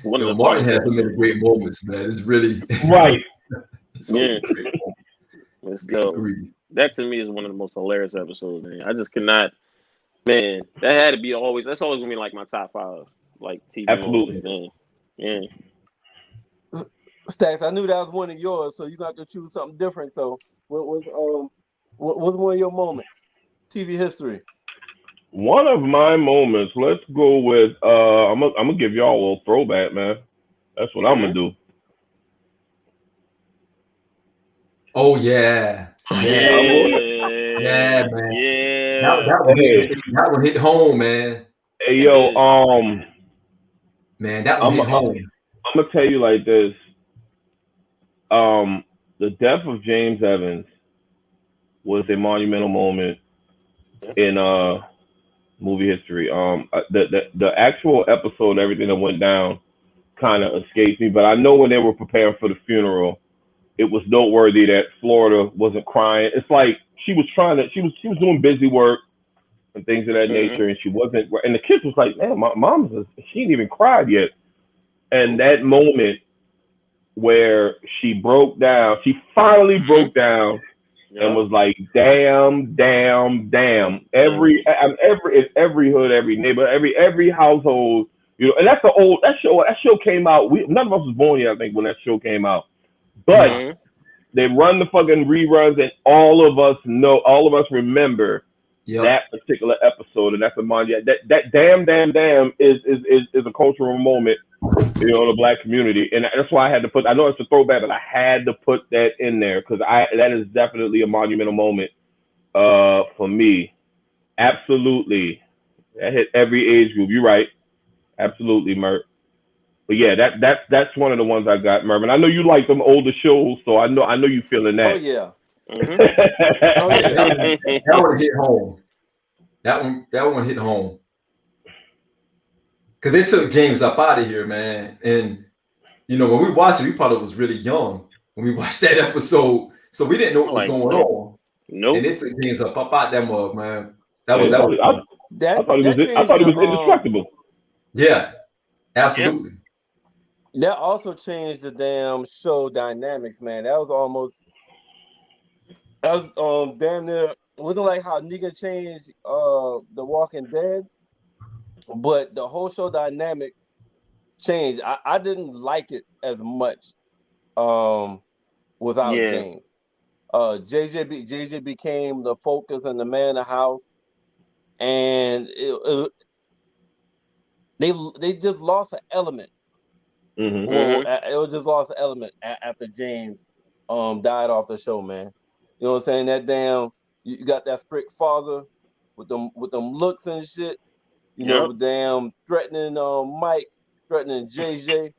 Martin has so many great moments, man. It's really right. Great let's go. That to me is one of the most hilarious episodes, man. I just cannot, man. That had to be always. That's always gonna be like my top 5, like TV Absolutely. Moments, man. Yeah. Stacks, I knew that was one of yours, so you're gonna have to choose something different. So, what was one of your moments? TV history. One of my moments. Let's go with. I'm gonna give y'all a little throwback, man. That's what I'm gonna do. Oh yeah, man. Yeah. That one hit home, man. Hey yo, man, that one hit home. I'm gonna tell you like this. The death of James Evans was a monumental moment in movie history. The actual episode, everything that went down, kind of escapes me. But I know when they were preparing for the funeral, it was noteworthy that Florida wasn't crying. It's like she was doing busy work and things of that nature, and she wasn't. And the kids was like, man, my mom, she ain't even cried yet. And that moment where she broke down, she finally broke down. And was like, damn. Every hood, every neighbor, every household, you know. And that's that show came out. None of us was born yet, I think, when that show came out. But they run the fucking reruns, and all of us remember that particular episode, and that's a monument. That damn is a cultural moment, you know, in the Black community, and that's why I had to put. I know it's a throwback, but I had to put that in there because that is definitely a monumental moment for me. Absolutely, that hit every age group. You're right, absolutely, Merv. But yeah, that's one of the ones I got, Merv. And I know you like them older shows, so I know you feeling that. Oh yeah. That one hit home. That one hit home. Because they took James up out of here, man. And, you know, when we watched it, we probably was really young when we watched that episode. So we didn't know what was going on. Nope. And they took James up out that mug, man. I thought he was indestructible. Yeah, absolutely. That also changed the damn show dynamics, man. That was almost That was damn near. It wasn't like how Negan changed The Walking Dead, but the whole show dynamic changed. I didn't like it as much without Yeah. James. JJ became the focus and the man of the house, and they just lost an element. Mm-hmm. Well, it was just lost an element after James died off the show, man. You know what I'm saying? That damn you got that strict father with them looks and shit. You know, Yep. damn threatening Mike, threatening JJ,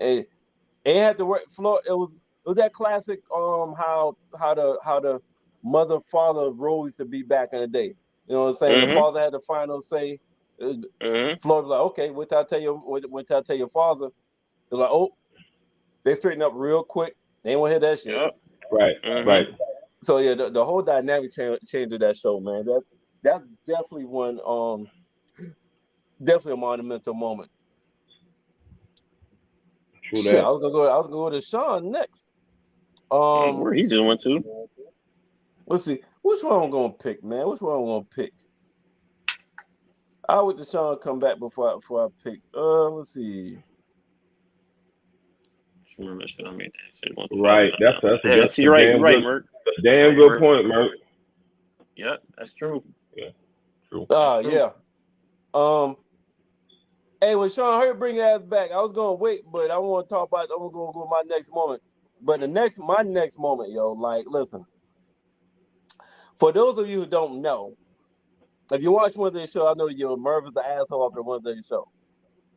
and they had to work. Floor. It was that classic how the mother father role used to be back in the day. You know what I'm saying? The father had the final say. Floyd was like, okay, wait till I tell you. Wait till I tell your father. They're like, oh, they straighten up real quick. They ain't want to hear that shit. Yep. Right. Right. So yeah, the whole dynamic change of that show, man. That's definitely one definitely a monumental moment. True Shit, that. I was gonna go to Sean next. Where he just went to? Let's see. Which one I'm gonna pick, man? Which one I'm gonna pick? I'll wait till Sean come back before I pick. Let's see. Remember, I made that shit. Right. That's you're right. damn You're right, good. Merv. Damn good point, Merv. Yep, that's true. Yeah. True. Yeah. Hey, when Sean Hurt bring your ass back, I was gonna wait, but I want to talk about. I'm gonna go my next moment. But my next moment, yo, like, listen. For those of you who don't know, if you watch Wednesday show, I know you're Merv is the asshole after Wednesday show.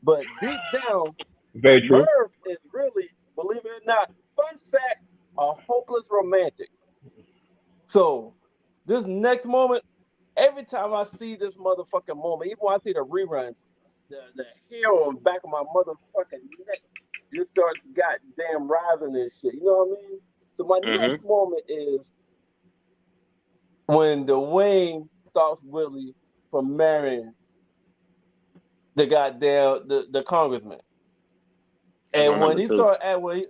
But deep down, Very true. Merv is really, believe it or not, fun fact, a hopeless romantic. So this next moment, every time I see this motherfucking moment, even when I see the reruns, the hair on the back of my motherfucking neck just starts goddamn rising and shit. You know what I mean? So my next moment is when Dwayne stops Willie from marrying the goddamn the congressman. And when he started when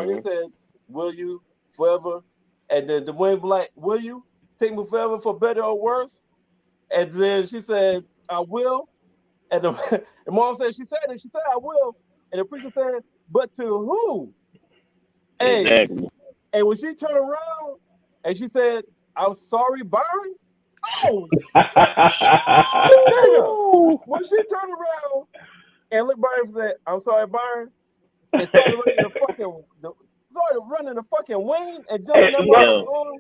he said, "Will you forever?" and then Dwayne be like, "Will you take me forever for better or worse?" And then she said, "I will." And the mom said, "She said it. She said I will." And the preacher said, "But to who?" Exactly. And when she turned around and she said, "I'm sorry, Byron." Oh, nigga. When she turned around and looked Byron and said, "I'm sorry, Byron," and started running the fucking wing and jumping up on his arm.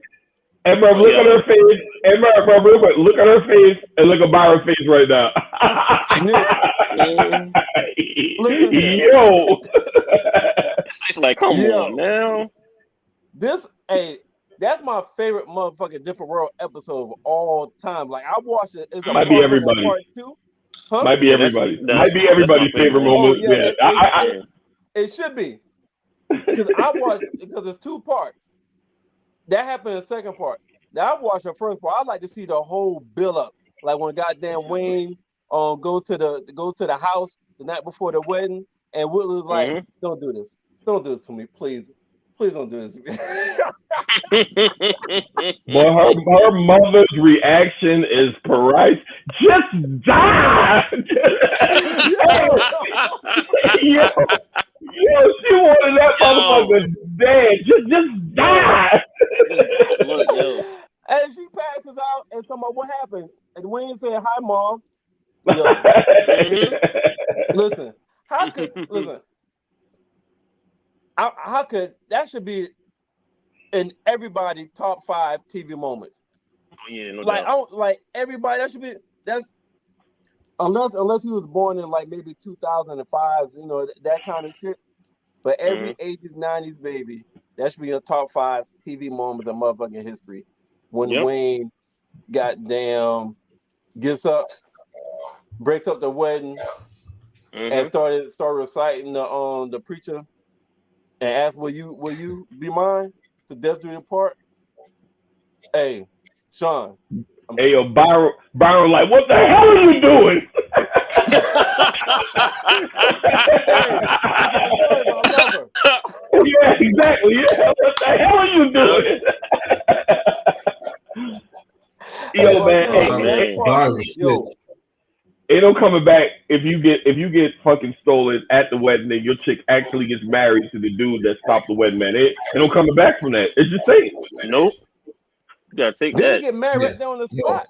And Merv, look at her face. And Merv, real quick, look at her face and look at Byron's face right now. Yo. It's like, come on now. That's my favorite motherfucking Different World episode of all time. Like, I watched it. It's a might be everybody. Part 2. Huh? Might be everybody. Might be everybody's favorite moment. Oh, yeah, it should be. Because I watched because there's 2 parts. That happened in the second part. Now I watched the first part. I like to see the whole build up. Like when goddamn Wayne goes to the house the night before the wedding, and Whitley was like, "Don't do this. Don't do this to me, please. Please don't do this to me." Well, her mother's reaction is priceless. Just die. Yo, she wanted that motherfucker dead. Just die. And she passes out, and somebody, what happened? And Wayne said, "Hi, Mom." Listen, how could that should be in everybody top 5 TV moments? Oh, yeah, no like, doubt. like everybody, that should be unless he was born in like maybe 2005, you know, that kind of shit. But every 80s, 90s baby, that should be in the top 5 TV moments of motherfucking history. When Wayne goddamn gets up, breaks up the wedding, and start reciting the preacher and asks, will you be mine to death do your part? Hey, Sean. Hey, yo, Byron, like, what the hell are you doing? Hey, yeah, exactly. Yeah, what the hell are you doing? yo, man, no, hey, that part, Byron was sick. yo, ain't no coming back if you get fucking stolen at the wedding and your chick actually gets married to the dude that stopped the wedding, man. Ain't no coming back from that. It's just safe. Nope. You gotta take they that. get married Yeah. right there on the Yo, spot.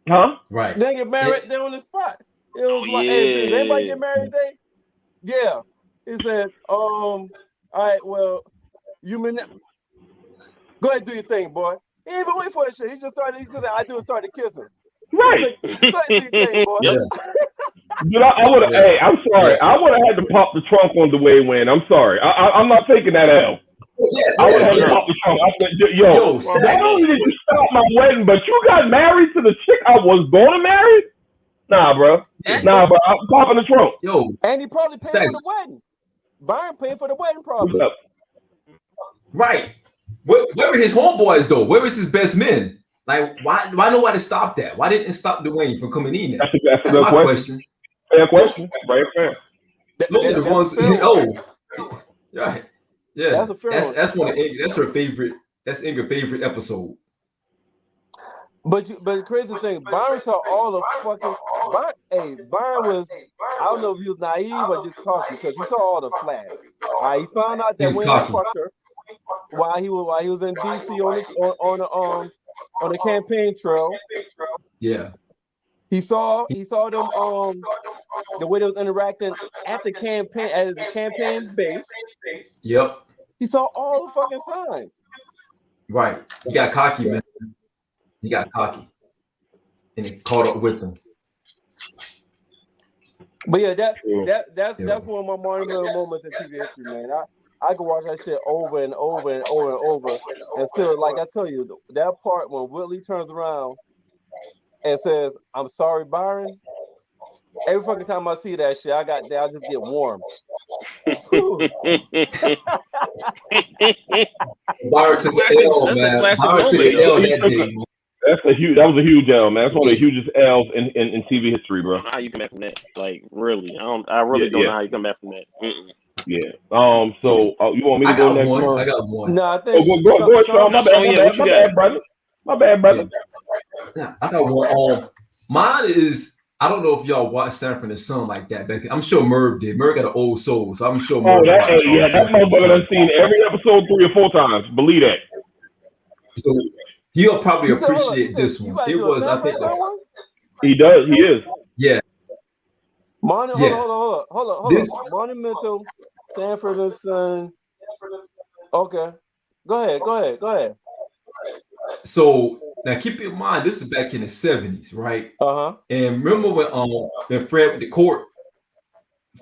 Huh? right. They get married It- right there on the spot. It was Oh like, hey, did anybody yeah. get married today? Yeah. He said, all right, well, you mean go ahead and do your thing, boy. He didn't even wait for that shit. He just started kissing. He was Right. like, go ahead and do your thing, boy. Yep. yeah, Dude, I would have. yeah, Hey, I'm sorry. yeah. I would have had to pop the trunk on the way in. I'm sorry. I'm not taking that L. Yeah, I would have had to No. pop the trunk. I said, yo, Yo, Wrong Stack. not with only that. did you stop my wedding, but you got married to the chick I was going to marry. Nah, bro. Yeah. Nah, bro. I'm popping the trunk. Yo, And he probably paid Stacks. for the wedding. Byron paid for the wedding What's probably. up? Right. Where were his homeboys though? Where was his best men? Like, why nobody stopped that? Why didn't it stop Dwayne from coming in there? That's a That's good my question. question. Fair question. Right, fair. Those are the That's ones. a fair one. Oh, right. Yeah, That's a fair one. that's one of that's her favorite. That's Inga's favorite episode. But the crazy thing, Byron saw all the fucking. Byron was. I don't know if he was naive or just cocky because he saw all the flags. He found out He that was Wayne had cocky. fucked her while he was in DC on the campaign trail. Yeah, He saw them the way they was interacting at the campaign base. yep, He saw all the fucking signs. right. He got cocky, man. He got cocky, and it caught up with him. But yeah, that's Yeah. that's one of my monumental moments in TV history, man. I could watch that shit over and over and over and over, and still, like I tell you, that part when Whitley turns around and says, "I'm sorry, Byron." Every fucking time I see that shit, I just get warm. Byron took the L, That's a man. classic Byron took moment, the L though. that day. That was a huge L, man. That's one of the hugest L's in TV history, bro. How you come back from that? Like really, I really don't know how you come back from that. Mm-mm. Yeah. So you want me to I go got next, one. Merv? I got one. No, I Oh, think go ahead, Sean. My Sean, yeah, what you got? bad, brother. My bad, brother. Yeah, I got one. Mine is. I don't know if y'all watched Sanford and Son like that back. I'm sure Merv did. Merv got an old soul, so I'm sure Merv That watched that Sanford and motherfucker Son. done seen every episode 3 or 4 times. Believe that. So he'll probably you said, hold on, appreciate this you one. gotta It do a was, I Sanford think, and Son one? He does. He is. yeah. Hold on. This Monumental, Sanford and Son. Okay. Go ahead. so now keep in mind this is back in the 70s, right? Uh-huh. And remember when Fred went to court,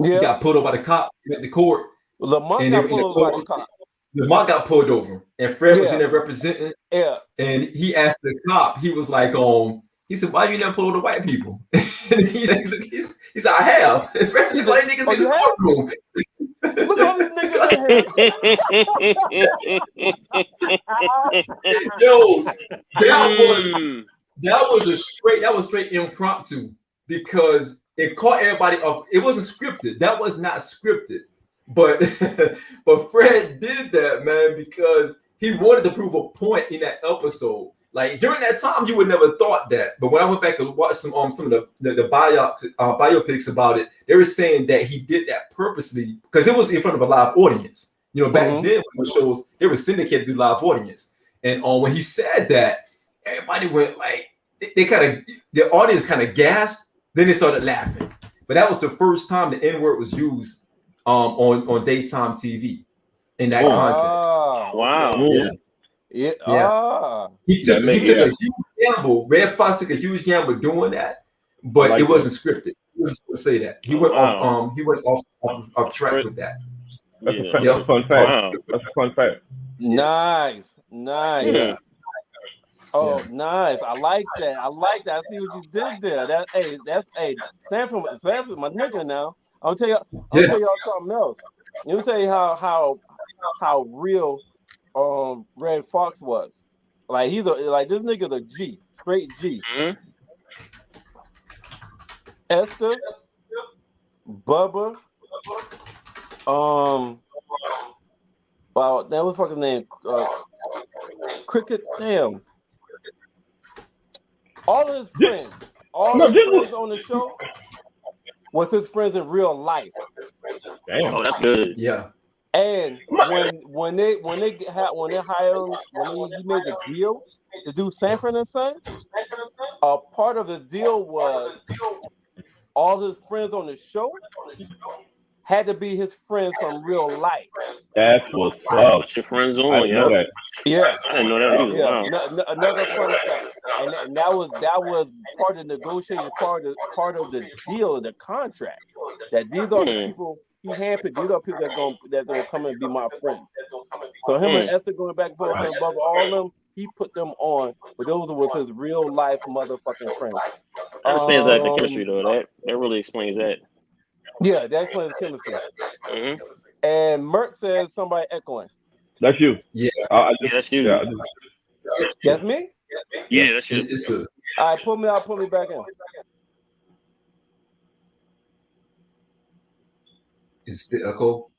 he Yeah. got pulled over by the cop, he went to court, Lamont and got they were in pulled the over by the court. cop. Lamont got pulled over, and Fred was Yeah. in there representing, Yeah. and he asked the cop, he was like, he said, "Why you never pull over the white people?" And he said, "I have." And Fred said, "Like niggas in you the have? courtroom." Look at all these niggas in here. Yo, that was straight impromptu because it caught everybody off. It wasn't scripted. That was not scripted. But but Fred did that, man, because he wanted to prove a point in that episode. Like during that time, you would never thought that. But when I went back and watched some of the biopics about it, they were saying that he did that purposely because it was in front of a live audience. You know, back then when the shows they were syndicated through live audience, and when he said that, everybody went like the audience kind of gasped. Then they started laughing. But that was the first time the N word was used on daytime TV in that context. Wow. Yeah. Yeah. He took a huge gamble. Red Fox took a huge gamble doing that, but like it wasn't scripted. Let's say that he went off. He went off track with that. That's a fun fact. Wow. That's a fun fact. Nice. Yeah. Oh, nice. I like that. I see what you did there. That's Sanford, my nigga now. I'll tell y'all something else. Let me tell you how real Red Fox was. Like this nigga's a G, straight G. Mm-hmm. Esther, Bubba, wow, that was fucking name. Cricket, damn. All of his friends, all No, his just friends on the show was his friends in real life. damn. Oh, that's good. Yeah. And when they hired him, he made the deal to do Sanford and Son, a part of the deal was all his friends on the show had to be his friends from real life. That's what's up. Put your friends I on, didn't know yeah. that. Yeah, I didn't know that either. yeah. Wow. Another fun fact, and that was part of the negotiated part of the deal, the contract. That these are the people he handpicked. These are people that's gonna come and be my friends. So him and Esther going back and forth, Right. him and brother, all of them, he put them on, but those were his real life motherfucking friends. I understand that the chemistry though. That really explains that. Yeah, that explains the chemistry. Mm-hmm. And Mert says somebody echoing. That's you. Yeah. I Yeah, just, that's you. yeah, That's me? Yeah, that's you. It's a. All right, put me out, put me back in. It's the echo.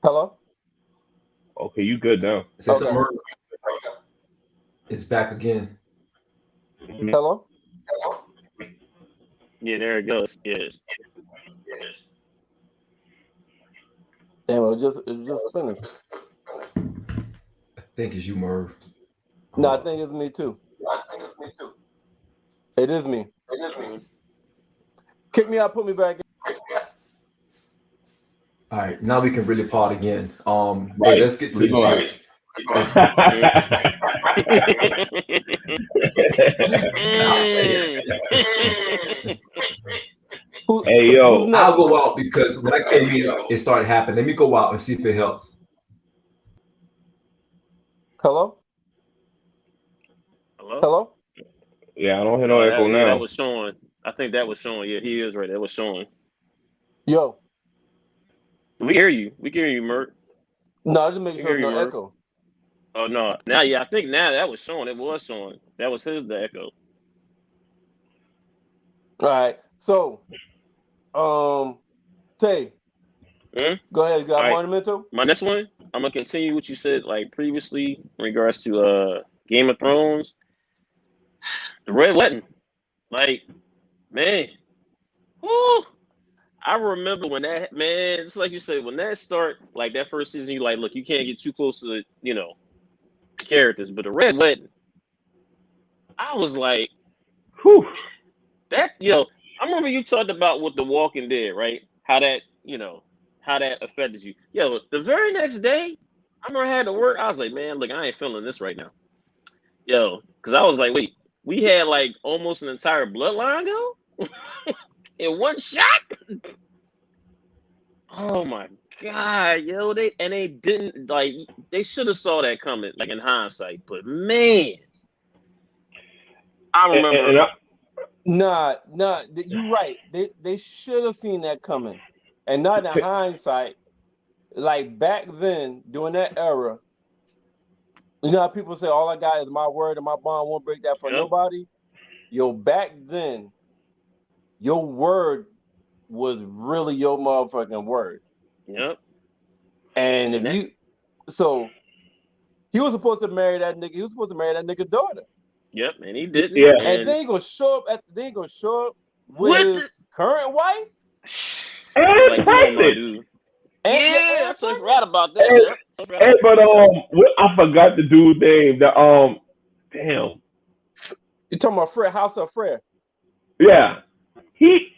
Hello? okay, you good now. Say Okay. something. It's back again. Hello? Yeah, there it goes. Yes. Damn, it was just finished. I think it's you, Merv. No, I think it's me too. It is me. Kick me out, put me back in. All right, now we can really pod again. Right. Hey, let's get to the Right. shits. Let's- Ah, shit. Hey, yo. Who's next? I'll go out because when I came in, it started happening. Let me go out and see if it helps. Hello? Hello? Hello? Yeah, I don't hear no Oh, echo that, now. yeah, that was showing. I think that was showing. Yeah, he is right. That was showing. Yo. We hear you. We can hear you, Mert. No, just make We sure hear there's you, no Merv. echo. Oh no. Now, yeah, I think now that was showing. It was showing. That was the echo. All right. So, Tay, go ahead. You got All right. monumental? My next one, I'm gonna continue what you said like previously in regards to Game of Thrones. The Red Wedding. Like, man. Woo! I remember when that man, it's like you said, when that start, like that first season, you like, look, you can't get too close to the, characters. But the Red Wedding, I was like, Whew. that, I remember you talked about with The Walking Dead, right? How that, how that affected you. Yo, the very next day, I remember I had to work. I was like, man, look, I ain't feeling this right now. Yo, because I was like, wait, we had like almost an entire bloodline go in one shot. Oh my god, yo, they didn't like they should have saw that coming, like in hindsight. But man, I remember. Nah, you're right. They should have seen that coming, and not in hindsight. Like back then, during that era, you know how people say, "All I got is my word, and my bond won't break that for nobody." Yo, back then, your word was really your motherfucking word. Yep. And if so he was supposed to marry that nigga. He was supposed to marry that nigga's daughter. Yep, and he didn't. Yeah. And then he gonna show up with his current wife. And Like, pregnant. dude. And Yeah, I totally forgot about that. Hey, but I forgot the dude's name. Damn. You talking about Fred, House of Fred? Yeah, he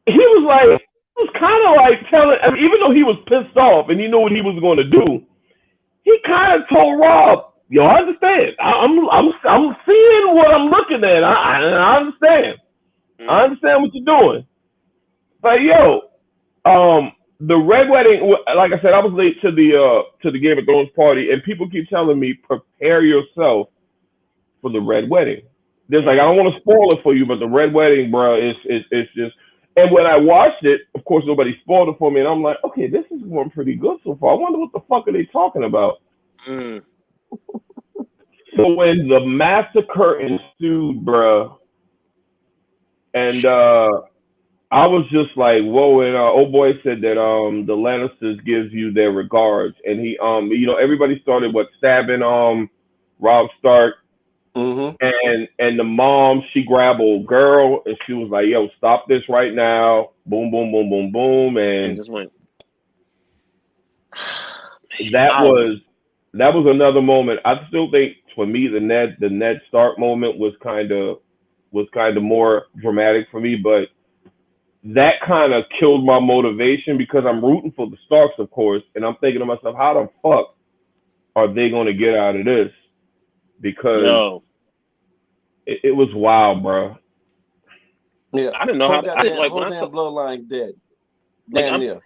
was kind of like telling. I mean, even though he was pissed off and he knew what he was going to do, he kind of told Rob, "Yo, I understand. I'm seeing what I'm looking at. I understand. I understand what you're doing." But yo, the Red Wedding. Like I said, I was late to the Game of Thrones party, and people keep telling me prepare yourself for the Red Wedding. There's like I don't want to spoil it for you, but the Red Wedding, bro, is just. And when I watched it, of course, nobody spoiled it for me, and I'm like, okay, this is going pretty good so far. I wonder what the fuck are they talking about. So when the massacre ensued, bro, and I was just like, whoa. And old boy said that the Lannisters gives you their regards, and he everybody started stabbing Robb Stark. And the mom, she grabbed old girl and she was like, "Yo, stop this right now!" Boom, boom, boom, boom, boom, And and just went. that I was was that was another moment. I still think for me the Ned Stark moment was kind of more dramatic for me, but that kind of killed my motivation because I'm rooting for the Starks, of course, and I'm thinking to myself, how the fuck are they going to get out of this? Because yo. it was wild, bro. Yeah, I didn't know how. whole I didn't goddamn like whole when I saw. damn bloodline dead. Like Damn near.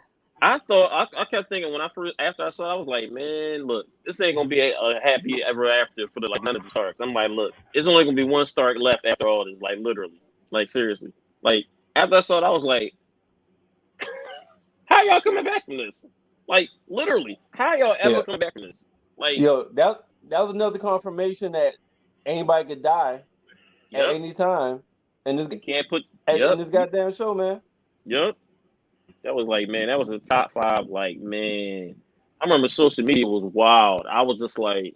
I thought I kept thinking when I first after I saw it, I was like, man, look, this ain't gonna be a happy ever after for the like none of the Starks. I'm like, look, it's only gonna be one Stark left after all this, like literally, like seriously. Like after I saw it, I was like, how y'all coming back from this? Like literally, how y'all Yeah. ever coming back from this? Like, Yo, that was another confirmation that anybody could die at yep, any time in this you can't put, in yep, this goddamn show, man. yep. That was like, man, that was a top five. Like, man, I remember social media was wild. I was just like.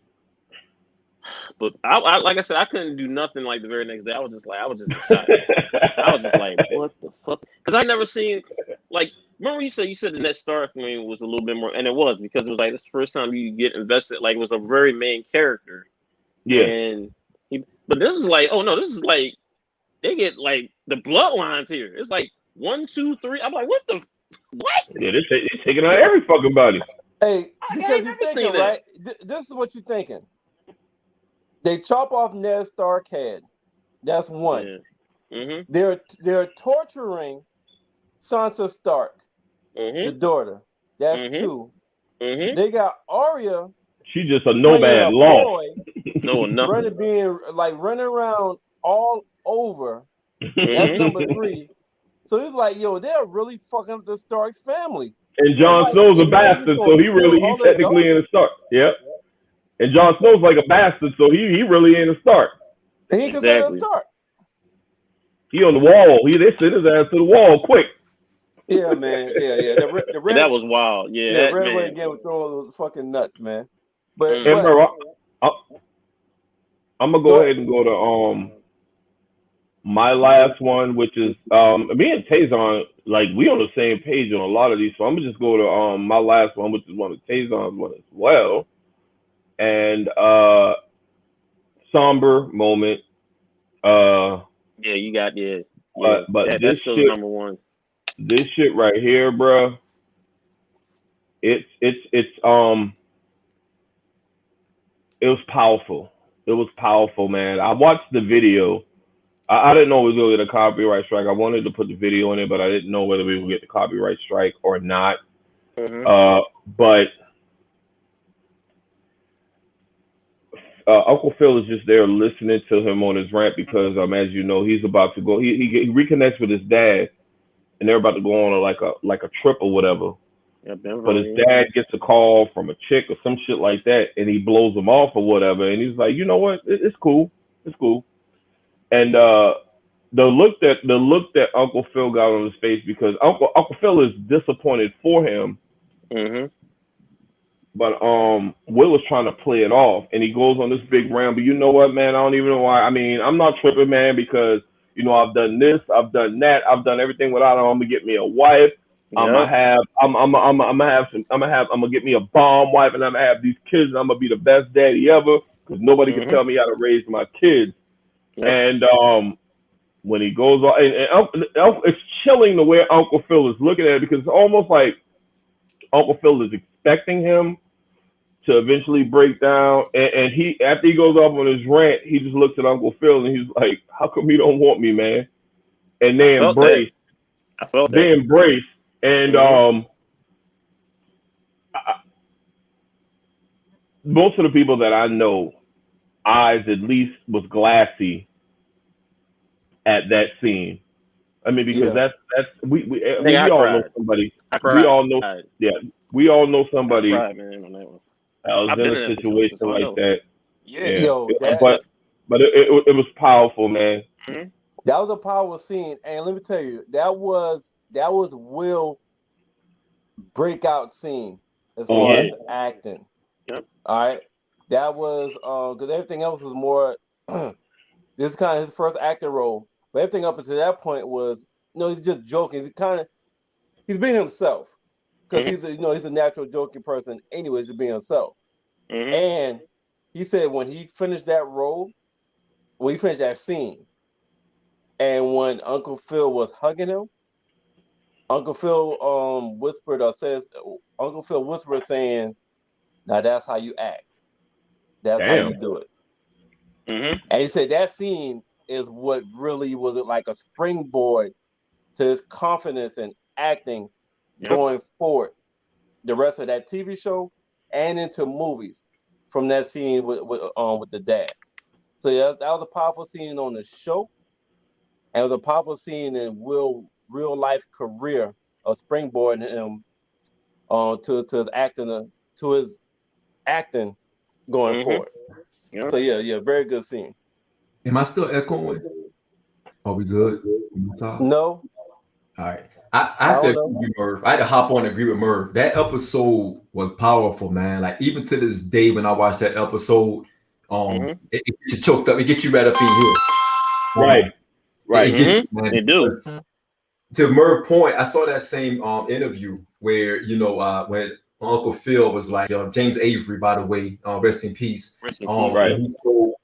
But I like I said, I couldn't do nothing like the very next day. I was just in shock. I was just like, what the fuck? Because I never seen like. Remember you said the Ned Stark thing was a little bit more, and it was because it was like this the first time you get invested. Like it was a very main character, Yeah. and but this is like, oh no, this is like they get like the bloodlines here. It's like 1, 2, 3. I'm like, what the what? Yeah, they're taking out every fucking body. Hey, I because ain't you're never thinking, seen that. right? This is what you're thinking. They chop off Ned Stark head. That's one. Yeah. Mhm. They're torturing Sansa Stark, the Mhm. daughter. That's Mhm. two. Mhm. They got Arya She's just a playing nomad a lost. boy, No, nothing. running around all over. That's Mhm. number three. So it's like, yo, they're really fucking up the Stark's family. And It's Jon like, Snow's a and now you're bastard, so gonna he kill really he all their technically in daughters? a Stark. Yep. And Jon Snow's like a bastard, so he really in a Stark. And he considered a Exactly. Stark. He on the wall. They sent his ass to the wall quick. Yeah, man. Yeah. That was wild. Yeah, Yeah, that Red man. Game of Thrones was fucking nuts, man. But And Mm. but bro, I, I'm gonna go go ahead. ahead and go to my last one, which is me and Taison, like we on the same page on a lot of these. So I'm gonna just go to my last one, which is one of Taison's one as well. And somber moment. Uh, Yeah, you got but That's still the number one. this shit right here, bro. It's it was powerful. It was powerful, man. I watched the video. I didn't know we was gonna get a copyright strike. I wanted to put the video in it, but I didn't know whether we would get the copyright strike or not. Mhm. But Uncle Phil is just there listening to him on his rant because, as you know, he's about to go. He reconnects with his dad, and they're about to go on like a trip or whatever. Yeah, But his Beverly. dad gets a call from a chick or some shit like that, and he blows him off or whatever. And he's like, you know what? It's cool. It's cool. And the look that Uncle Phil got on his face because Uncle Phil is disappointed for him, Mhm. but Will is trying to play it off, and he goes on this big rant. But you know what, man? I don't even know why. I mean, I'm not tripping, man, because I've done this, I've done that, I've done everything without him. I'm gonna get me a wife. I'm gonna Yep. have, I'm gonna have some, I'm gonna get me a bomb wife, and I'm gonna have these kids, and I'm gonna be the best daddy ever because nobody can Mhm. tell me how to raise my kids. Yep. And when he goes on, it's chilling the way Uncle Phil is looking at it because it's almost like Uncle Phil is expecting him to eventually break down. And he, after he goes off on his rant, he just looks at Uncle Phil and he's like, "How come you don't want me, man?" And I felt that. I felt they that. embrace, and Mhm. most of the people that I know, eyes at least was glassy at that scene. I mean, because Yeah. that's I Nigga, mean, we I all know cried. somebody. I We cried. all know, yeah, we all know I somebody cried, man, on that one. that was I've in been a in that situation situation, so I like know. that. Yeah. Yeah, Yo, That's that tough. but it was powerful, man. Mhm. that was a powerful scene. And let me tell you, that was Will breakout scene as far Hmm. Yeah. as acting. Yep. All right. That was because everything else was more this is kind of his first acting role. But everything up until that point was, he's just joking. He's being himself because he's a natural joking person. Anyways, just being himself. And he said when he finished that role, when he finished that scene, and when Uncle Phil was hugging him, Uncle Phil whispered or says, Uncle Phil whispered saying, "Now that's how you act. That's how you do it." And he said that scene is what really was like a springboard to his confidence in acting going forward. The rest of that TV show and into movies from that scene with the dad. So yeah, that was a powerful scene on the show, and it was a powerful scene in real life career of springboarding him to his acting going forward. Yep. So yeah, very good scene. Am I still echoing? Are we good? No. All right. I have to agree with Merv. I had to hop on and agree with Merv. That episode was powerful, man. Like even to this day, when I watch that episode, it gets you choked up. It gets you right up in here. Right. They do. To Merv's point, I saw that same interview where when Uncle Phil was like, James Avery, by the way, rest in peace. Right.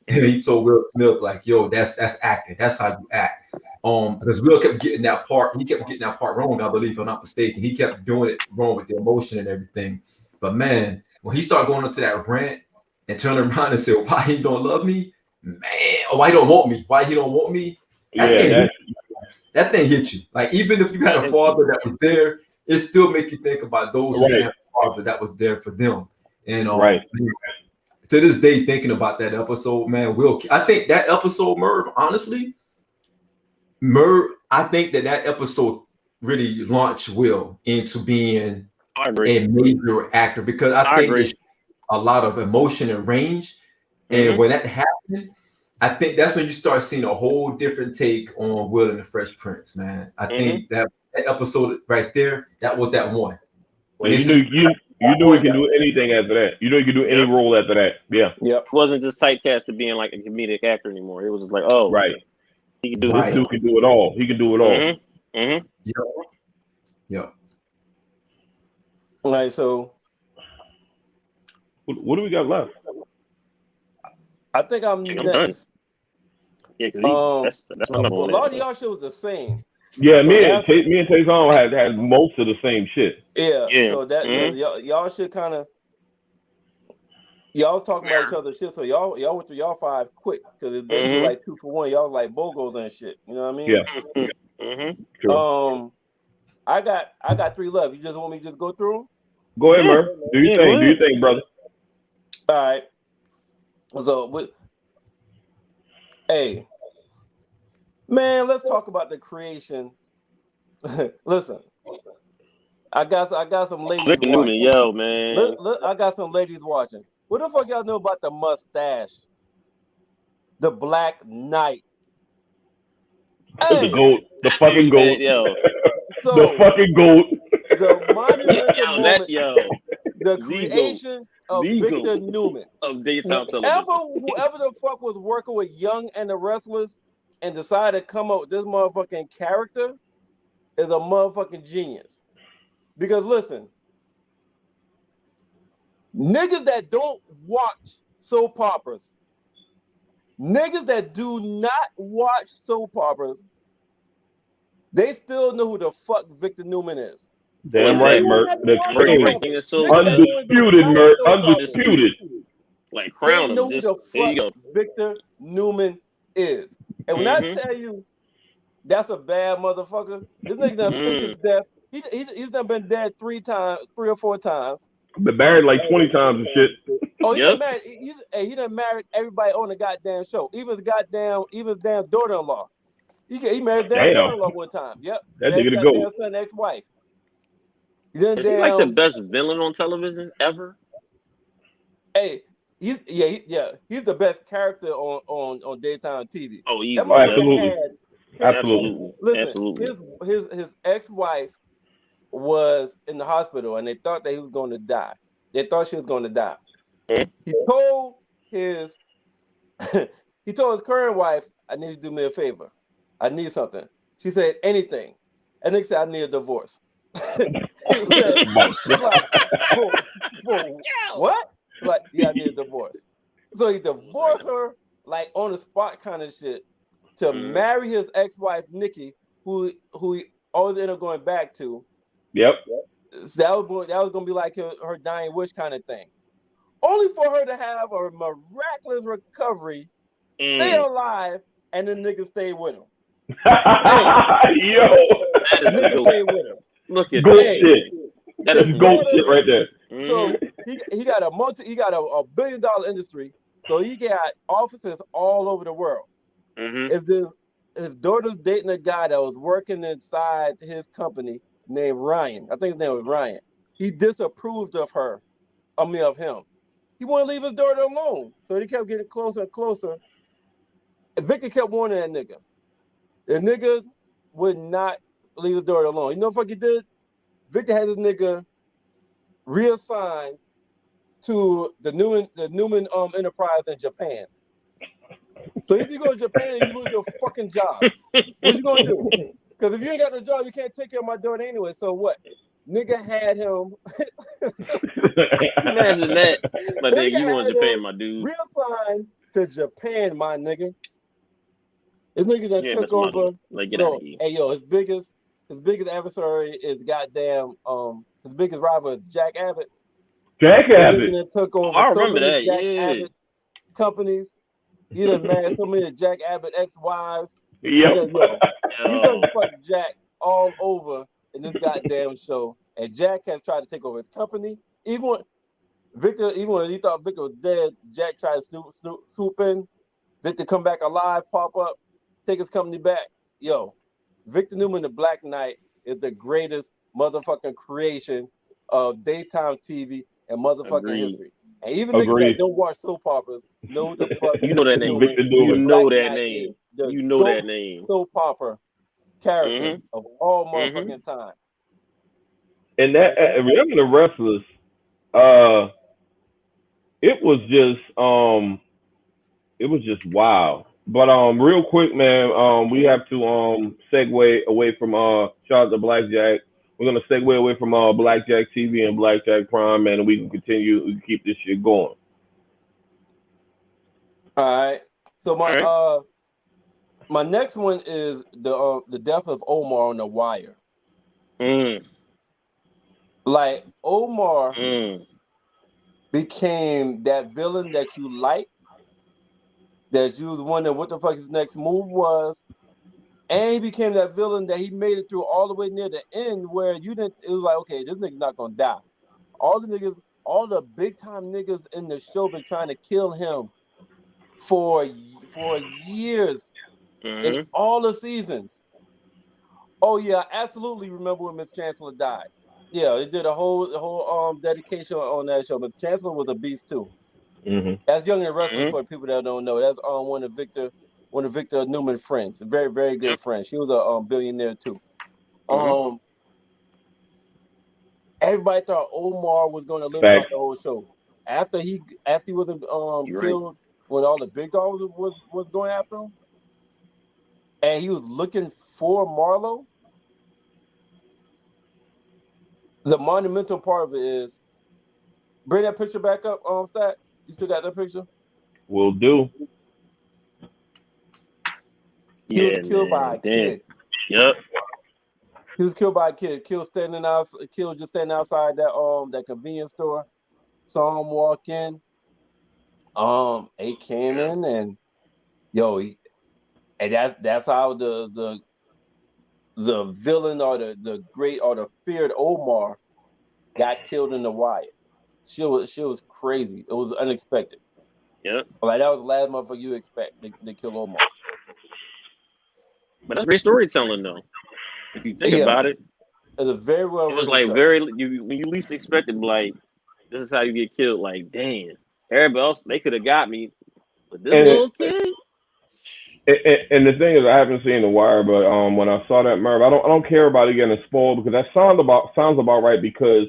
He told Will Smith like, "Yo, that's acting. That's how you act." Because Will kept getting that part. He kept getting that part wrong. I believe, if I'm not mistaken, he kept doing it wrong with the emotion and everything. But man, when he started going into that rant and turning around and said, "Why he don't love me, man? Or why he don't want me? Why he don't want me?" That thing hit you. Like even if you had a father that was there, it still make you think about those who didn't have a father that was there for them. And to this day, thinking about that episode, man, I think that episode, Merv, honestly, I think that episode really launched Will into being a major actor because I think it's a lot of emotion and range. And when that happened, I think that's when you start seeing a whole different take on Will and the Fresh Prince, man. I think that episode right there, that was that one. When you knew he can do anything after that. You know he can do any role after that. Yeah. Yep. It wasn't just typecast to being like a comedic actor anymore. It was just like, he can do this. Dude can do it all. He can do it all. Yep. All right, so what do we got left? I think I'm next. Yeah, because that's my number one. A lot of y'all shit was the same. Yeah, so me and Taison had most of the same shit. Yeah. So that y'all should kind of was talking about each other's shit. So y'all went through y'all five quick because it's basically like 2 for 1. Y'all was like bogos and shit. You know what I mean? Yeah. True. I got 3 left. You just want me to just go through them? Go ahead, Merv. Do your thing, brother. All right. So, hey, man, let's talk about the creation. Listen, I got some ladies watching. Yo, man. I got some ladies watching. What the fuck y'all know about the mustache? The Black Knight. Hey, the goat. The fucking goat. Yo. So, the fucking goat. The monumental moment, the creation of Victor Newman. Of daytime television. Whoever the fuck was working with Young and the Wrestlers and decided to come up with this motherfucking character is a motherfucking genius. Because listen, niggas that don't watch soap operas, niggas that do not watch soap operas, they still know who the fuck Victor Newman is. Damn right, Merv. The cream. Undisputed, Merv. Undisputed. Like crown him. There you go. Victor Newman is. And when I tell you that's a bad motherfucker, this nigga done faked his death. He's done been dead 3 or 4 times. Been married like 20 times and shit. Oh, he done married. He done married everybody on the goddamn show. Even his damn daughter-in-law. He married their daughter-in-law one time. Yep. That nigga to go. Son, ex-wife. Is he like the best villain on television ever? Hey, he's the best character on daytime TV. Oh, easy. Absolutely. Listen, his ex-wife was in the hospital and they thought that he was going to die. They thought she was going to die. He told his He told his current wife, "I need you to do me a favor. I need something." She said, "Anything." And nigga said, "I need a divorce." He said, like, for what? Like, yeah, I need a divorce. So he divorced her, like on the spot kind of shit, to marry his ex-wife Nikki, who he always ended up going back to. Yep. So that was gonna be like her dying wish kind of thing. Only for her to have a miraculous recovery, stay alive, and the nigga stay with him. Yo. That is Nigga stay with him. Look at Goat that. shit. That That's is goat shit right there. So he got a $1 billion industry. So he got offices all over the world. Is this his daughter's dating a guy that was working inside his company named Ryan? I think his name was Ryan. He disapproved of her. Of him. He wouldn't leave his daughter alone. So he kept getting closer and closer. And Victor kept warning that nigga. The nigga would not leave his daughter alone. You know what the fuck he did? Victor had this nigga reassigned to the Newman Enterprise in Japan. So if you go to Japan and you lose your fucking job, what you gonna do? Because if you ain't got no job, you can't take care of my daughter anyway. So what? Nigga had him. Imagine that. But then you going to Japan, my dude. Reassigned to Japan, my nigga. This nigga that took over. Like, get out of here. Hey yo, his biggest adversary is goddamn his biggest rival is Jack Abbott. Jack Abbott that took over I so remember many that. Jack Yeah. Abbott companies. He done married so many Jack Abbott ex-wives. Yep. He's done fuck Jack all over in this goddamn show. And Jack has tried to take over his company. Even when he thought Victor was dead, Jack tried to swoop in. Victor come back alive, pop up, take his company back. Yo, Victor Newman, the Black Knight, is the greatest motherfucking creation of daytime TV and motherfucking history. And even niggas that don't watch soap operas know what the fuck. You know that name. Victor Newman. You know that name. You know that name. Soap opera character of all motherfucking time. And that remember the wrestlers, it was just wow. But real quick, man, we have to segue away from shout out to Blackjack. We're gonna segue away from Blackjack TV and Blackjack Prime, man, and we can continue to keep this shit going. All right. So my next one is the death of Omar on The Wire. Like Omar became that villain that you like, that you was wondering what the fuck his next move was, and he became that villain that he made it through all the way near the end where you didn't. It was like, okay, this nigga's not gonna die. All the big time niggas in the show been trying to kill him for years in all the seasons. Oh yeah, I absolutely remember when Miss Chancellor died. Yeah, they did a whole dedication on that show. Miss Chancellor was a beast too. That's Young and Wrestling for people that don't know. That's one of Victor Newman's friends, a very, very good friend. She was a billionaire too. Everybody thought Omar was going to live out the whole show. After he was killed, when all the big dogs was going after him, and he was looking for Marlo. The monumental part of it is, bring that picture back up, Stacks. You still got that picture? Will do. He was killed by a kid. Yep. He was killed by a kid. Killed just standing outside that convenience store. Saw him walk in. He came in and that's how the villain or the great or the feared Omar got killed in The Wire. She was crazy. It was unexpected. Yep. Like that was the last motherfucker you expect to kill Omar. But that's great storytelling though. If you think about it. It's a very well. It was like show. when you least expected, like this is how you get killed. Like damn, everybody else they could have got me, but this little kid. And the thing is, I haven't seen The Wire, but when I saw that, Merv, I don't care about it getting spoiled because that sounds about right. Because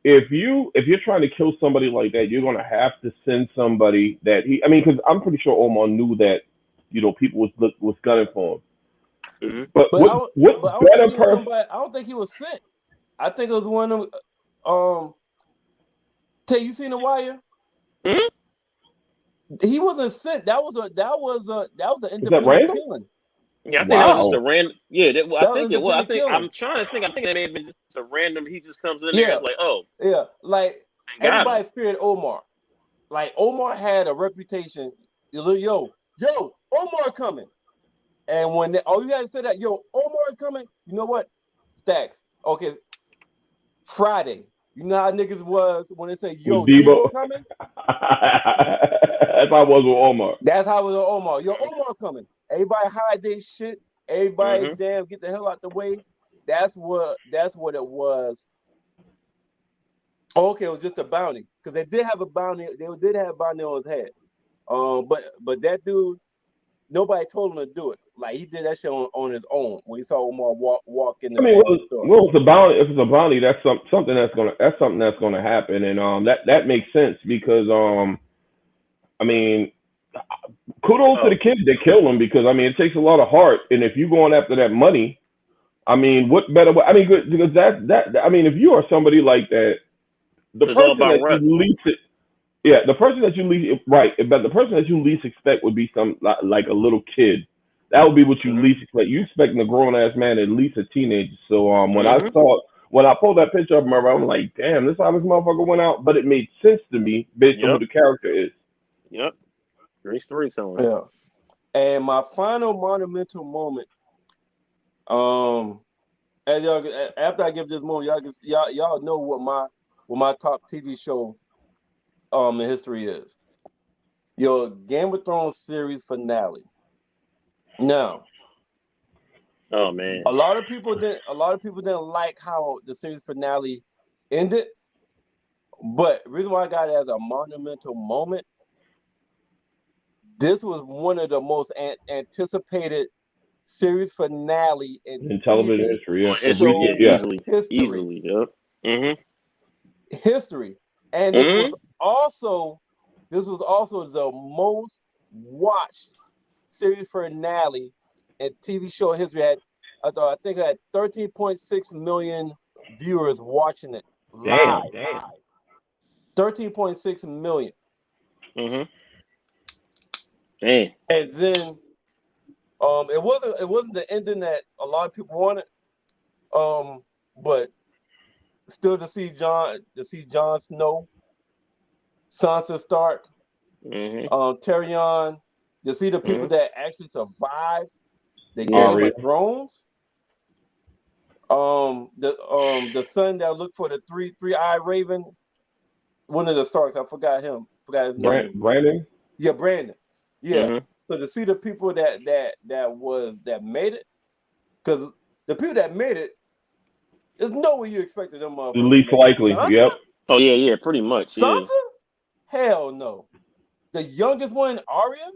if you're trying to kill somebody like that, you're gonna have to send somebody that because I'm pretty sure Omar knew that People was gunning for him. Mm-hmm. But But what but I don't better think he was person? somebody. I don't think he was sent. I think it was one of Tay, you seen The Wire? Mm-hmm. He wasn't sent. That was an Is that independent random? killing. Yeah, I think that was just a Wow. random. Yeah, well, I That was think an it. Well, I independent think killing. I'm trying to think. I think that may have been just a random. He just comes in there. Yeah, It's like, oh, yeah. Like they got him. everybody feared Omar. Like Omar had a reputation. Yo, Omar coming. And when all you had to say that, yo, Omar is coming. You know what? Stacks. Okay, Friday. You know how niggas was when they say, With yo, Debo. Debo coming? That's how I was with Omar. That's how it was with Omar. Yo, Omar coming. Everybody hide their shit. Everybody Mm-hmm. damn get the hell out the way. That's what it was. Okay, it was just a bounty. Because they did have a bounty, they did have a bounty on his head. But that dude, nobody told him to do it. Like he did that shit on his own when he saw Omar walk in I the mean, damn store. well, it's a bounty. If it's a bounty, that's something that's gonna happen, and that makes sense because I mean, kudos to the Oh, kids that kill him because I mean, it takes a lot of heart, and if you're going after that money, I mean, what better way? I mean, because that I mean, if you are somebody like that, the it's all person about that you rep. least yeah, the person that you least right, but the person that you least expect would be some like a little kid. That would be what you Mm-hmm. least expect. You expecting a grown ass man, at least a teenager. So Mm-hmm. when I pulled that picture up, remember I'm like, damn, this how this motherfucker went out. But it made sense to me based on who Yep. the character is. Yep. Great storytelling. Yeah. And my final monumental moment, um, and after I give this moment, y'all know what my top TV show in history is. Your Game of Thrones series finale. Now, Oh man. a lot of people didn't like how the series finale ended, but the reason why I got it as a monumental moment, this was one of the most anticipated series finale in In television TV history, yeah. Of Yeah, recent, show yeah. easily, history. easily. Yep. Mm-hmm. History. And this was Mm-hmm. also the most watched series finale in TV show history. I think it had 13.6 million viewers watching it Damn. live. 13.6 million. Mm-hmm. Damn. And then it wasn't the ending that a lot of people wanted. But still to see Jon Snow, Sansa Stark, Mm-hmm. Tyrion, to see the people Mm-hmm. that actually survived the Yeah. Game Aria. of Thrones. The son that looked for the three-eyed raven, one of the Starks, I forgot his name. Brandon. Yeah, Brandon. Yeah. Mm-hmm. So to see the people that made it, because the people that made it, there's no way you expected them The motherfuckers to least make it. likely. Sansa? Yep. Oh yeah, yeah. Pretty much. Yeah. Sansa? Hell no. The youngest one, Arya,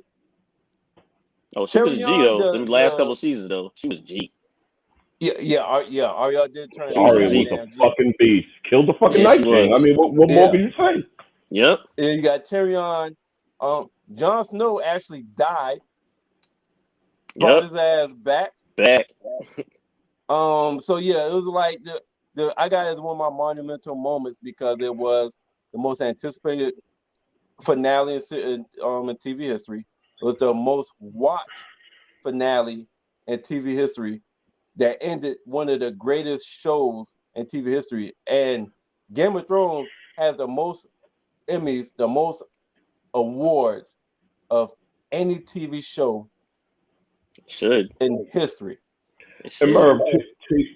Oh, she was a G Tyrion, though. Them last couple seasons though, she was G. yeah, Arya did turn She was into a Aria that was G. a damn G. fucking beast. Killed the fucking Yeah, she Night King. I was. mean, what more Yeah. can you say? Yep. And you got Tyrion. Jon Snow actually died, brought Yep. his ass back. Back. So yeah, it was like the I got it as one of my monumental moments because it was the most anticipated finale in TV history. It was the most watched finale in TV history that ended one of the greatest shows in TV history. And Game of Thrones has the most Emmys, the most awards of any TV show It should. in history. It And should. Merv,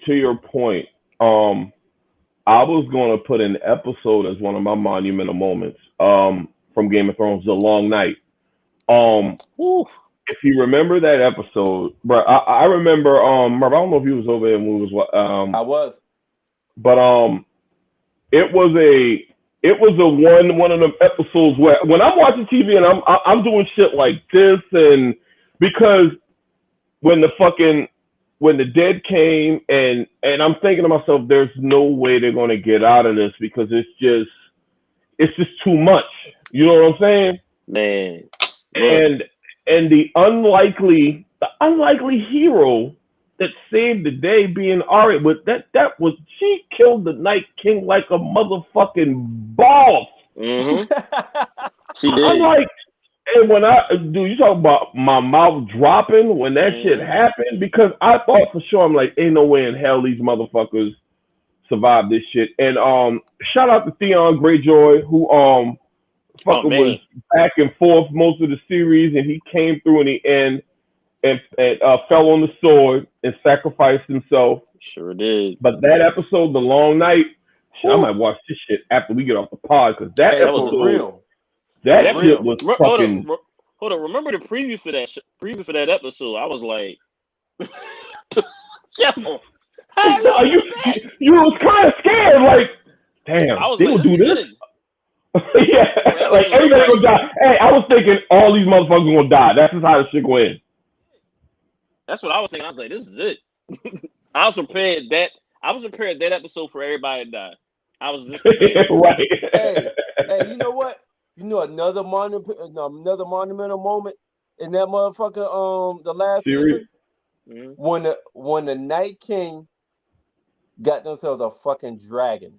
to your point, I was going to put an episode as one of my monumental moments from Game of Thrones, The Long Night. Um, Woo. if you remember that episode, bro, I remember. Merv, I don't know if you was over there when we was I was. but it was one of them episodes where when I'm watching TV and I'm doing shit like this and because when when the dead came and I'm thinking to myself, there's no way they're gonna get out of this because it's just too much. You know what I'm saying? Man. Look. And and the unlikely hero that saved the day being Arya. But that was she killed the Night King like a motherfucking boss. Mm-hmm. She I'm did. like, and when you talk about my mouth dropping when that shit happened, because I thought for sure, I'm like, ain't no way in hell these motherfuckers survive this shit. And shout out to Theon Greyjoy, who fucking was back and forth most of the series, and he came through in the end and fell on the sword and sacrificed himself. Sure did. But that episode, The Long Night, I might watch this shit after we get off the pod, because that episode was real. That shit was fucking. Hold on. Remember the preview for that episode? I was like, yo, you was kind of scared, like, damn, I was they like, will do this. Yeah, like was everybody gonna die. Hey, I was thinking all these motherfuckers gonna die. That's just how the shit go in. That's what I was thinking. I was like, this is it. I was prepared that episode for everybody to die. I was just right. Hey, you know what? You know another monumental moment in that motherfucker the last Series? season when the Night King got themselves a fucking dragon.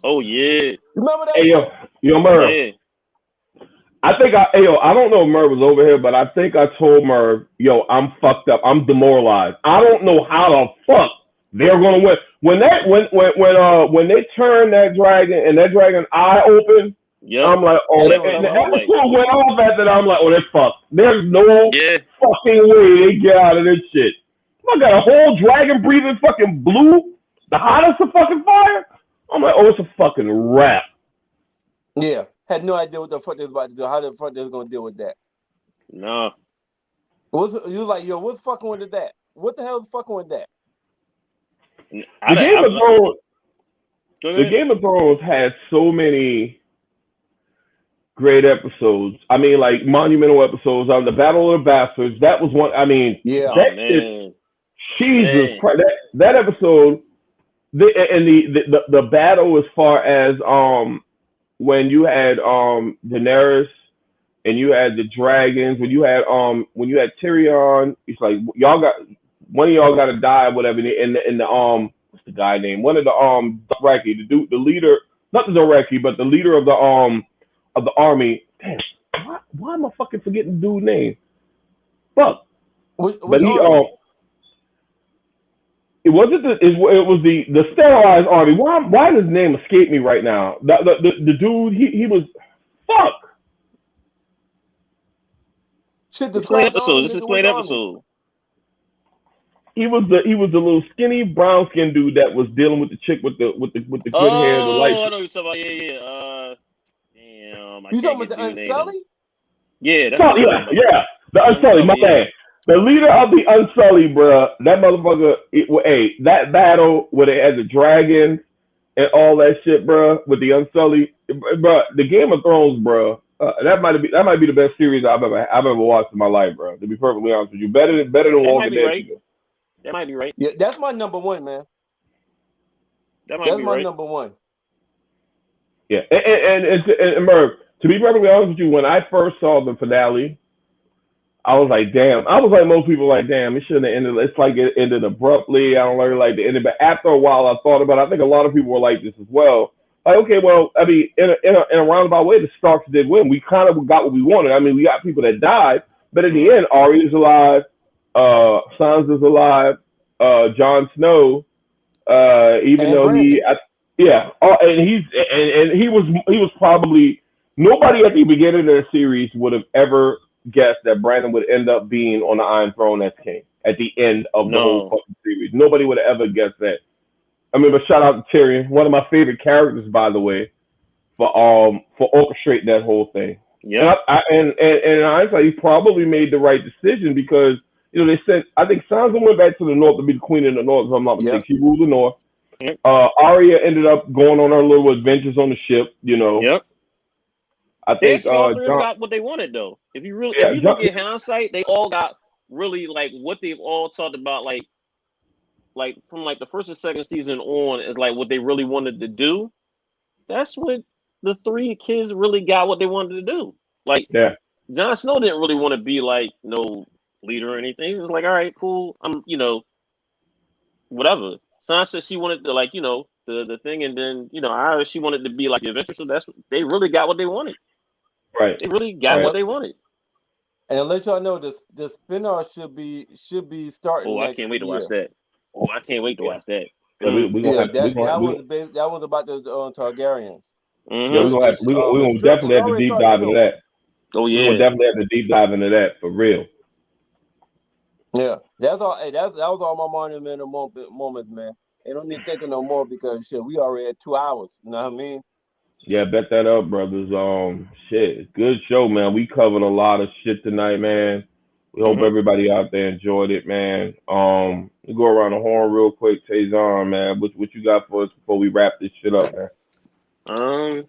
Oh yeah. Remember that? Hey yo, Merv. Yeah. I think I don't know if Merv was over here, but I think I told Merv, yo, I'm fucked up. I'm demoralized. I don't know how the fuck they're gonna win. When they turn that dragon and that dragon eye open, yep. I'm like, oh, and the episode went off after that. I'm like, oh, they're fucked. There's no fucking way they get out of this shit. I got a whole dragon breathing fucking blue, the hottest of fucking fire. I'm like, oh, it's a fucking wrap. Yeah, had no idea what the fuck they was about to do. How the fuck they was gonna deal with that? No. You was like, yo, what's fucking with that? What the hell is fucking with that? The Game of Thrones had so many great episodes. I mean, like monumental episodes. On the Battle of the Bastards, that was one. I mean, Jesus Christ, that episode. The battle as far as when you had Daenerys and you had the dragons, when you had Tyrion, it's like one of y'all got to die, whatever. In the what's the guy name? One of the Dothraki, the leader, not the Dothraki, but the leader of the army. Damn, why am I fucking forgetting the dude's name? Fuck. But he it wasn't it was the sterilized army. Why does his name escape me right now? The dude he was fuck. Shit, this is late episode. He was the little skinny brown skinned dude that was dealing with the chick with the good hair, the light. Oh, I know you're talking about. Yeah. Damn. You talking about the Unsullied? Yeah, the Unsullied. My bad. The leader of the Unsullied, bruh, that motherfucker, that battle where they had the dragons and all that shit, bruh, with the Unsullied, bruh, the Game of Thrones, bruh, that might be the best series I've ever watched in my life, bruh. To be perfectly honest with you, better than Walking Dead. Right. That might be right. Yeah, that's my number one, man. That's my number one. Yeah, and Merv, to be perfectly honest with you, when I first saw the finale, I was like, damn. I was like most people, like, damn, it shouldn't have ended. It's like it ended abruptly. I don't really like the ending. But after a while, I thought about it. I think a lot of people were like this as well. Like, okay, well, I mean, in a roundabout way, the Starks did win. We kind of got what we wanted. I mean, we got people that died, but in the end, Arya's alive, Sansa's alive, Jon Snow, even though and he was probably nobody at the beginning of the series would have ever guessed that Brandon would end up being on the Iron Throne as king at the end of the whole fucking series. Nobody would have ever guessed that. I mean, but shout out to Tyrion, one of my favorite characters, by the way, for orchestrating that whole thing. Yeah, and honestly, he probably made the right decision because they said I think Sansa went back to the north to be the queen of the north. If I'm not mistaken, she ruled the north. Yep. Arya ended up going on her little adventures on the ship. Yep. I think John got what they wanted though. If you look at hindsight, they all got really like what they've all talked about, like from like the first and second season on is like what they really wanted to do. That's what the three kids really got what they wanted to do. Like Jon Snow didn't really want to be like no leader or anything. He was like, all right, cool. I'm, whatever. Sansa, she wanted to like, the thing, and then Arya, she wanted to be like the adventure. So that's they really got what they wanted. Right. They really got what they wanted. And to let y'all know, the spinoff should be starting I next can't wait to year. watch that. I can't wait to watch that. Yeah, that was about the Targaryens. Yeah, we're gonna definitely have to deep dive into that. Oh yeah, we're gonna definitely have to deep dive into that for real. Yeah, that's all. Hey, that was all my monumental moments, man. Ain't no need thinking no more because shit, we already at 2 hours. You know what I mean? Yeah, bet that up, brothers. Shit, good show, man. We covered a lot of shit tonight, man. We hope everybody out there enjoyed it, man. We go around the horn real quick. Taison, man, what you got for us before we wrap this shit up, man?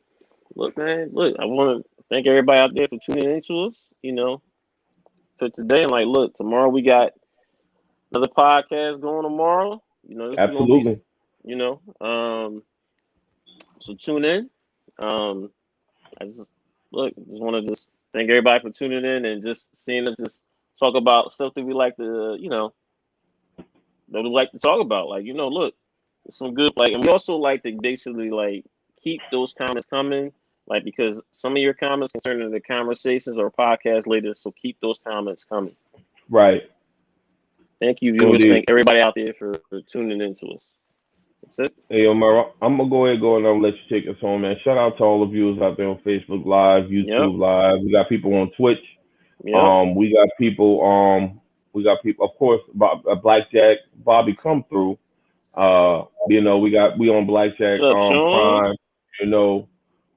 Look, man. Look, I want to thank everybody out there for tuning into us. For today, and like, look, tomorrow we got another podcast going tomorrow. This Absolutely. is gonna be, so tune in. I just want to thank everybody for tuning in and just seeing us just talk about stuff that we like to, that we like to talk about. Like, look, some good, like, and we also like to basically like keep those comments coming, like, because some of your comments can turn into conversations or podcasts later. So keep those comments coming. Right. Thank you, viewers. Thank everybody out there for tuning in to us. That's it. Hey, Merv, I'm gonna go ahead and I'm let you take us home, man. Shout out to all the viewers out there on Facebook Live, YouTube Live. We got people on Twitch. Yep. We got people, of course, Blackjack, Bobby come through. We on Blackjack Prime.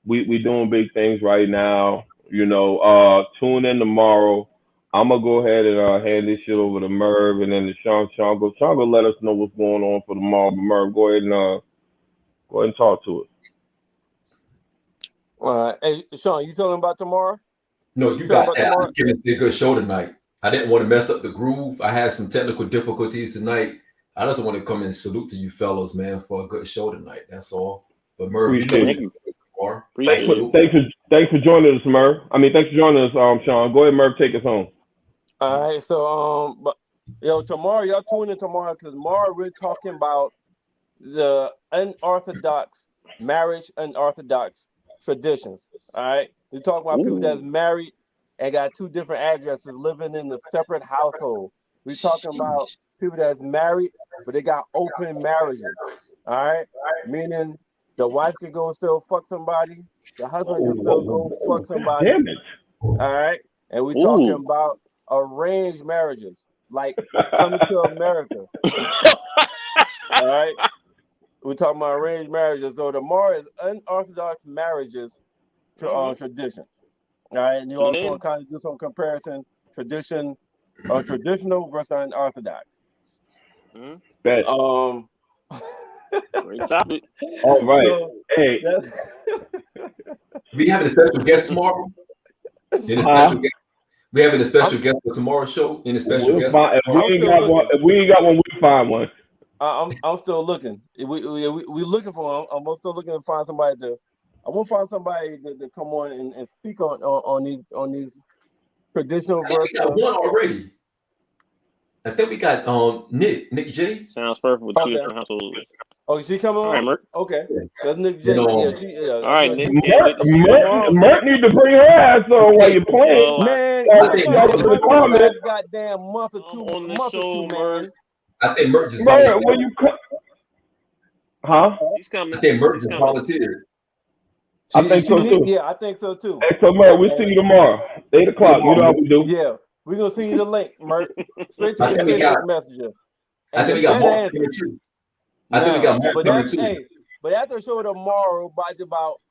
We doing big things right now. Tune in tomorrow. I'm gonna go ahead and hand this shit over to Merv, and then to Sean. Sean go let us know what's going on for tomorrow. Merv, go ahead and talk to us. Hey, Sean, you talking about tomorrow? No, you got that. I was giving a good show tonight. I didn't want to mess up the groove. I had some technical difficulties tonight. I just want to come and salute to you fellows, man, for a good show tonight. That's all. But Merv, thanks for joining us, Merv. Thanks for joining us, Sean. Go ahead, Merv, take us home. All right, so tomorrow y'all tune in tomorrow because tomorrow we're talking about the unorthodox marriage, unorthodox traditions. All right, we talk about people that's married and got 2 different addresses, living in a separate household. We talking about people that's married but they got open marriages. All right, meaning the wife can go still fuck somebody, the husband can still go fuck somebody. Damn it! All right, and we talking about arranged marriages, like Coming to America. All right, we're talking about arranged marriages. So tomorrow is unorthodox marriages to traditions. All right, and you also want to kind of do some comparison, traditional versus unorthodox. Great topic. All right. So, hey, we having a special guest tomorrow. We having a special guest for tomorrow's show. If we ain't got one, we'll find one. I'm still looking. We looking for him. I'm still looking to find somebody to. I want to find somebody to come on and speak on these traditional verses. We got one already. I think we got Nick J. Sounds perfect with 2 different households. Oh, she coming on? All right, Merv. Okay. That's Nick J. All right, Nick. Merv need to bring her ass on while you're playing. Man, goddamn month or two on the show, man. I think Merv just volunteered. When you She's coming. I think Merv just volunteered. I think so too. Yeah, I think so too. Hey, so Merv, we'll see you tomorrow. 8 o'clock. You know how we do. Yeah. We're gonna send you the link, Merv. Straight to your Facebook Messenger. I think we got Mark coming too. I think we got Mark coming too. Hey, but after the show tomorrow, about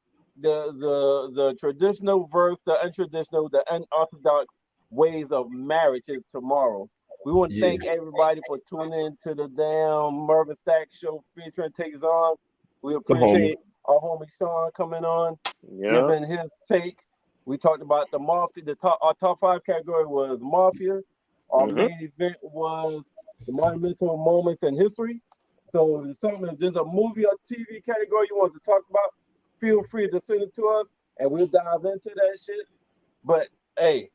the traditional versus the untraditional, the unorthodox ways of marriage is tomorrow. We want to thank everybody for tuning in to the damn Merv and Stack show featuring Taison. We appreciate our homie Sean coming on, giving his take. We talked about the Mafia. Our top 5 category was Mafia. Our main event was the monumental moments in history. So if there's a movie or TV category you want to talk about, feel free to send it to us and we'll dive into that shit. But hey,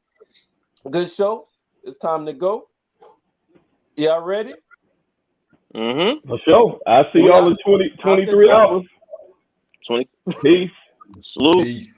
Good show. It's time to go. Y'all ready? Mm-hmm. For sure. I'll see We y'all out- in 20, out the 23 door. hours. 20. Peace. Salute. Peace.